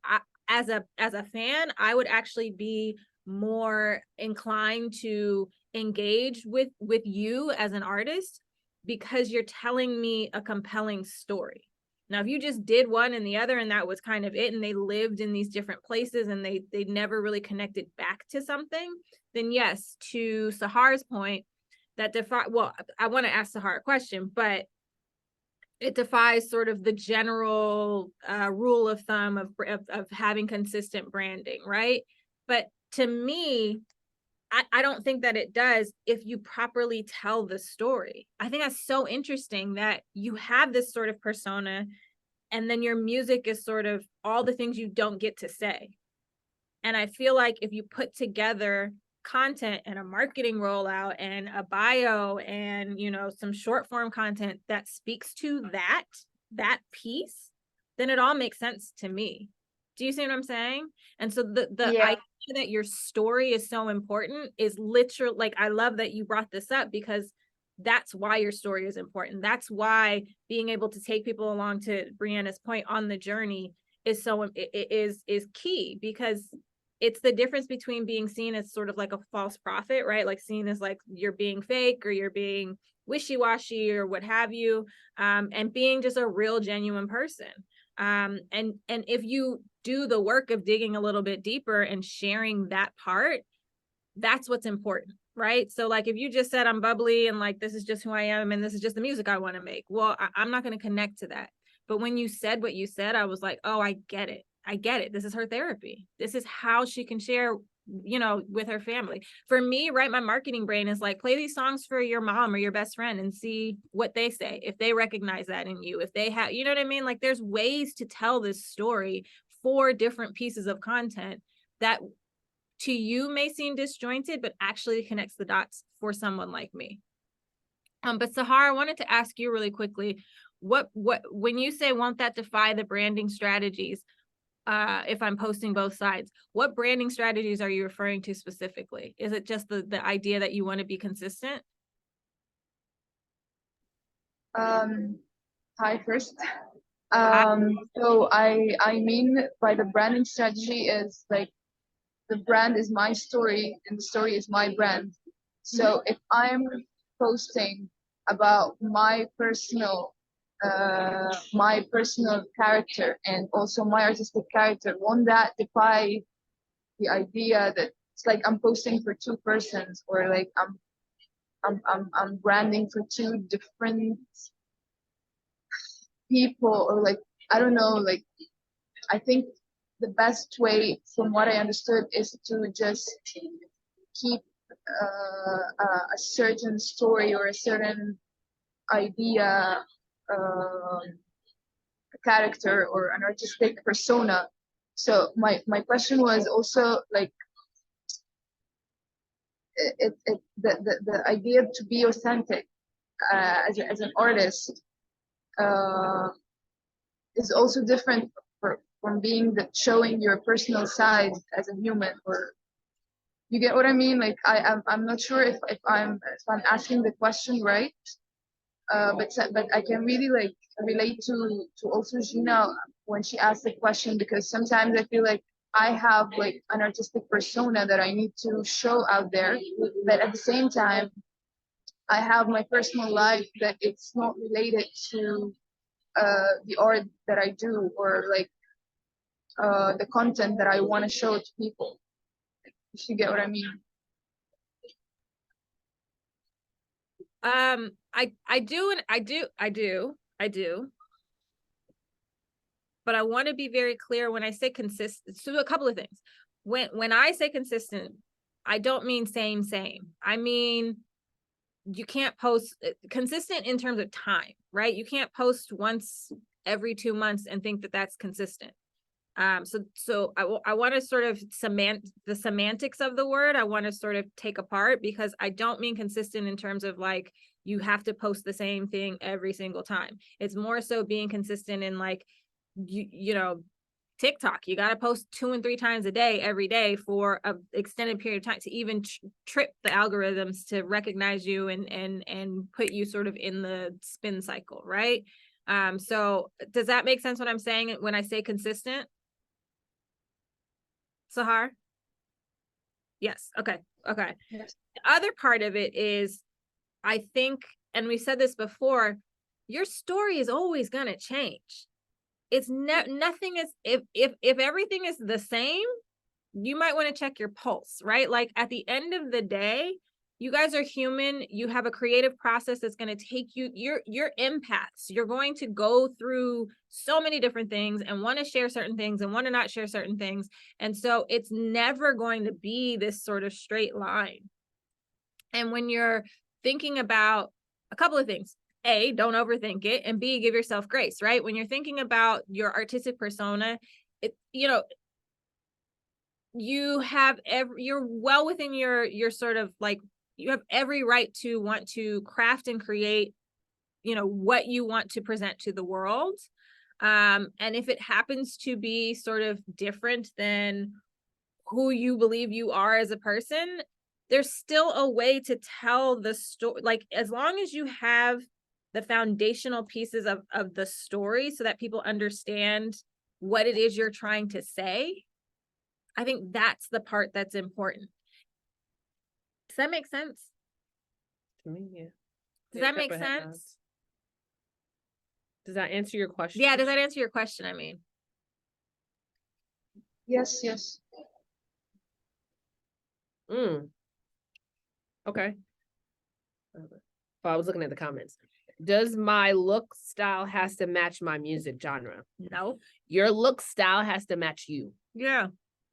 I, as a fan, I would actually be more inclined to engage with you as an artist, because you're telling me a compelling story. Now, if you just did one and the other and that was kind of it, and they lived in these different places and they never really connected back to something, then yes, to Sahar's point, that I want to ask Sahar a question, but it defies sort of the general rule of thumb of having consistent branding, right? But to me, I don't think that it does if you properly tell the story. I think that's so interesting that you have this sort of persona and then your music is sort of all the things you don't get to say. And I feel like if you put together content and a marketing rollout and a bio and, some short form content that speaks to that piece, then it all makes sense to me. Do you see what I'm saying? And so the idea that your story is so important is literally, like, I love that you brought this up, because that's why your story is important. That's why being able to take people along, to Brianna's point, on the journey is is key, because it's the difference between being seen as sort of like a false prophet, right? Like seen as like you're being fake or you're being wishy-washy or what have you, and being just a real, genuine person. And if you do the work of digging a little bit deeper and sharing that part, that's what's important, right? So like if you just said I'm bubbly and like this is just who I am and this is just the music I want to make, well, I'm not going to connect to that. But when you said what you said, I was like, oh, I get it. This is her therapy. This is how she can share with her family. For me, right, my marketing brain is like, play these songs for your mom or your best friend and see what they say, if they recognize that in you, if they have, you know what I mean? Like, there's ways to tell this story for different pieces of content that to you may seem disjointed, but actually connects the dots for someone like me. But Sahar, I wanted to ask you really quickly, what when you say won't that defy the branding strategies, if I'm posting both sides, what branding strategies are you referring to specifically? Is it just the idea that you want to be consistent? Hi first. So I mean by the branding strategy is like the brand is my story and the story is my brand. So if I'm posting about my personal character and also my artistic character, won't that defy the idea that it's like I'm posting for two persons, or like I'm branding for two different people, or like I don't know, like I think the best way from what I understood is to just keep a certain story or a certain idea, a character or an artistic persona. So my question was also like the idea to be authentic as an artist is also different from being showing your personal side as a human, or you get what I mean? Like I'm not sure if I'm asking the question right, but I can really like relate to also Gina when she asked the question, because sometimes I feel like I have like an artistic persona that I need to show out there, but at the same time I have my personal life that it's not related to the art that I do, or like the content that I want to show to people. If you get what I mean. I do, and I do. But I want to be very clear when I say consistent. So a couple of things. When I say consistent, I don't mean same. I mean, you can't post consistent in terms of time, right? You can't post once every 2 months and think that that's consistent. So I want to sort of the semantics of the word. I want to sort of take apart, because I don't mean consistent in terms of like you have to post the same thing every single time. It's more so being consistent in like you know, TikTok, you got to post 2 and 3 times a day every day for an extended period of time to even trip the algorithms to recognize you and put you sort of in the spin cycle, right? So does that make sense what I'm saying when I say consistent? Sahar? Yes. Okay. Yes. The other part of it is, I think, and we said this before, your story is always going to change. It's nothing is, if everything is the same, you might want to check your pulse, right? Like at the end of the day, you guys are human. You have a creative process that's going to take you, your empaths. You're going to go through so many different things and want to share certain things and want to not share certain things. And so it's never going to be this sort of straight line. And when you're thinking about a couple of things, A, don't overthink it, and B, give yourself grace, right? When you're thinking about your artistic persona, you have you're well within your sort of like, you have every right to want to craft and create, what you want to present to the world. And if it happens to be sort of different than who you believe you are as a person, there's still a way to tell the story. Like, as long as you have the foundational pieces of the story so that people understand what it is you're trying to say, I think that's the part that's important. Does that make sense? To me, yeah. Does that make sense? Does that answer your question? Yeah, does that answer your question? I mean, Yes. Okay. I was looking at the comments. Does my look style has to match my music genre? No. Your look style has to match you. Yeah.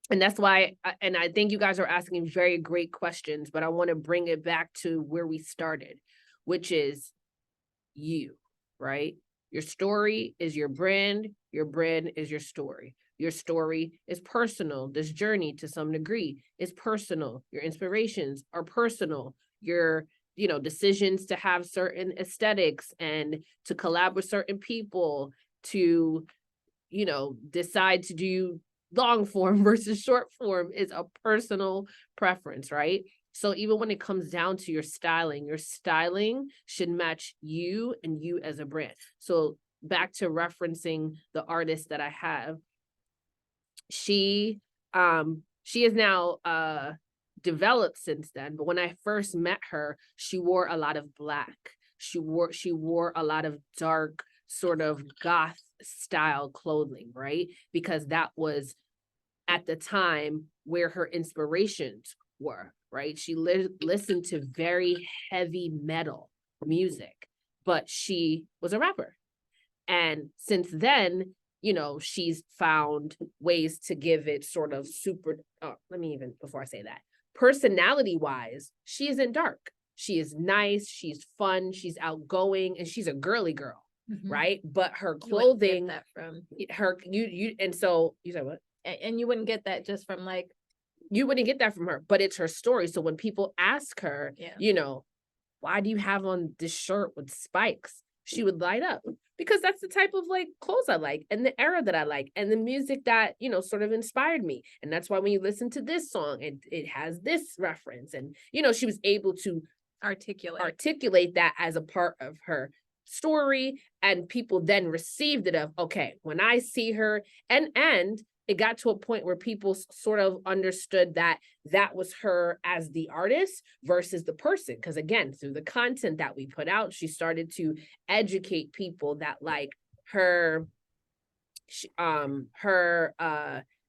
And that's why, and I think you guys are asking very great questions, but I want to bring it back to where we started, which is you, right? Your story is your brand is your story. Your story is personal. This journey to some degree is personal. Your inspirations are personal. Your, you know, decisions to have certain aesthetics and to collab with certain people, to, you know, decide to do long form versus short form is a personal preference, right? So even when it comes down to your styling should match you and you as a brand. So back to referencing the artist that I have, she is now developed since then, but when I first met her, she wore a lot of black. She wore a lot of dark, sort of goth style clothing, right? Because that was at the time where her inspirations were, right? She listened to very heavy metal music, but she was a rapper. And since then, you know, she's found ways to give it sort of super, before I say that, personality wise, she isn't dark. She is nice, she's fun, she's outgoing, and she's a girly girl, right? But her clothing, and so you said what? And you wouldn't get that just from like, you wouldn't get that from her, but it's her story. So when people ask her, you know, why do you have on this shirt with spikes? She would light up because that's the type of like clothes I like and the era that I like and the music that, you know, sort of inspired me. And that's why when you listen to this song, it has this reference. And, you know, she was able to articulate that as a part of her story. And people then received it of, okay, when I see her, and it got to a point where people sort of understood that that was her as the artist versus the person. Because again, through the content that we put out, she started to educate people that like her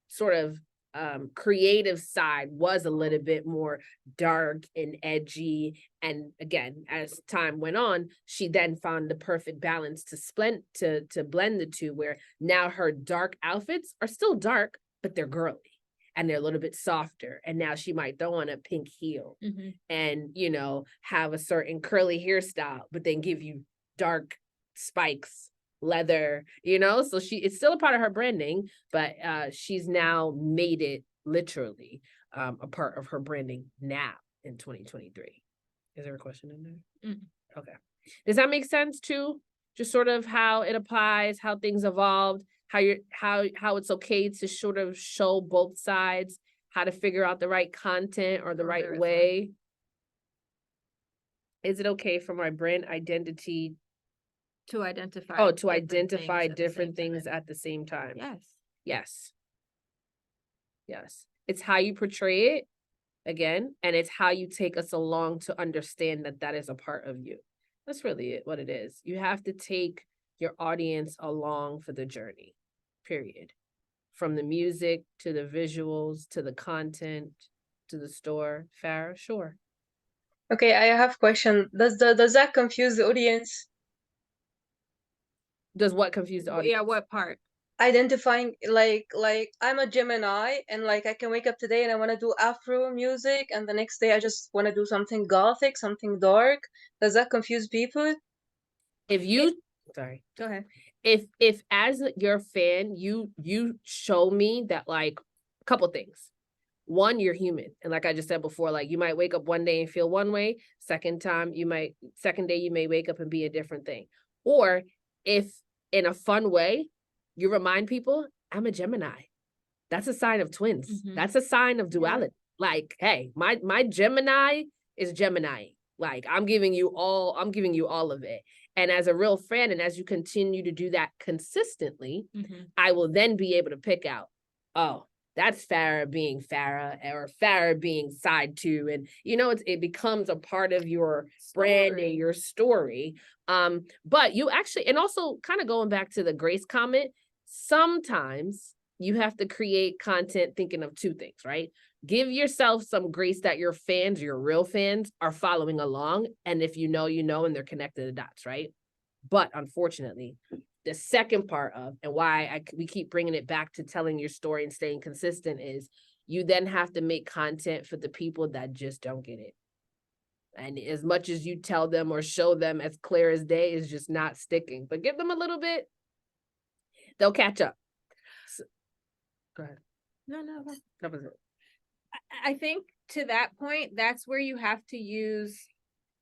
sort of creative side was a little bit more dark and edgy. And again, as time went on, she then found the perfect balance to blend the two, where now her dark outfits are still dark, but they're girly and they're a little bit softer. And now she might throw on a pink heel and, you know, have a certain curly hairstyle, but then give you dark spikes, leather, you know. So it's still a part of her branding, but she's now made it literally a part of her branding now in 2023. Is there a question in there? Okay. Does that make sense too? Just sort of how it applies, how things evolved, how it's okay to sort of show both sides, how to figure out the right content or the right way. Is it okay for my brand identity to identify different things at the same time? Yes. It's how you portray it, again, and it's how you take us along to understand that that is a part of you. That's really what it is. You have to take your audience along for the journey, period. From the music to the visuals to the content to the store. Farah, sure. Okay, I have a question. Does that confuse the audience? Does what confuse the audience? Yeah, what part? Identifying like I'm a Gemini and like I can wake up today and I want to do Afro music and the next day I just want to do something gothic, something dark. Does that confuse people? If you sorry, go ahead. If as your fan you show me that, like, a couple things. One, you're human, and like I just said before, like you might wake up one day and feel one way, second day you may wake up and be a different thing. Or if in a fun way you remind people, I'm a Gemini. That's a sign of twins. That's a sign of duality. Like, hey, my Gemini is Gemini. Like, I'm giving you all of it. And as a real fan, and as you continue to do that consistently, I will then be able to pick out, oh, that's Farah being Farah, or Farah being side two. And, you know, it becomes a part of your brand and your story. But you actually, and also kind of going back to the grace comment, sometimes you have to create content thinking of two things, right? Give yourself some grace that your fans, your real fans, are following along. And if you know, and they're connected the dots, right? But unfortunately, the second part of, and why we keep bringing it back to telling your story and staying consistent, is you then have to make content for the people that just don't get it. And as much as you tell them or show them as clear as day, is just not sticking. But give them a little bit, they'll catch up. So, go ahead. No, That was it. I think to that point, that's where you have to use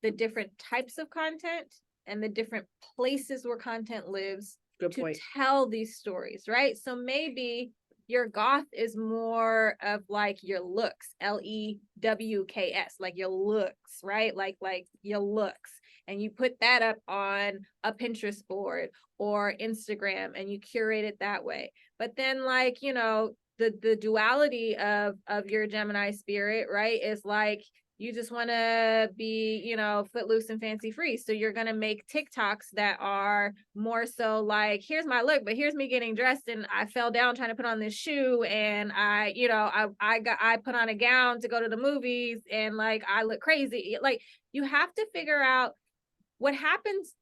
the different types of content and the different places where content lives Good to point. tell these stories, right? So maybe your goth is more of like your looks, LEWKS, like your looks, right? Like your looks. And you put that up on a Pinterest board or Instagram and you curate it that way. But then like, you know, the duality of your Gemini spirit, right, is like you just want to be, you know, footloose and fancy free. So you're going to make TikToks that are more so like, here's my look, but here's me getting dressed and I fell down trying to put on this shoe and I, you know, I put on a gown to go to the movies and like I look crazy. Like you have to figure out what happens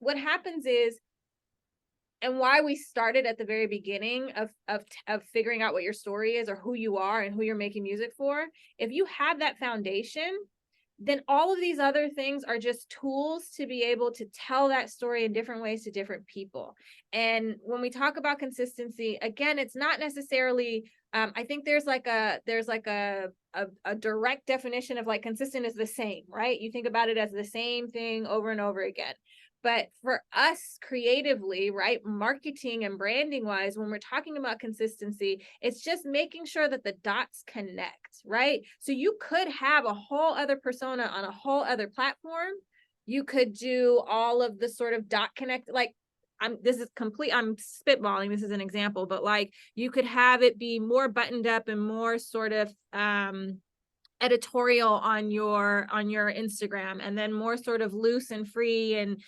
is, and why we started at the very beginning of figuring out what your story is or who you are and who you're making music for. If you have that foundation, then all of these other things are just tools to be able to tell that story in different ways to different people. And when we talk about consistency, again, it's not necessarily, I think there's like a direct definition of like consistent is the same, right? You think about it as the same thing over and over again. But for us creatively, right, marketing and branding wise, when we're talking about consistency, it's just making sure that the dots connect, right? So you could have a whole other persona on a whole other platform. You could do all of the sort of dot connect, like I'm spitballing, this is an example, but like you could have it be more buttoned up and more sort of editorial on your Instagram, and then more sort of loose and free and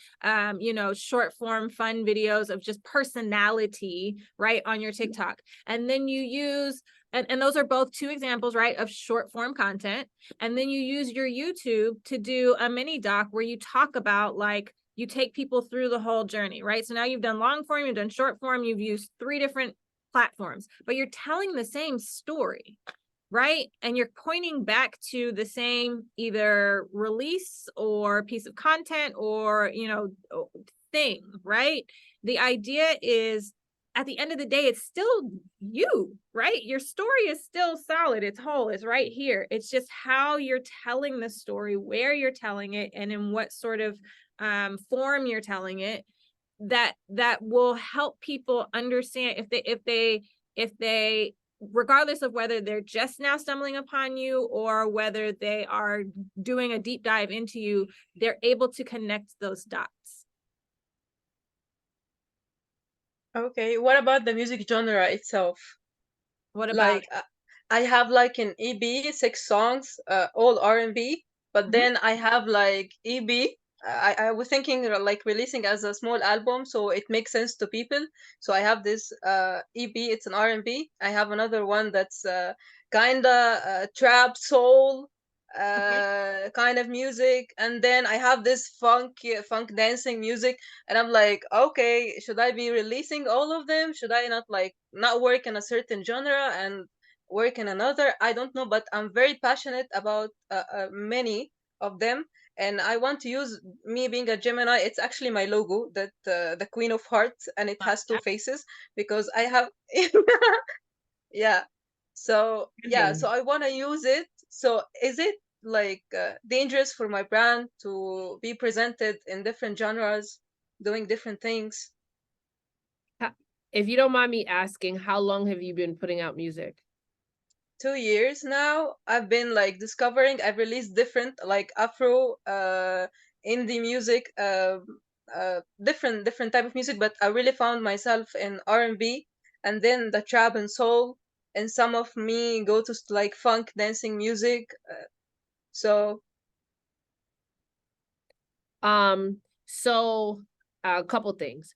you know, short form fun videos of just personality, right, on your TikTok. And then you use and those are both two examples, right, of short form content. And then you use your YouTube to do a mini doc where you talk about, like, you take people through the whole journey, right? So now you've done long form, you've done short form, you've used 3 different platforms, but you're telling the same story, right? And you're pointing back to the same either release or piece of content or, you know, thing, right? The idea is at the end of the day, it's still you, right? Your story is still solid. It's whole. It's right here. It's just how you're telling the story, where you're telling it, and in what sort of form you're telling it, that will help people understand if they regardless of whether they're just now stumbling upon you or whether they are doing a deep dive into you, they're able to connect those dots. Okay, what about the music genre itself? What about like I have like an EP, 6 songs, all R&B, but then I have like EP. I was thinking like releasing as a small album, so it makes sense to people. So I have this EP, it's an R&B. I have another one that's kinda trap soul kind of music, and then I have this funk dancing music, and I'm like, okay, should I be releasing all of them? Should I not work in a certain genre and work in another? I don't know, but I'm very passionate about many of them, and I want to use me being a Gemini. It's actually my logo, that the Queen of Hearts, and it has 2 faces because I have yeah. So yeah, so I want to use it. So is it like dangerous for my brand to be presented in different genres, doing different things? If you don't mind me asking, how long have you been putting out music? 2 years now. I've been like discovering. I've released different like Afro, indie music, different type of music, but I really found myself in R&B, and then the trap and soul, and some of me go to like funk dancing music. So So a couple things.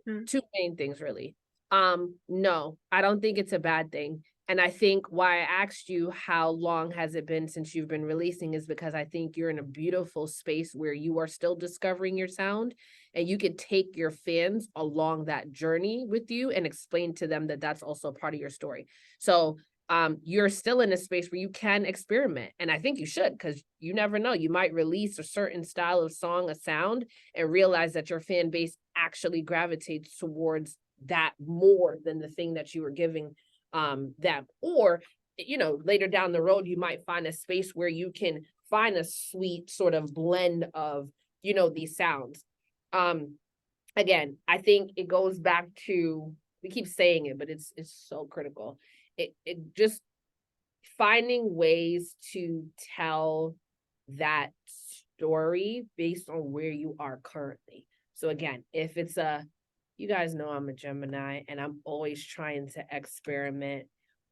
2 main things really. No, I don't think it's a bad thing. And I think why I asked you how long has it been since you've been releasing is because I think you're in a beautiful space where you are still discovering your sound. and you can take your fans along that journey with you and explain to them that that's also part of your story. So you're still in a space where you can experiment. And I think you should, because you never know. You might release a certain style of song, a sound, and realize that your fan base actually gravitates towards that more than the thing that you were giving them. Or, you know, later down the road, you might find a space where you can find a sweet sort of blend of, you know, these sounds. Again, I think it goes back to, we keep saying it, but it's so critical. It just finding ways to tell that story based on where you are currently. So again, if it's you guys know I'm a Gemini and I'm always trying to experiment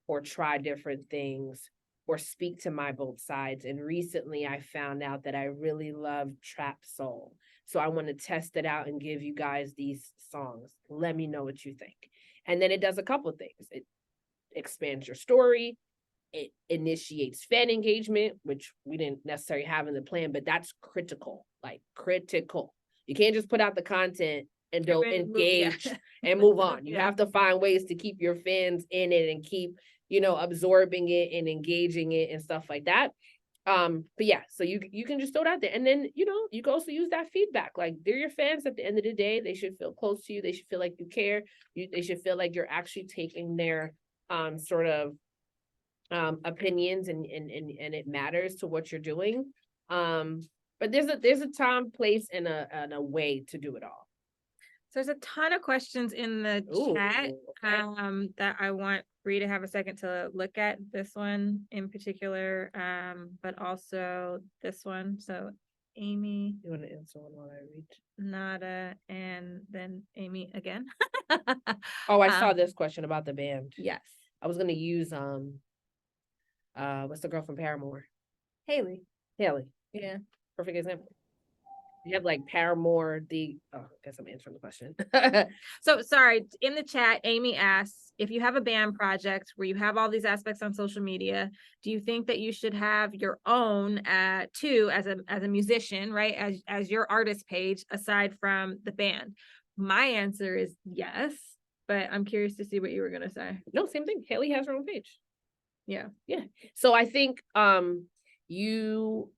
or try different things or speak to my both sides. And recently I found out that I really love trap soul. So I want to test it out and give you guys these songs. Let me know what you think. And then it does a couple of things. It expands your story. It initiates fan engagement, which we didn't necessarily have in the plan, but that's critical, like critical. You can't just put out the content and don't engage and move on. You have to find ways to keep your fans in it and keep, you know, absorbing it and engaging it and stuff like that. But yeah, so you can just throw it out there. And then, you know, you can also use that feedback. Like, they're your fans at the end of the day. They should feel close to you. They should feel like you care. They should feel like you're actually taking their sort of opinions and it matters to what you're doing. But there's a time, place, and a way to do it all. So there's a ton of questions in the chat that I want Bree to have a second to look at. This one in particular, but also this one. So Amy. You want to answer one while I read? Nada, and then Amy again. Oh, I saw this question about the band. Yes. I was gonna use what's the girl from Paramore? Haley. Yeah. Perfect example. You have like Paramore, I guess I'm answering the question. So sorry, in the chat, Amy asks, if you have a band project where you have all these aspects on social media, do you think that you should have your own too as a musician, right? As your artist page aside from the band? My answer is yes, but I'm curious to see what you were gonna say. No, same thing. Haley has her own page. Yeah. So I think you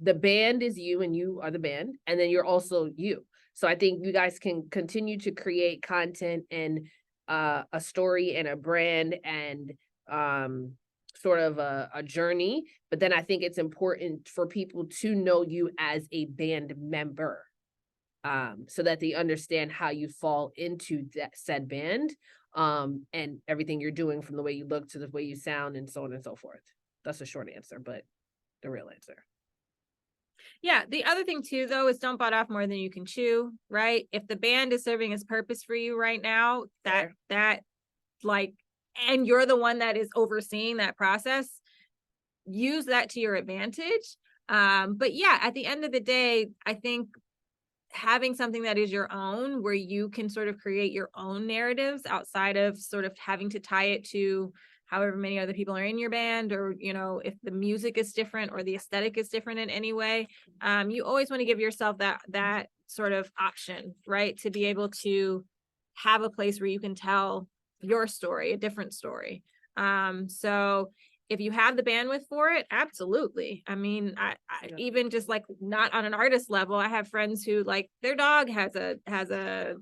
the band is you and you are the band, and then you're also you. So I think you guys can continue to create content and a story and a brand and sort of a journey. But then I think it's important for people to know you as a band member, so that they understand how you fall into that said band, and everything you're doing, from the way you look to the way you sound and so on and so forth. That's a short answer, but the real answer. Yeah, the other thing too, though, is don't bite off more than you can chew, right? If the band is serving its purpose for you right now, that like, and you're the one that is overseeing that process, use that to your advantage. But yeah, at the end of the day, I think having something that is your own, where you can sort of create your own narratives outside of sort of having to tie it to however many other people are in your band, or, you know, if the music is different or the aesthetic is different in any way, you always want to give yourself that sort of option, right? To be able to have a place where you can tell your story, a different story. So if you have the bandwidth for it, absolutely. I mean, I even just like, not on an artist level, I have friends who, like, their dog has a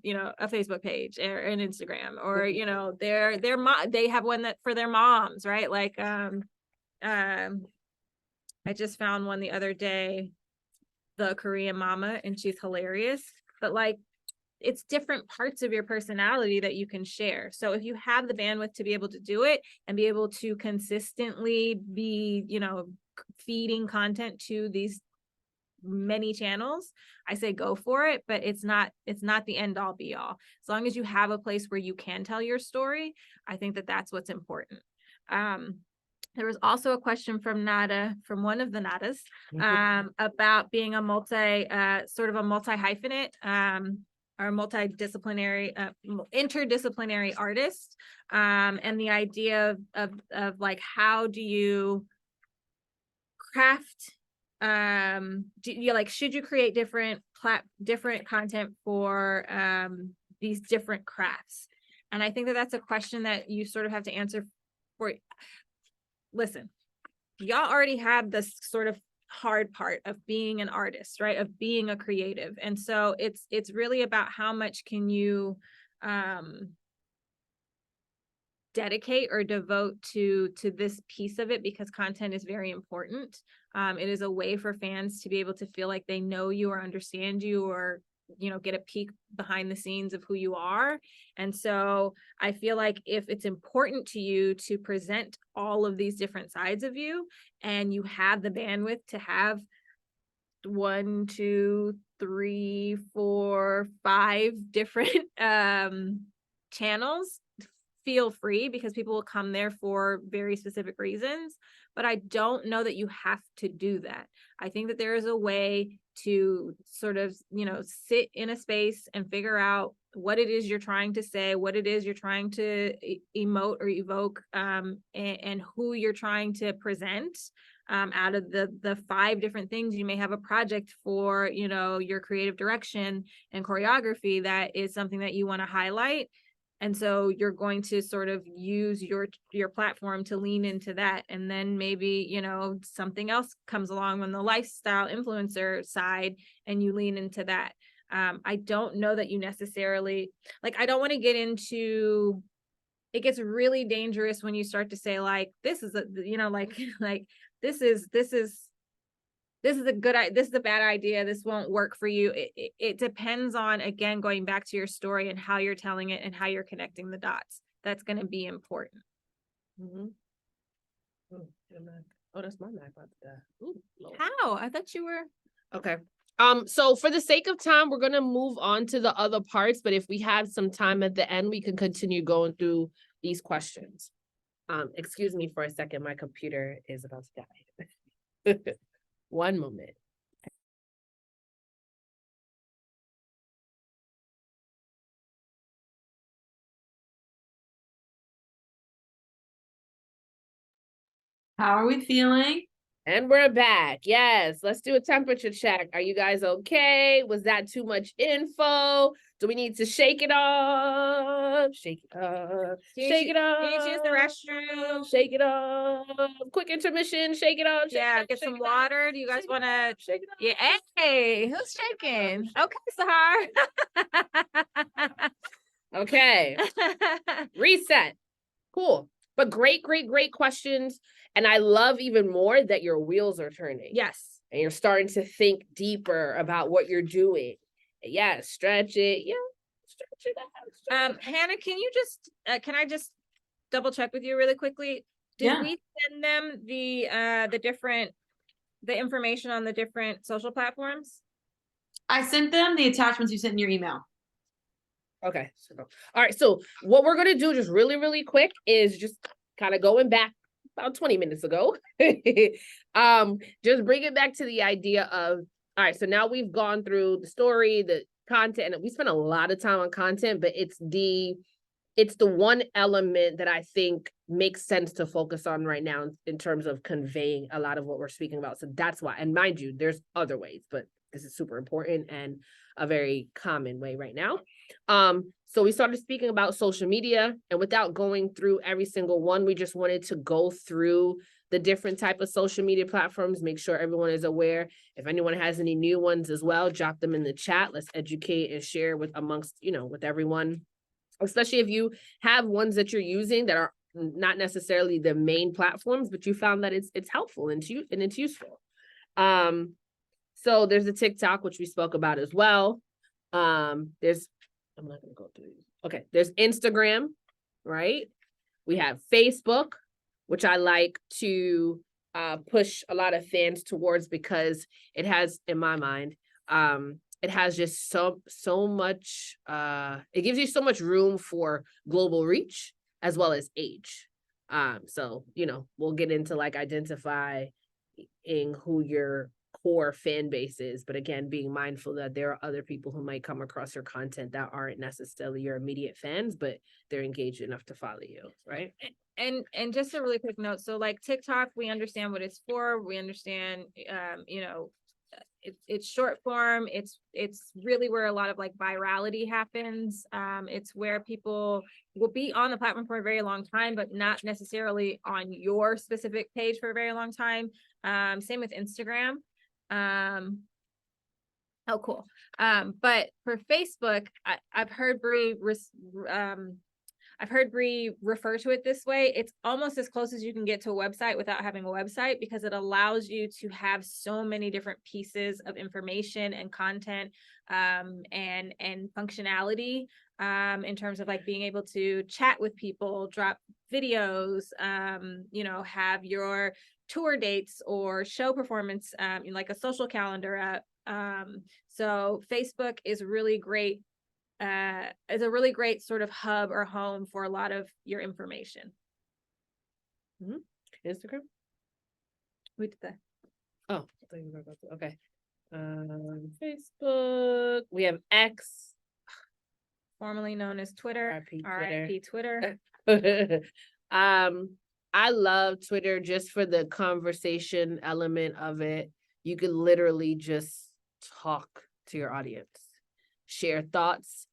you know, a Facebook page or an Instagram, or, you know, their mom, they have one that for their moms, right? Like I just found one the other day, the Korean mama, and she's hilarious. But like, it's different parts of your personality that you can share. So if you have the bandwidth to be able to do it and be able to consistently be, you know, feeding content to these many channels, I say go for it, but it's not the end all be all. As long as you have a place where you can tell your story, I think that that's what's important. There was also a question from Nada, from one of the Nadas, about being a multi-hyphenate, or multidisciplinary, interdisciplinary artist, and the idea of like, how do you craft should you create different content for these different crafts? And I think that that's a question that you sort of have to answer for. Listen, y'all already have this sort of hard part of being an artist, right? Of being a creative. And so it's really about how much can you dedicate or devote to this piece of it, because content is very important. It is a way for fans to be able to feel like they know you or understand you, or get a peek behind the scenes of who you are. And so I feel like if it's important to you to present all of these different sides of you, and you have the bandwidth to have 1, 2, 3, 4, 5 different channels, feel free, because people will come there for very specific reasons. But I don't know that you have to do that. I think that there is a way to sort of, sit in a space and figure out what it is you're trying to say, what it is you're trying to emote or evoke, and who you're trying to present. Out of the 5 different things, you may have a project for, your creative direction and choreography that is something that you want to highlight. And so you're going to sort of use your platform to lean into that. And then maybe, something else comes along on the lifestyle influencer side, and you lean into that. I don't know that you necessarily, I don't want to get into, it gets really dangerous when you start to say this is this is a bad idea, this won't work for you. It depends on, again, going back to your story and how you're telling it and how you're connecting the dots. That's going to be important. Mm-hmm. Oh, that's my Mac about to die. Ooh, how? I thought you were. Okay. So for the sake of time, we're going to move on to the other parts, but if we have some time at the end, we can continue going through these questions. Excuse me for a second. My computer is about to die. One moment. How are we feeling? And we're back. Yes, let's do a temperature check. Are you guys okay? Was that too much info? Do we need to shake it up? Shake it up. Shake it up. You need to use the restroom. Shake it up. Quick intermission. Shake it up. Get some water. Do you guys want to shake it up? Yeah. Hey, who's shaking? Okay, Sahar. Okay. Reset. Cool. But great questions. And I love even more that your wheels are turning. Yes. And you're starting to think deeper about what you're doing. Yeah, stretch it. Yeah, stretch it out. Hannah, can I just double check with you really quickly? Did we send them the information on the different social platforms? I sent them the attachments you sent in your email. Okay. All right. So what we're going to do just really quick is just kind of going back about 20 minutes ago. Just bring it back to the idea of, all right, so now we've gone through the story, the content, and we spent a lot of time on content, but it's the one element that I think makes sense to focus on right now in terms of conveying a lot of what we're speaking about. So that's why, and mind you, there's other ways, but this is super important and a very common way right now. So we started speaking about social media, and without going through every single one, we just wanted to go through the different type of social media platforms, make sure everyone is aware. If anyone has any new ones as well, drop them in the chat. Let's educate and share with with everyone, especially if you have ones that you're using that are not necessarily the main platforms, but you found that it's helpful and it's useful. So there's a TikTok, which we spoke about as well. I'm not going to go through these. Okay, there's Instagram, right? We have Facebook, which I like to push a lot of fans towards because it has, in my mind, it has just so much, it gives you so much room for global reach as well as age. So, we'll get into identifying who your core fan base is, but again, being mindful that there are other people who might come across your content that aren't necessarily your immediate fans, but they're engaged enough to follow you, right? And just a really quick note, so like TikTok, we understand what it's for, we understand you know, it's short form, it's really where a lot of like virality happens. It's where people will be on the platform for a very long time, but not necessarily on your specific page for a very long time. Same with Instagram. Oh, cool. But for Facebook, I've heard Bree refer to it this way. It's almost as close as you can get to a website without having a website, because it allows you to have so many different pieces of information and content and functionality in terms of like being able to chat with people, drop videos, you know, have your tour dates or show performance, like a social calendar app. So Facebook is really great. Is a really great sort of hub or home for a lot of your information. Instagram? We did that. Oh, okay. Facebook. We have X, formerly known as Twitter. RIP Twitter. I love Twitter just for the conversation element of it. You could literally just talk to your audience, share thoughts.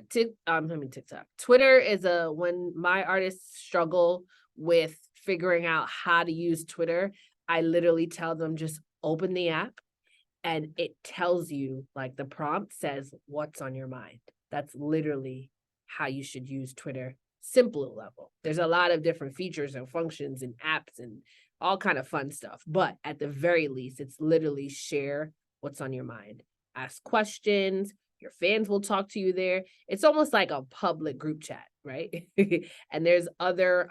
TikTok. Twitter is when my artists struggle with figuring out how to use Twitter, I literally tell them just open the app and it tells you, like the prompt says, what's on your mind. That's literally how you should use Twitter. Simple level. There's a lot of different features and functions and apps and all kind of fun stuff. But at the very least, it's literally share what's on your mind. Ask questions. Your fans will talk to you there. It's almost like a public group chat, right? And there's other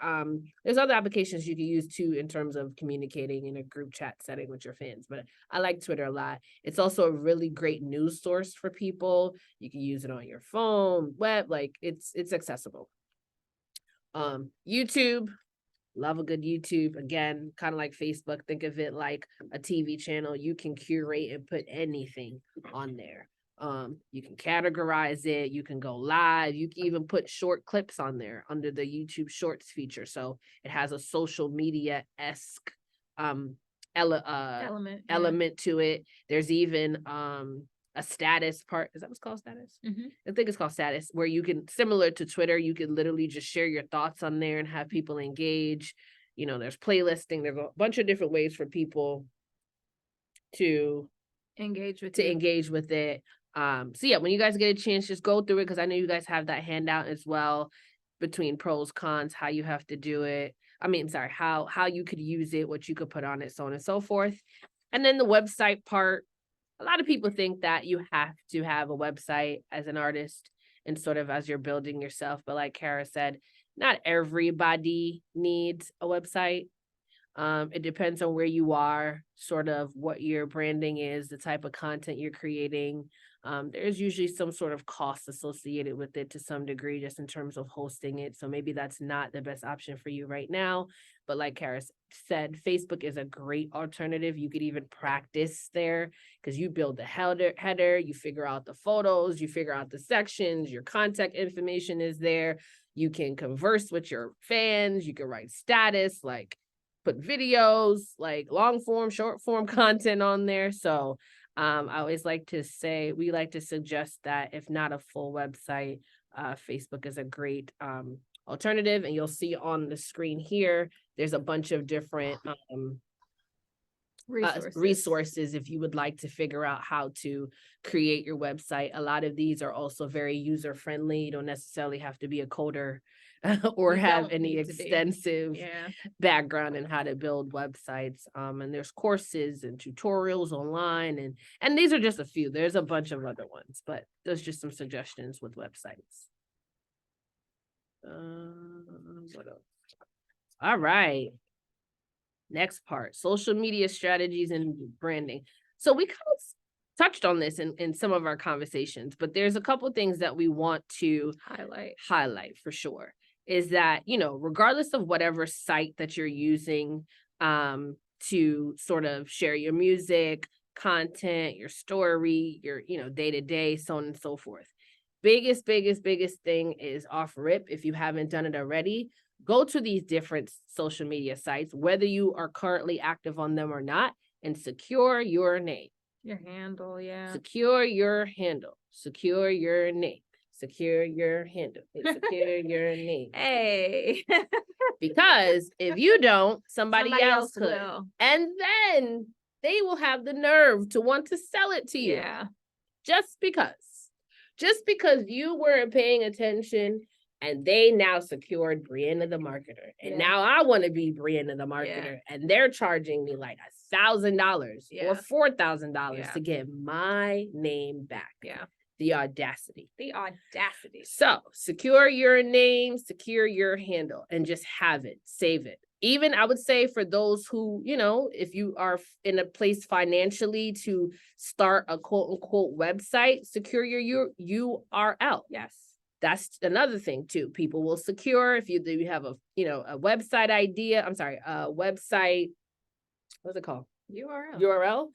applications you can use too in terms of communicating in a group chat setting with your fans. But I like Twitter a lot. It's also a really great news source for people. You can use it on your phone, web, like it's accessible. YouTube, love a good YouTube. Again, kind of like Facebook. Think of it like a TV channel. You can curate and put anything on there. You can categorize it, you can go live, you can even put short clips on there under the YouTube Shorts feature. So it has a social media-esque element to it. There's even a status part. Is that what's called status? I think it's called status, where you can, similar to Twitter, you can literally just share your thoughts on there and have people engage. You know, there's playlisting, there's a bunch of different ways for people to engage with it. So yeah, when you guys get a chance, just go through it, because I know you guys have that handout as well between pros, cons, how you have to do it. How you could use it, what you could put on it, so on and so forth. And then the website part, a lot of people think that you have to have a website as an artist and sort of as you're building yourself. But like Kara said, not everybody needs a website. It depends on where you are, sort of what your branding is, the type of content you're creating. There's usually some sort of cost associated with it to some degree, just in terms of hosting it. So maybe that's not the best option for you right now. But like Kara said, Facebook is a great alternative. You could even practice there, because you build the header, you figure out the photos, you figure out the sections, your contact information is there. You can converse with your fans, you can write status, like put videos, like long form, short form content on there. So I always like to say, we like to suggest that if not a full website, Facebook is a great alternative. And you'll see on the screen here, there's a bunch of different resources if you would like to figure out how to create your website. A lot of these are also very user friendly. You don't necessarily have to be a coder or have any extensive background in how to build websites. And there's courses and tutorials online, and these are just a few. There's a bunch of other ones, but there's just some suggestions with websites. What else? All right. Next part, social media strategies and branding. So we kind of touched on this in some of our conversations, but there's a couple things that we want to highlight for sure. Is that, you know, regardless of whatever site that you're using to sort of share your music, content, your story, your, day-to-day, so on and so forth. Biggest thing is off rip. If you haven't done it already, go to these different social media sites, whether you are currently active on them or not, and secure your name. Your handle, yeah. Secure your handle. Secure your name. Secure your handle. Secure your name. Hey. Because if you don't, somebody else could. will. And then they will have the nerve to want to sell it to you. Yeah. Just because you weren't paying attention and they now secured Brianna the marketer. And now I want to be Brianna the marketer. And they're charging me like $1,000 or $4,000 to get my name back. Yeah. The audacity. So secure your name, secure your handle, and just have it, save it. Even I would say for those who, if you are in a place financially to start a quote unquote website, secure your URL. Yes. That's another thing too. People will secure if you have a website idea. I'm sorry, a website, what's it called? URL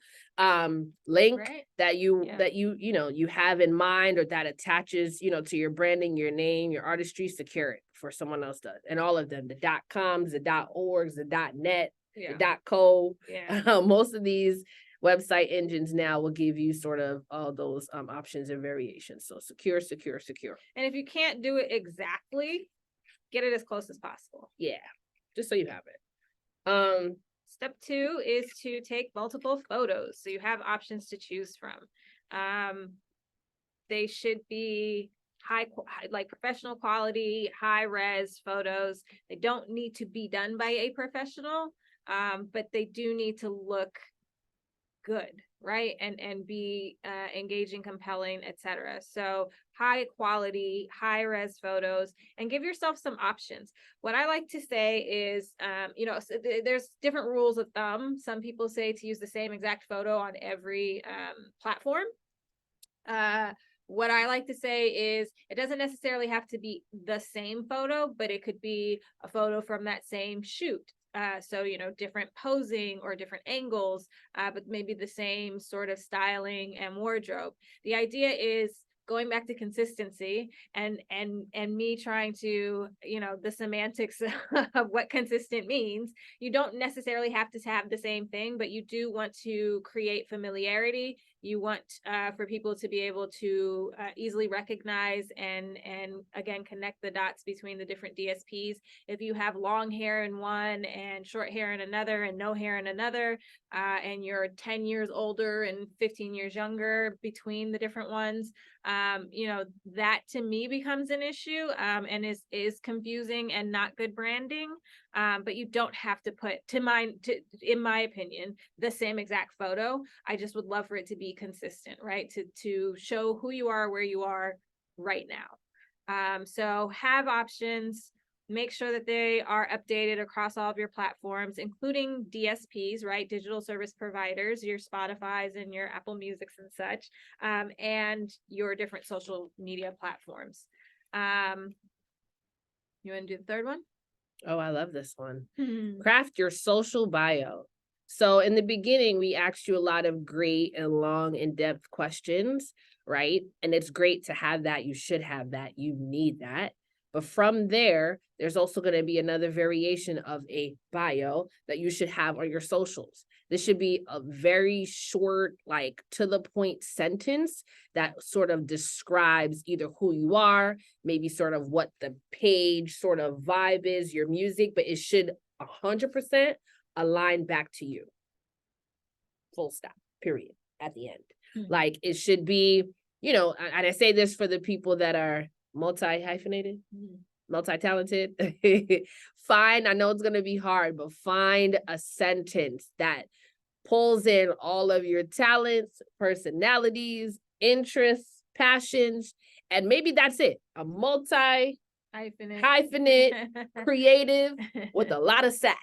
link that you have in mind, or that attaches to your branding, your name, your artistry. Secure it before someone else does. And all of them, the .coms, the .orgs, the .net, the .co. Most of these website engines now will give you sort of all those options and variations. So secure. And if you can't do it exactly, get it as close as possible. Yeah, just so you have it. Step 2 is to take multiple photos. So you have options to choose from. They should be like professional quality, high res photos. They don't need to be done by a professional, but they do need to look good, right? And be engaging, compelling, etc. So high quality, high res photos, and give yourself some options. What I like to say is, so there's different rules of thumb. Some people say to use the same exact photo on every platform. What I like to say is it doesn't necessarily have to be the same photo, but it could be a photo from that same shoot. So, different posing or different angles, but maybe the same sort of styling and wardrobe. The idea is going back to consistency and me trying to, the semantics of what consistent means. You don't necessarily have to have the same thing, but you do want to create familiarity. You want for people to be able to easily recognize and again, connect the dots between the different DSPs. If you have long hair in one and short hair in another and no hair in another, and you're 10 years older and 15 years younger between the different ones, that to me becomes an issue and is confusing and not good branding. But you don't have to put, in my opinion, the same exact photo. I just would love for it to be consistent, right? To show who you are, where you are right now. So have options, make sure that they are updated across all of your platforms, including DSPs, right? Digital service providers, your Spotify's and your Apple Musics and such, and your different social media platforms. You want to do the third one? Oh, I love this one. Craft your social bio. So in the beginning, we asked you a lot of great and long, in-depth questions, right? And it's great to have that. You should have that. You need that. But from there, there's also going to be another variation of a bio that you should have on your socials. This should be a very short, like to the point sentence that sort of describes either who you are, maybe sort of what the page sort of vibe is, your music, but it should 100% align back to you. Full stop, period, at the end. Like it should be, and I say this for the people that are multi-hyphenated, multi-talented. Find, I know it's going to be hard, but find a sentence that pulls in all of your talents, personalities, interests, passions, and maybe that's it. A multi-hyphenate, creative with a lot of sass.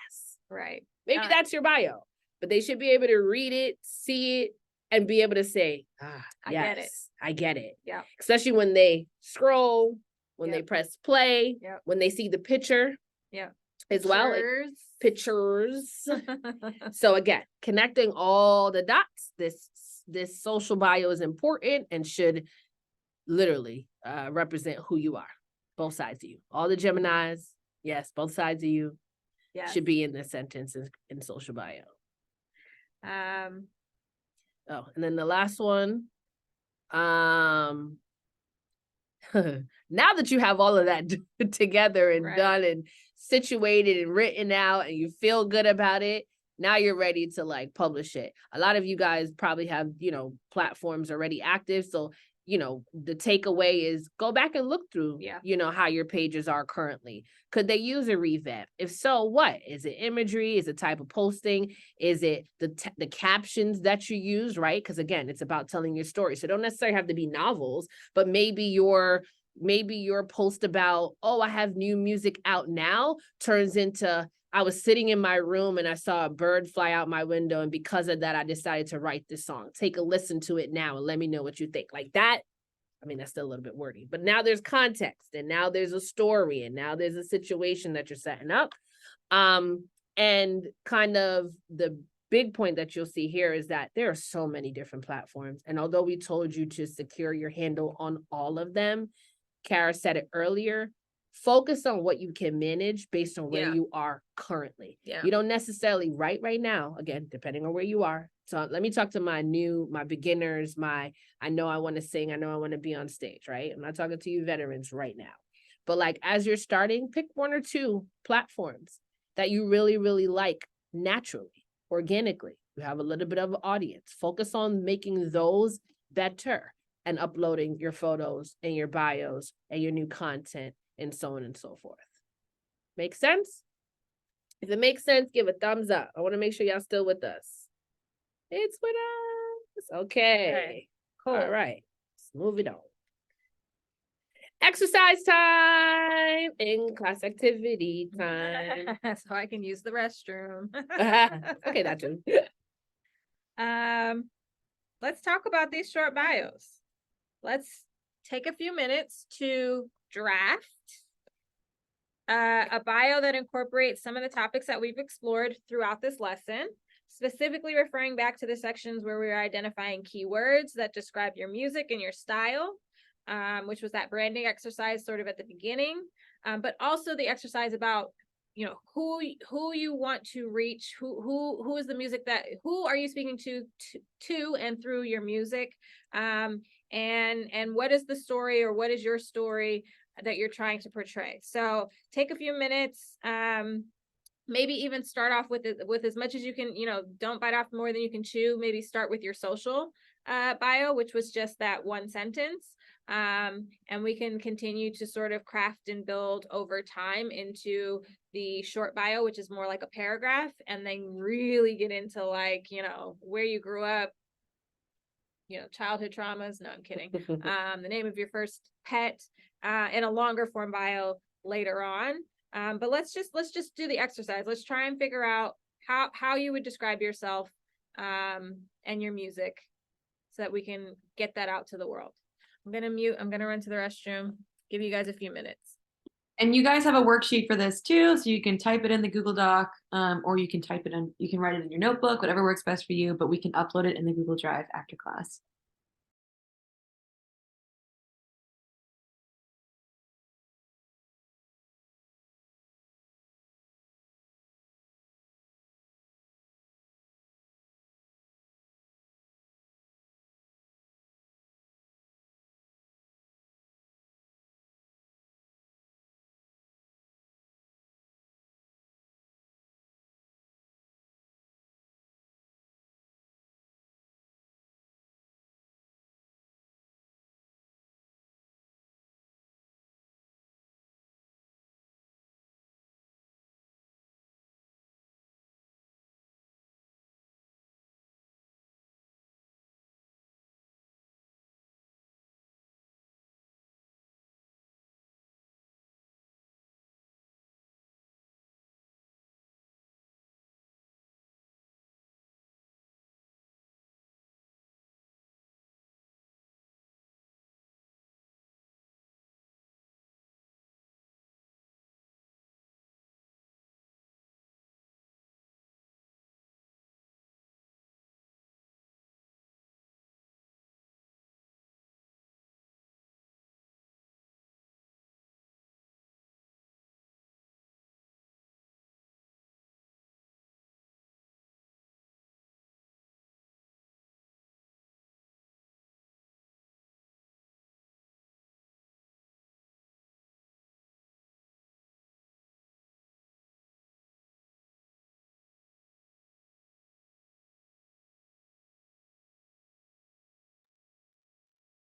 Right. Maybe that's your bio, but they should be able to read it, see it, and be able to say, I get it. Yeah. Especially when they scroll, when they press play, when they see the picture. Yeah. as well. Pictures. So again, connecting all the dots. This social bio is important and should literally represent who you are. Both sides of you. All the Geminis, yes, both sides of you should be in this sentence in social bio. Oh, and then the last one. Now that you have all of that together and done and situated and written out and you feel good about it, now you're ready to like publish it. A lot of you guys probably have, platforms already active. So, the takeaway is go back and look through, how your pages are currently. Could they use a revamp? If so, what? Is it imagery? Is it type of posting? Is it the captions that you use, right? Because again, it's about telling your story. So don't necessarily have to be novels, but maybe your post about, oh, I have new music out now turns into, I was sitting in my room and I saw a bird fly out my window. And because of that, I decided to write this song. Take a listen to it now and let me know what you think. Like that. I mean, that's still a little bit wordy, but now there's context and now there's a story and now there's a situation that you're setting up. And kind of the big point that you'll see here is that there are so many different platforms. And although we told you to secure your handle on all of them, Kara said it earlier, focus on what you can manage based on where you are currently. You don't necessarily write right now, again, depending on where you are. So let me talk to my beginners, I know I want to sing, I know I want to be on stage, right? I'm not talking to you veterans right now. But like as you're starting, pick one or two platforms that you really, really like naturally, organically. You have a little bit of an audience. Focus on making those better and uploading your photos and your bios and your new content and so on and so forth. Make sense? If it makes sense, give a thumbs up. I want to make sure y'all still with us. It's with us. Okay. Cool. All right. Let's move it on. Exercise time in class activity time. So I can use the restroom. Okay, that too. Let's talk about these short bios. Let's take a few minutes to draft a bio that incorporates some of the topics that we've explored throughout this lesson, specifically referring back to the sections where we were identifying keywords that describe your music and your style, which was that branding exercise sort of at the beginning, but also the exercise about who you want to reach, who is the music that, who are you speaking to and through your music, and what is the story, or what is your story that you're trying to portray. So take a few minutes, maybe even start off with as much as you can, don't bite off more than you can chew. Maybe start with your social bio, which was just that one sentence. And we can continue to sort of craft and build over time into the short bio, which is more like a paragraph, and then really get into like, where you grew up, childhood traumas. No, I'm kidding. The name of your first pet, in a longer form bio later on. But let's just do the exercise. Let's try and figure out how you would describe yourself and your music so that we can get that out to the world. I'm going to mute. I'm going to run to the restroom. Give you guys a few minutes. And you guys have a worksheet for this too, so you can type it in the Google Doc, or you can you can write it in your notebook, whatever works best for you, but we can upload it in the Google Drive after class.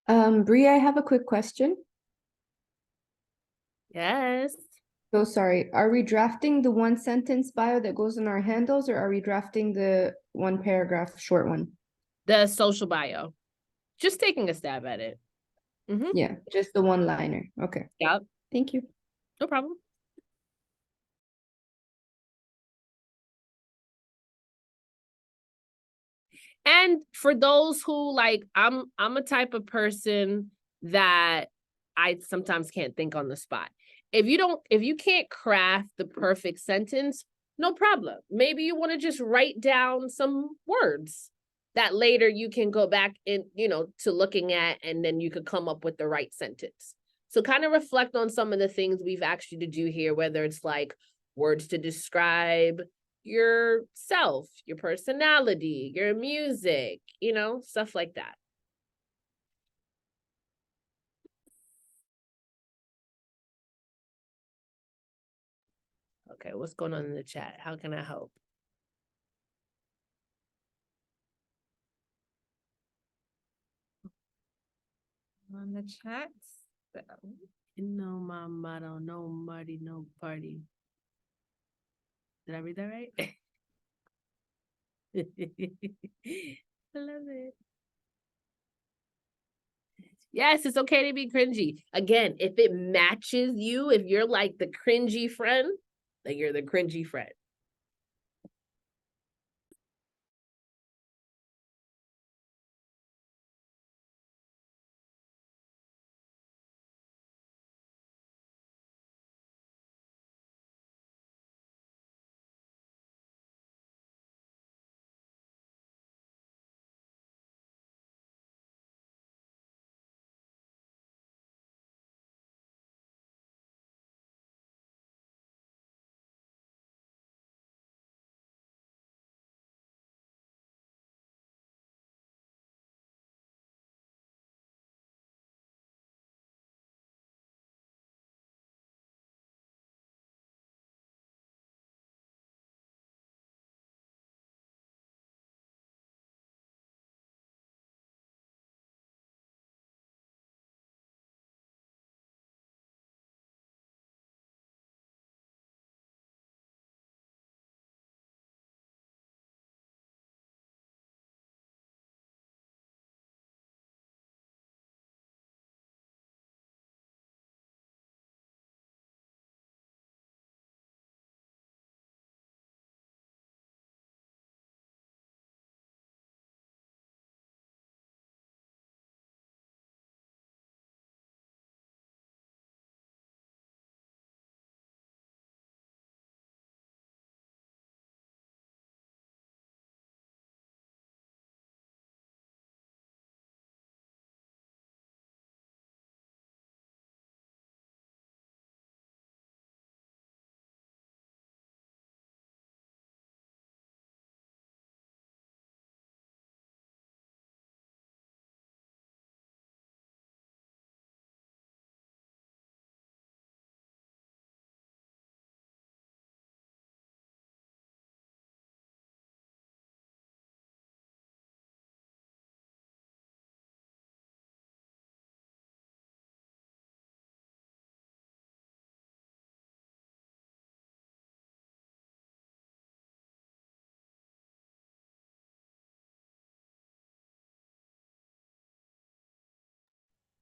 Bree, I have a quick question. Yes. So sorry, are we drafting the one sentence bio that goes in our handles, or are we drafting the one paragraph short one? The social bio. Just taking a stab at it. Mm-hmm. Yeah, just the one liner. Okay. Yep. Thank you. No problem. And for those who like, I'm a type of person that I sometimes can't think on the spot. If you can't craft the perfect sentence, no problem. Maybe you want to just write down some words that later you can go back in, to looking at, and then you could come up with the right sentence. So kind of reflect on some of the things we've asked you to do here, whether it's like words to describe yourself, your personality, your music, stuff like that. Okay, what's going on in the chat? How can I help? On the chat. So. No mama, no muddy, no party. Did I read that right? I love it. Yes, it's okay to be cringy. Again, if it matches you, if you're like the cringy friend, then you're the cringy friend.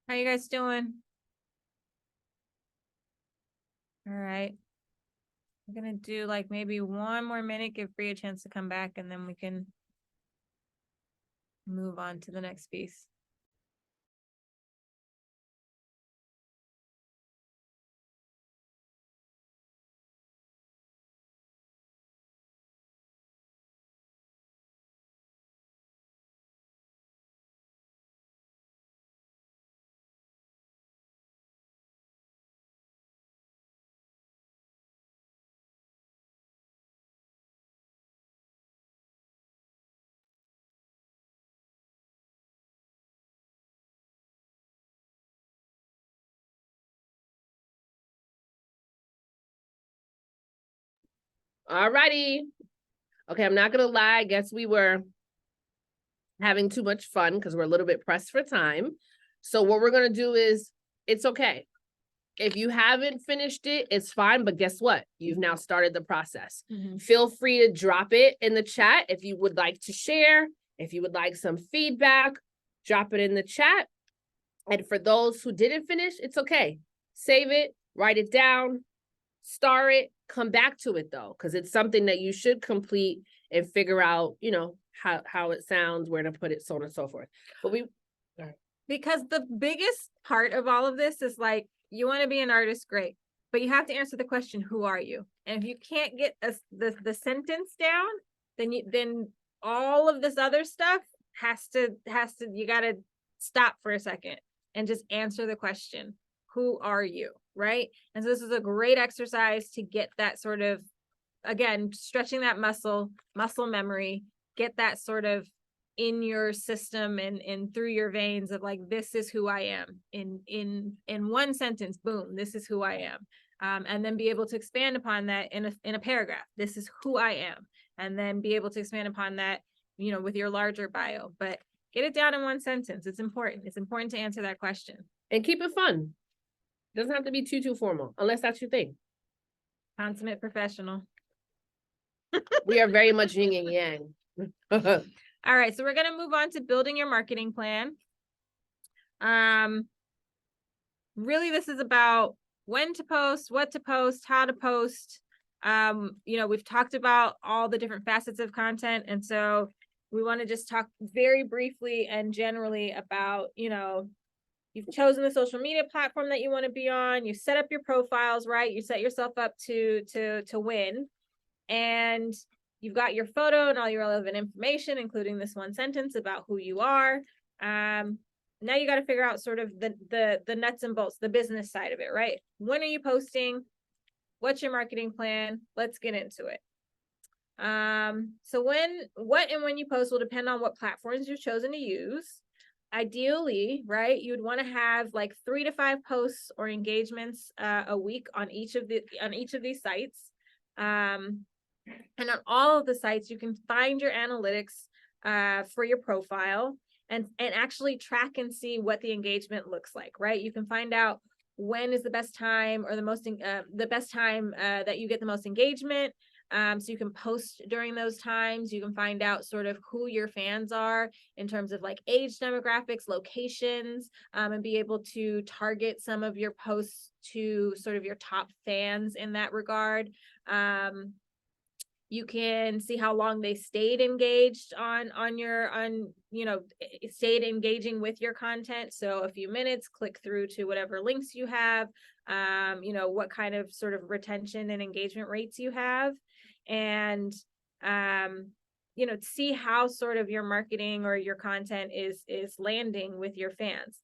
How you guys doing? All right. I'm gonna do like maybe one more minute, give Bree a chance to come back, and then we can move on to the next piece. All righty. Okay, I'm not gonna lie. I guess we were having too much fun because we're a little bit pressed for time. So what we're going to do is, it's okay. If you haven't finished it, it's fine. But guess what? You've now started the process. Feel free to drop it in the chat if you would like to share, if you would like some feedback, drop it in the chat. And for those who didn't finish, it's okay. Save it, write it down, star it, come back to it though, because it's something that you should complete and figure out, you know, how it sounds, where to put it, so on and so forth. But because the biggest part of all of this is like, you want to be an artist, great, but you have to answer the question, who are you? And if you can't get the sentence down, then all of this other stuff has to you got to stop for a second and just answer the question, who are you, right? And so this is a great exercise to get that sort of, again, stretching that muscle memory, get that sort of in your system and through your veins of like, this is who I am in one sentence, boom, this is who I am. And then be able to expand upon that in a paragraph, this is who I am. And then be able to expand upon that, you know, with your larger bio, but get it down in one sentence. It's important. It's important to answer that question. And keep it fun. It doesn't have to be too formal, unless that's your thing. Consummate professional. We are very much yin and yang. All right, so we're going to move on to building your marketing plan. Really, this is about when to post, what to post, how to post. You know, we've talked about all the different facets of content. And so we want to just talk very briefly and generally about, you know, you've chosen the social media platform that you want to be on. You set up your profiles, right? You set yourself up to win. And you've got your photo and all your relevant information, including this one sentence about who you are. Now you got to figure out sort of the nuts and bolts, the business side of it, right? When are you posting? What's your marketing plan? Let's get into it. So what and when you post will depend on what platforms you've chosen to use. Ideally, right, you'd want to have like 3 to 5 posts or engagements a week on each of these sites. And on all of the sites, you can find your analytics for your profile and actually track and see what the engagement looks like, right? You can find out when is the best time or the best time that you get the most engagement. So you can post during those times. You can find out sort of who your fans are in terms of like age demographics, locations, and be able to target some of your posts to sort of your top fans in that regard. You can see how long they stayed engaged stayed engaging with your content. So a few minutes, click through to whatever links you have, what kind of sort of retention and engagement rates you have. And, see how sort of your marketing or your content is landing with your fans.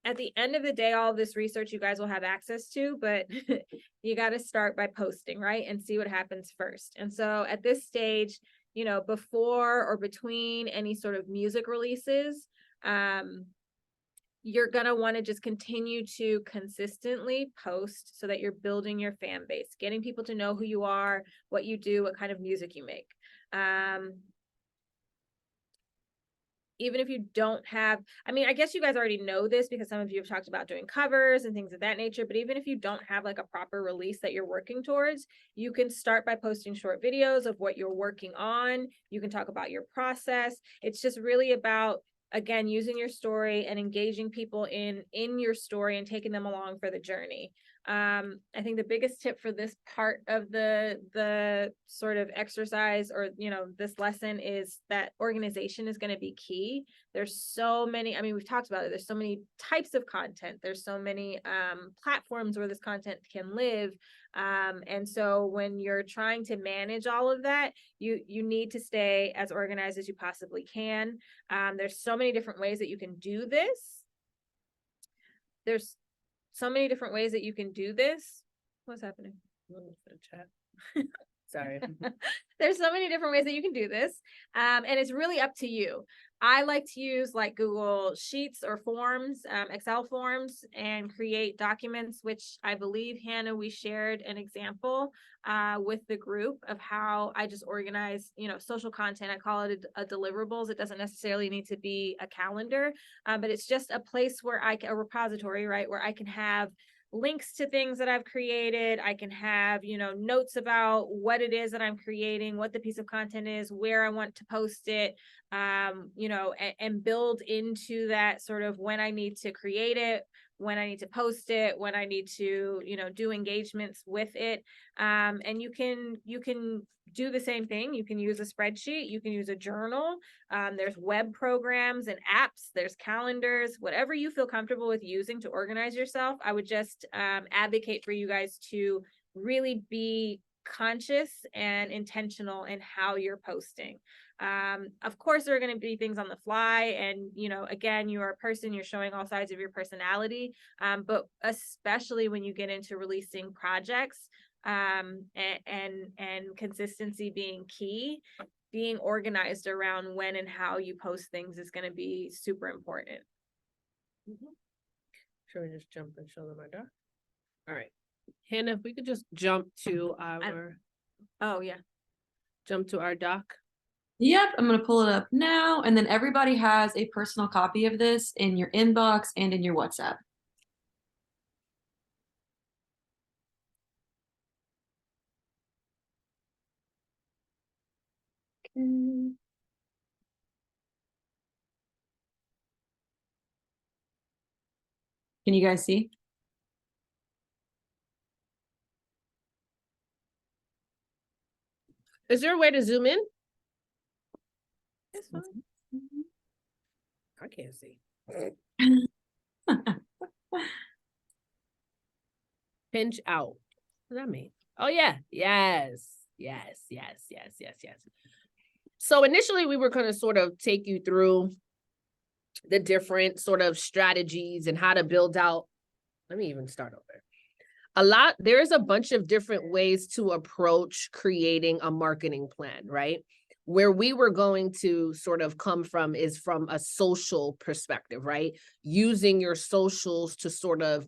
At the end of the day, all of this research you guys will have access to, but you got to start by posting, right? And see what happens first. And so at this stage, before or between any sort of music releases, you're going to want to just continue to consistently post so that you're building your fan base, getting people to know who you are, what you do, what kind of music you make. Even if you don't have, I guess you guys already know this because some of you have talked about doing covers and things of that nature, but even if you don't have like a proper release that you're working towards, you can start by posting short videos of what you're working on. You can talk about your process. It's just really about, again, using your story and engaging people in your story and taking them along for the journey. I think the biggest tip for this part of the sort of exercise or, this lesson is that organization is going to be key. There's so many, we've talked about it. There's so many types of content. There's so many platforms where this content can live. And so when you're trying to manage all of that, you need to stay as organized as you possibly can. There's so many different ways that you can do this. There's so many different ways that you can do this. What's happening? Sorry. There's so many different ways that you can do this. And it's really up to you. I like to use like Google Sheets or forms, Excel forms, and create documents, which I believe, Hannah, we shared an example with the group of how I just organize, social content. I call it a deliverables. It doesn't necessarily need to be a calendar, but it's just a place where a repository, right, where I can have links to things that I've created. I can have, notes about what it is that I'm creating, what the piece of content is, where I want to post it, and build into that sort of when I need to create it, when I need to post it, when I need to, do engagements with it. And you can do the same thing. You can use a spreadsheet, you can use a journal. There's web programs and apps, there's calendars, whatever you feel comfortable with using to organize yourself. I would just advocate for you guys to really be conscious and intentional in how you're posting. Of course, there are going to be things on the fly, and again, you're a person, you're showing all sides of your personality, but especially when you get into releasing projects, and consistency being key, being organized around when and how you post things is going to be super important. Should we just jump and show them our doc? All right, Hannah, if we could just jump to our jump to our doc. Yep, I'm going to pull it up now. And then everybody has a personal copy of this in your inbox and in your WhatsApp. Can you guys see? Is there a way to zoom in? I can't see. Pinch out. What does that mean? Oh yeah. Yes. So initially we were going to sort of take you through the different sort of strategies and how to build out. Let me even start over. There's a bunch of different ways to approach creating a marketing plan, right? Where we were going to sort of come from is from a social perspective, right? Using your socials to sort of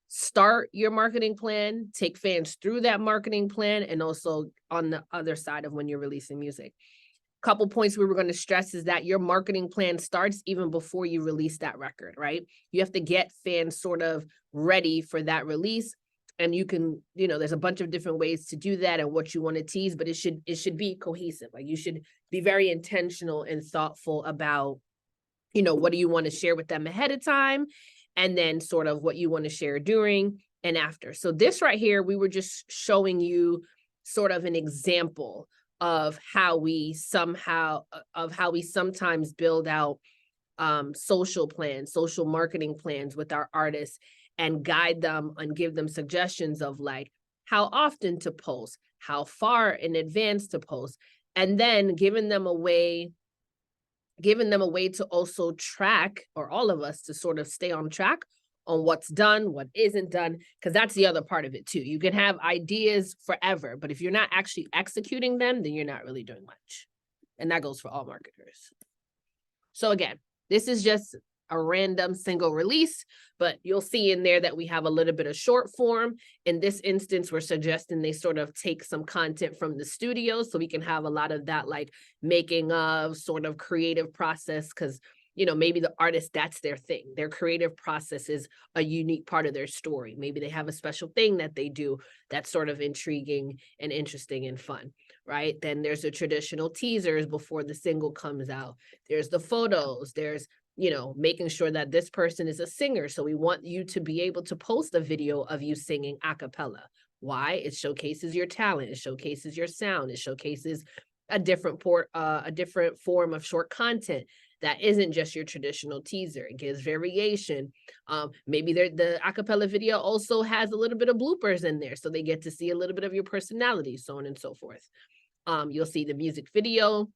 start your marketing plan, take fans through that marketing plan, and also on the other side of when you're releasing music. Couple points we were going to stress is that your marketing plan starts even before you release that record, right? You have to get fans sort of ready for that release. And you can, there's a bunch of different ways to do that and what you want to tease, but it should be cohesive. Like you should be very intentional and thoughtful about, what do you want to share with them ahead of time, and then sort of what you want to share during and after. So this right here, we were just showing you sort of an example of how we sometimes build out social plans, social marketing plans with our artists, and guide them and give them suggestions of like how often to post, how far in advance to post, and then giving them a way to also track, or all of us to sort of stay on track on what's done, what isn't done, because that's the other part of it too. You can have ideas forever, but if you're not actually executing them, then you're not really doing much. And that goes for all marketers. So again, this is just a random single release, but you'll see in there that we have a little bit of short form. In this instance, we're suggesting they sort of take some content from the studio so we can have a lot of that like making of sort of creative process, because maybe the artist, that's their thing. Their creative process is a unique part of their story. Maybe they have a special thing that they do that's sort of intriguing and interesting and fun, right? Then there's the traditional teasers before the single comes out. There's the photos. There's making sure that this person is a singer. So we want you to be able to post a video of you singing a cappella. Why? It showcases your talent. It showcases your sound. It showcases a different form of short content that isn't just your traditional teaser. It gives variation. Maybe the a cappella video also has a little bit of bloopers in there, so they get to see a little bit of your personality, so on and so forth. You'll see the music video.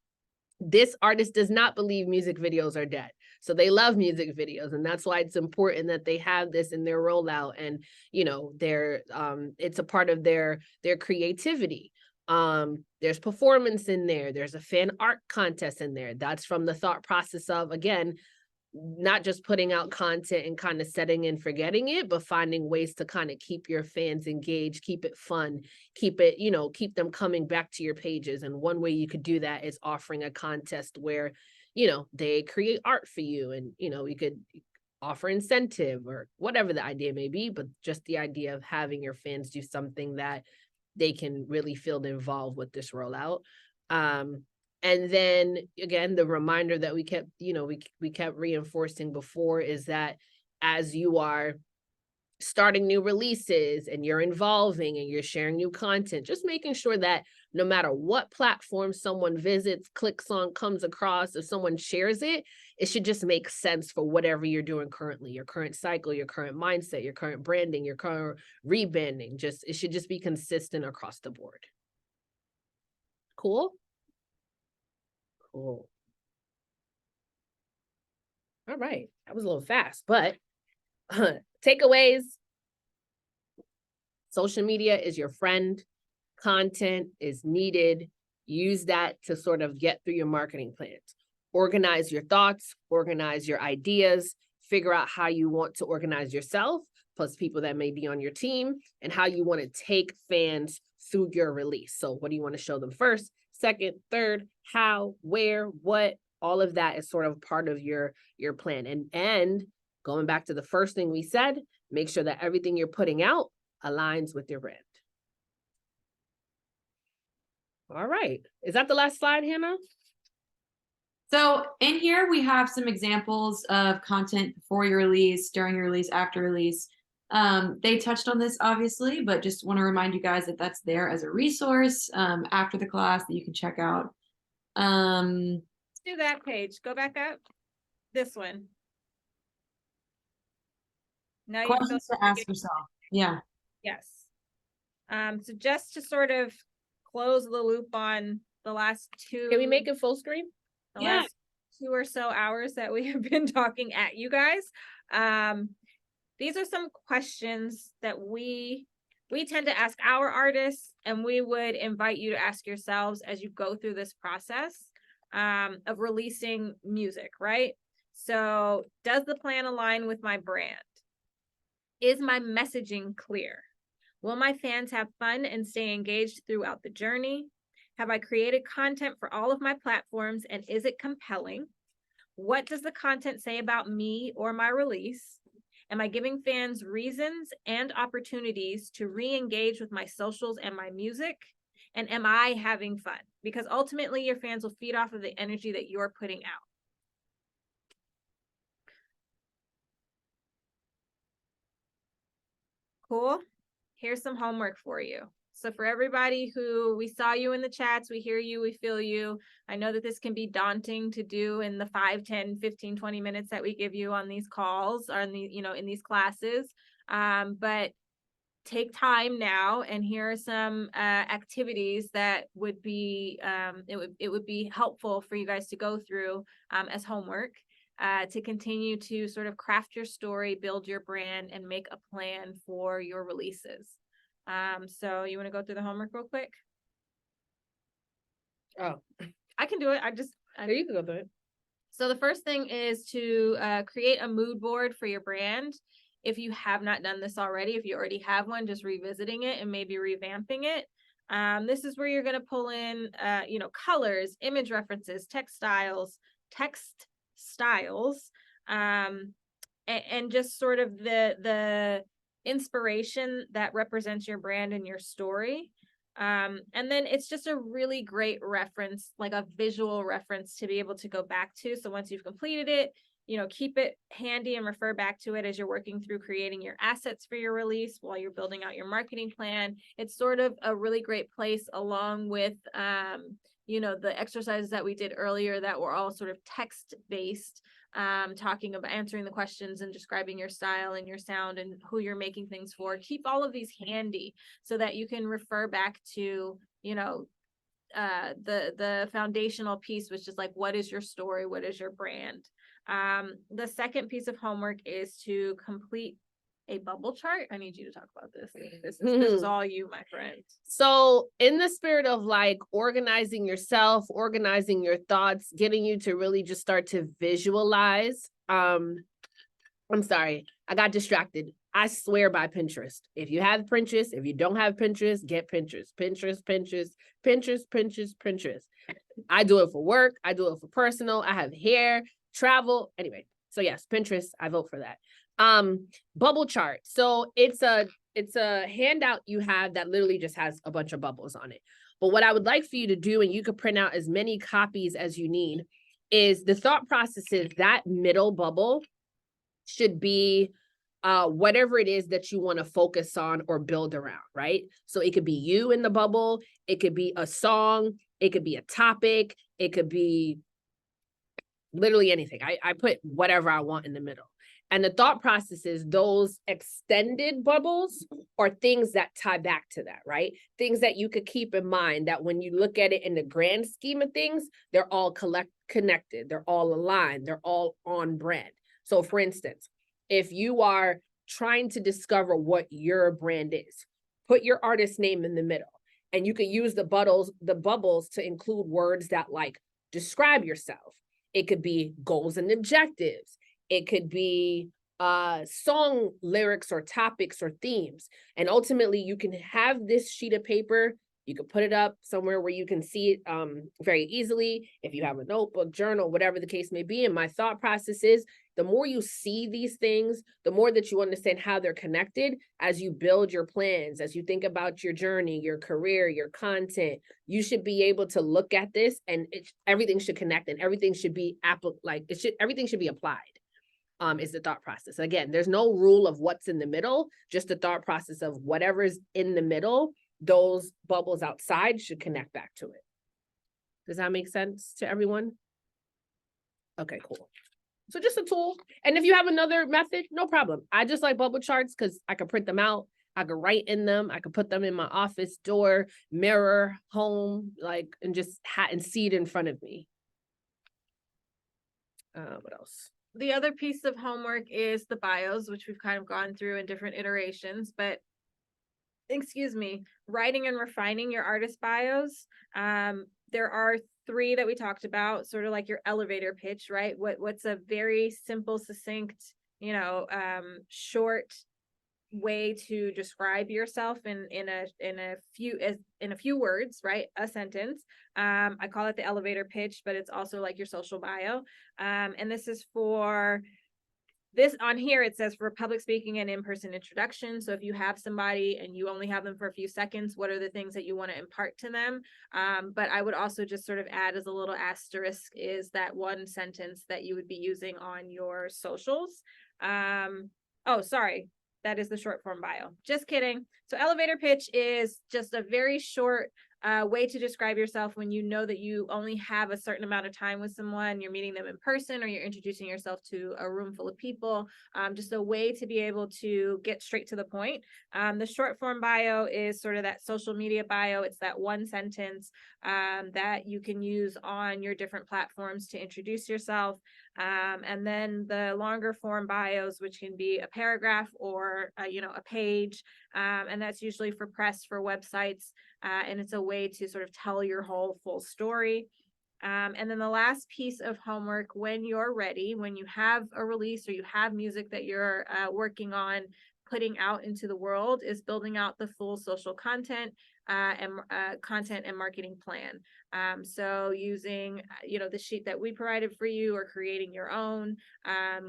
This artist does not believe music videos are dead. So they love music videos, and that's why it's important that they have this in their rollout, and it's a part of their creativity. There's performance in there. There's a fan art contest in there. That's from the thought process of, again, not just putting out content and kind of setting and forgetting it, but finding ways to kind of keep your fans engaged, keep it fun, keep it, keep them coming back to your pages. And one way you could do that is offering a contest where, they create art for you, and, you could offer incentive or whatever the idea may be, but just the idea of having your fans do something that they can really feel involved with this rollout. And then again, the reminder that we kept, we kept reinforcing before is that as you are starting new releases and you're involving and you're sharing new content, just making sure that no matter what platform someone visits, clicks on, comes across, if someone shares it, it should just make sense for whatever you're doing currently, your current cycle, your current mindset, your current branding, your current rebranding. It should just be consistent across the board. Cool? Cool. All right. That was a little fast, but takeaways. Social media is your friend. Content is needed. Use that to sort of get through your marketing plans. Organize your thoughts, organize your ideas, figure out how you want to organize yourself, plus people that may be on your team, and how you want to take fans through your release. So what do you want to show them first, second, third, how, where, what? All of that is sort of part of your plan. And going back to the first thing we said, make sure that everything you're putting out aligns with your brand. All right. Is that the last slide, Hannah? So in here, we have some examples of content before your release, during your release, after release. They touched on this, obviously, but just want to remind you guys that that's there as a resource after the class that you can check out. Let's do that page. Go back up. This one. Now Questions to ask yourself. Yeah. Yes. So just to sort of close the loop on the last two. Can we make it full screen? The last 2 or so hours that we have been talking at you guys. These are some questions that we tend to ask our artists, and we would invite you to ask yourselves as you go through this process of releasing music, right? So does the plan align with my brand? Is my messaging clear? Will my fans have fun and stay engaged throughout the journey? Have I created content for all of my platforms, and is it compelling? What does the content say about me or my release? Am I giving fans reasons and opportunities to re-engage with my socials and my music? And am I having fun? Because ultimately your fans will feed off of the energy that you're putting out. Cool. Here's some homework for you. So for everybody who, we saw you in the chats, we hear you, we feel you. I know that this can be daunting to do in the 5, 10, 15, 20 minutes that we give you on these calls or in the, in these classes. But take time now, and here are some activities that would be, it would be helpful for you guys to go through as homework. To continue to sort of craft your story, build your brand, and make a plan for your releases. So you want to go through the homework real quick? Oh, I can do it. You can go through it. So the first thing is to create a mood board for your brand. If you have not done this already, if you already have one, just revisiting it and maybe revamping it. This is where you're going to pull in, colors, image references, text styles, and just sort of the inspiration that represents your brand and your story. And then it's just a really great reference, like a visual reference to be able to go back to. So once you've completed it, keep it handy and refer back to it as you're working through creating your assets for your release while you're building out your marketing plan. It's sort of a really great place, along with the exercises that we did earlier that were all sort of text-based, talking about answering the questions and describing your style and your sound and who you're making things for. Keep all of these handy so that you can refer back to, the foundational piece, which is like, what is your story? What is your brand? The second piece of homework is to complete a bubble chart. I need you to talk about this. This is all you, my friend. So in the spirit of like organizing yourself, organizing your thoughts, getting you to really just start to visualize. I'm sorry, I got distracted. I swear by Pinterest. If you have Pinterest, if you don't have Pinterest, get Pinterest. Pinterest. I do it for work. I do it for personal. I have hair, travel. Anyway, so yes, Pinterest, I vote for that. Bubble chart. So it's a handout you have that literally just has a bunch of bubbles on it. But what I would like for you to do, and you could print out as many copies as you need, is the thought process is that middle bubble should be whatever it is that you want to focus on or build around, right? So it could be you in the bubble, it could be a song, it could be a topic, it could be literally anything. I put whatever I want in the middle. And the thought process is those extended bubbles are things that tie back to that, right? Things that you could keep in mind that when you look at it in the grand scheme of things, they're all connected, they're all aligned, they're all on brand. So for instance, if you are trying to discover what your brand is, put your artist name in the middle, and you can use the bubbles to include words that like describe yourself. It could be goals and objectives. It could be song lyrics or topics or themes. And ultimately, you can have this sheet of paper. You can put it up somewhere where you can see it very easily. If you have a notebook, journal, whatever the case may be. And my thought process is the more you see these things, the more that you understand how they're connected as you build your plans, as you think about your journey, your career, your content. You should be able to look at this and everything should connect and everything should be everything should be applied. Is the thought process. Again, there's no rule of what's in the middle, just the thought process of whatever's in the middle, those bubbles outside should connect back to it. Does that make sense to everyone? Okay, cool. So just a tool. And if you have another method, no problem. I just like bubble charts because I can print them out. I could write in them. I could put them in my office door, mirror, home, like, and just and see it in front of me. What else? The other piece of homework is the bios, which we've kind of gone through in different iterations, but excuse me, writing and refining your artist bios. There are 3 that we talked about, sort of like your elevator pitch, right? What's a very simple, succinct, short way to describe yourself in a few words, right? A sentence. I call it the elevator pitch, but it's also like your social bio. And this is for this on here. It says for public speaking and in-person introduction. So if you have somebody and you only have them for a few seconds, what are the things that you want to impart to them? But I would also just sort of add as a little asterisk is that one sentence that you would be using on your socials. Oh, sorry. That is the short form bio. Just kidding. So elevator pitch is just a very short way to describe yourself when you know that you only have a certain amount of time with someone, you're meeting them in person, or you're introducing yourself to a room full of people. Just a way to be able to get straight to the point. The short form bio is sort of that social media bio. It's that one sentence that you can use on your different platforms to introduce yourself. And then the longer form bios, which can be a paragraph or a page, and that's usually for press, for websites, and it's a way to sort of tell your whole full story. And then the last piece of homework, when you're ready, when you have a release or you have music that you're working on putting out into the world, is building out the full social content and marketing plan. So using, the sheet that we provided for you, or creating your own, a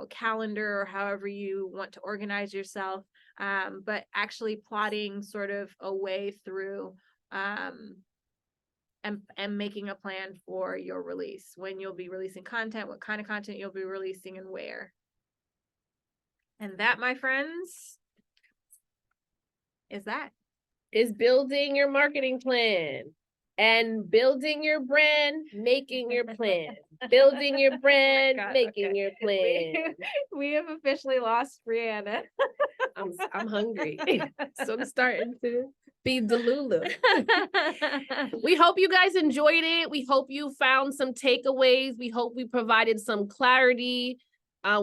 calendar, or however you want to organize yourself, but actually plotting sort of a way through and making a plan for your release, when you'll be releasing content, what kind of content you'll be releasing, and where. And that, my friends, is building your marketing plan and building your brand, making your plan, building your brand, making your plan. We have officially lost Brianna. I'm hungry. So I'm starting to be Delulu. We hope you guys enjoyed it. We hope you found some takeaways. We hope we provided some clarity.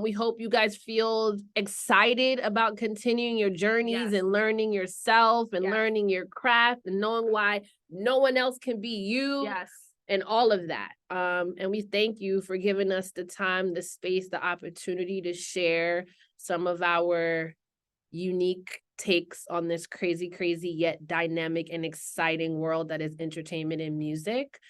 We hope you guys feel excited about continuing your journeys and learning yourself and learning your craft and knowing why no one else can be you. Yes. And all of that. And we thank you for giving us the time, the space, the opportunity to share some of our unique takes on this crazy, crazy yet dynamic and exciting world that is entertainment and music.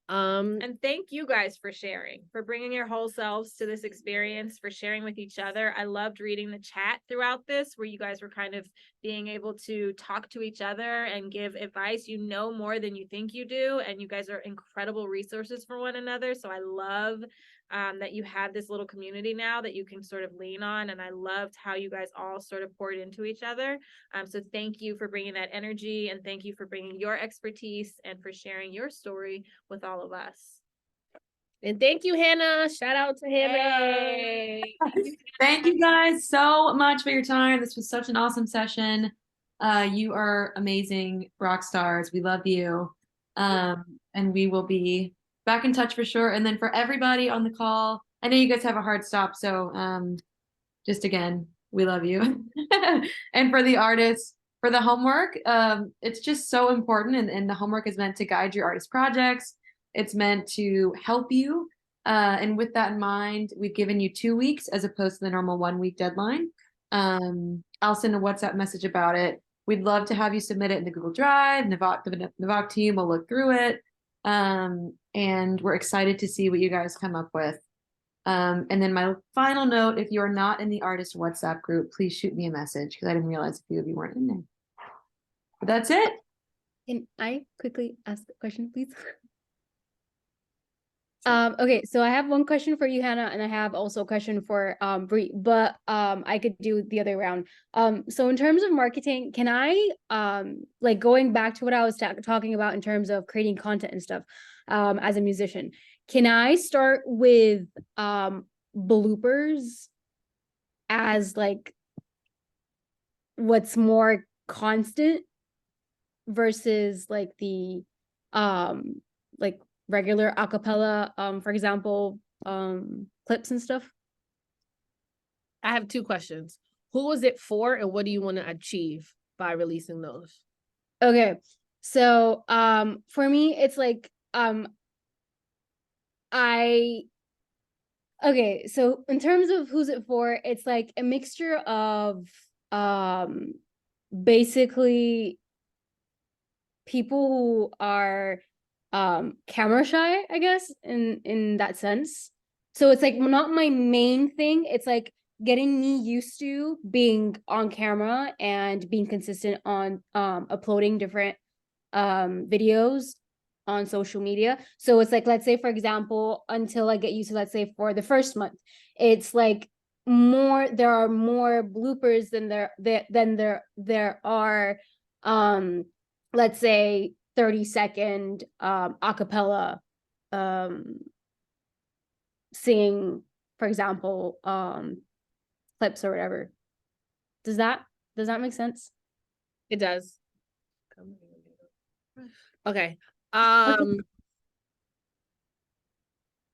And thank you guys for sharing, for bringing your whole selves to this experience, for sharing with each other. I loved reading the chat throughout this, where you guys were kind of being able to talk to each other and give advice. You know more than you think you do, and you guys are incredible resources for one another. So I love that you have this little community now that you can sort of lean on. And I loved how you guys all sort of poured into each other. So thank you for bringing that energy, and thank you for bringing your expertise and for sharing your story with all of us. And thank you, Hannah. Shout out to Hannah. Hey. Thank you guys so much for your time. This was such an awesome session. You are amazing rock stars. We love you. And we will be back in touch for sure. And then for everybody on the call, I know you guys have a hard stop. So just again, we love you. And for the artists, for the homework, it's just so important. And the homework is meant to guide your artist projects. It's meant to help you. And with that in mind, we've given you 2 weeks as opposed to the normal 1 week deadline. I'll send a WhatsApp message about it. We'd love to have you submit it in the Google Drive. The Navok team will look through it. And we're excited to see what you guys come up with. And then my final note, if you're not in the artist WhatsApp group, please shoot me a message, because I didn't realize a few of you weren't in there. But that's it. Can I quickly ask a question, please? Okay, so I have one question for you, Hannah, and I have also a question for Bree, but I could do the other round. So in terms of marketing, can I like going back to what I was talking about in terms of creating content and stuff as a musician, can I start with bloopers as like what's more constant versus like the like regular acapella, for example, clips and stuff? I have 2 questions. Who was it for, and what do you want to achieve by releasing those? Okay, so for me, it's like okay, so in terms of who's it for, it's like a mixture of basically people who are camera shy, I guess, in that sense. So it's like not my main thing. It's like getting me used to being on camera and being consistent on uploading different videos on social media. So it's like, let's say, for example, until I get used to, let's say, for the first month, it's like there are more bloopers than there are let's say 30-second acapella singing, for example, clips or whatever. Does that make sense? It does. Okay.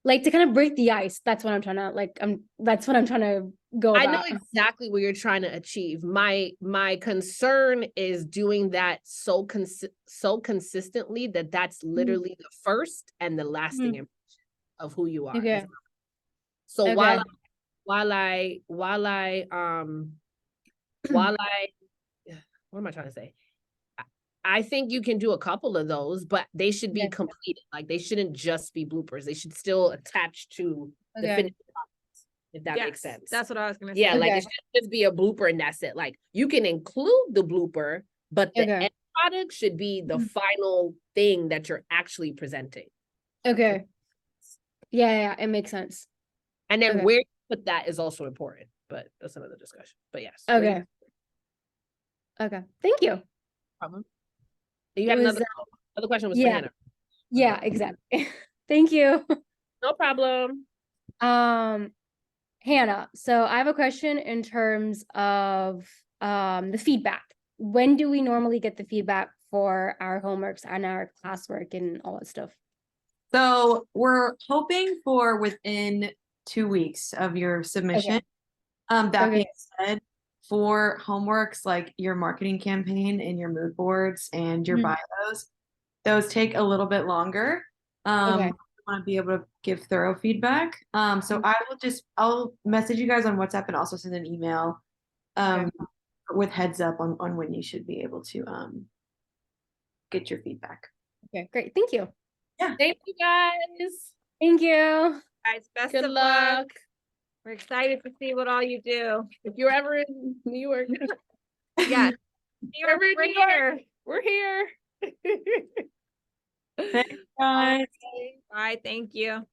Like to kind of break the ice. That's what I'm trying to that's what I'm trying to go about. I know exactly what you're trying to achieve. My concern is doing that so consistently that that's literally the first and the lasting impression of who you are. Okay. So Okay. while I what am I trying to say? I think you can do a couple of those, but they should be completed. Like they shouldn't just be bloopers. They should still attach to the finished product, if that makes sense. That's what I was gonna say. Yeah, like it should just be a blooper and that's it. Like you can include the blooper, but the end product should be the final thing that you're actually presenting. Okay. Yeah, it makes sense. And then where you put that is also important, but that's another discussion. But yes. Okay. Thank you. Problem. You had another question was for Hannah. Yeah, exactly. Thank you. No problem. Hannah, so I have a question in terms of the feedback. When do we normally get the feedback for our homeworks and our classwork and all that stuff? So we're hoping for within 2 weeks of your submission. Okay. That Okay. being said, for homeworks like your marketing campaign and your mood boards and your Mhm. bios, those take a little bit longer. Okay. I want to be able to give thorough feedback. So I'll message you guys on WhatsApp and also send an email with heads up on when you should be able to get your feedback. Okay, great. Thank you. Yeah. Thank you guys. Thank you. Guys, best Good of luck. luck. We're excited to see what all you do. If you're ever in New York, Yes. New York, Ever in we're New York. here. We're here. Thanks, guys. Bye. Thank you.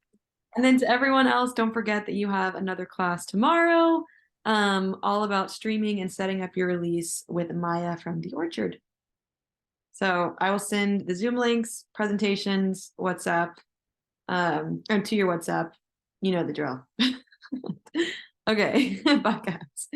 And then to everyone else, don't forget that you have another class tomorrow, all about streaming and setting up your release with Maya from the Orchard. So I will send the Zoom links, presentations, WhatsApp, and to your WhatsApp. You know the drill. Okay, bye guys.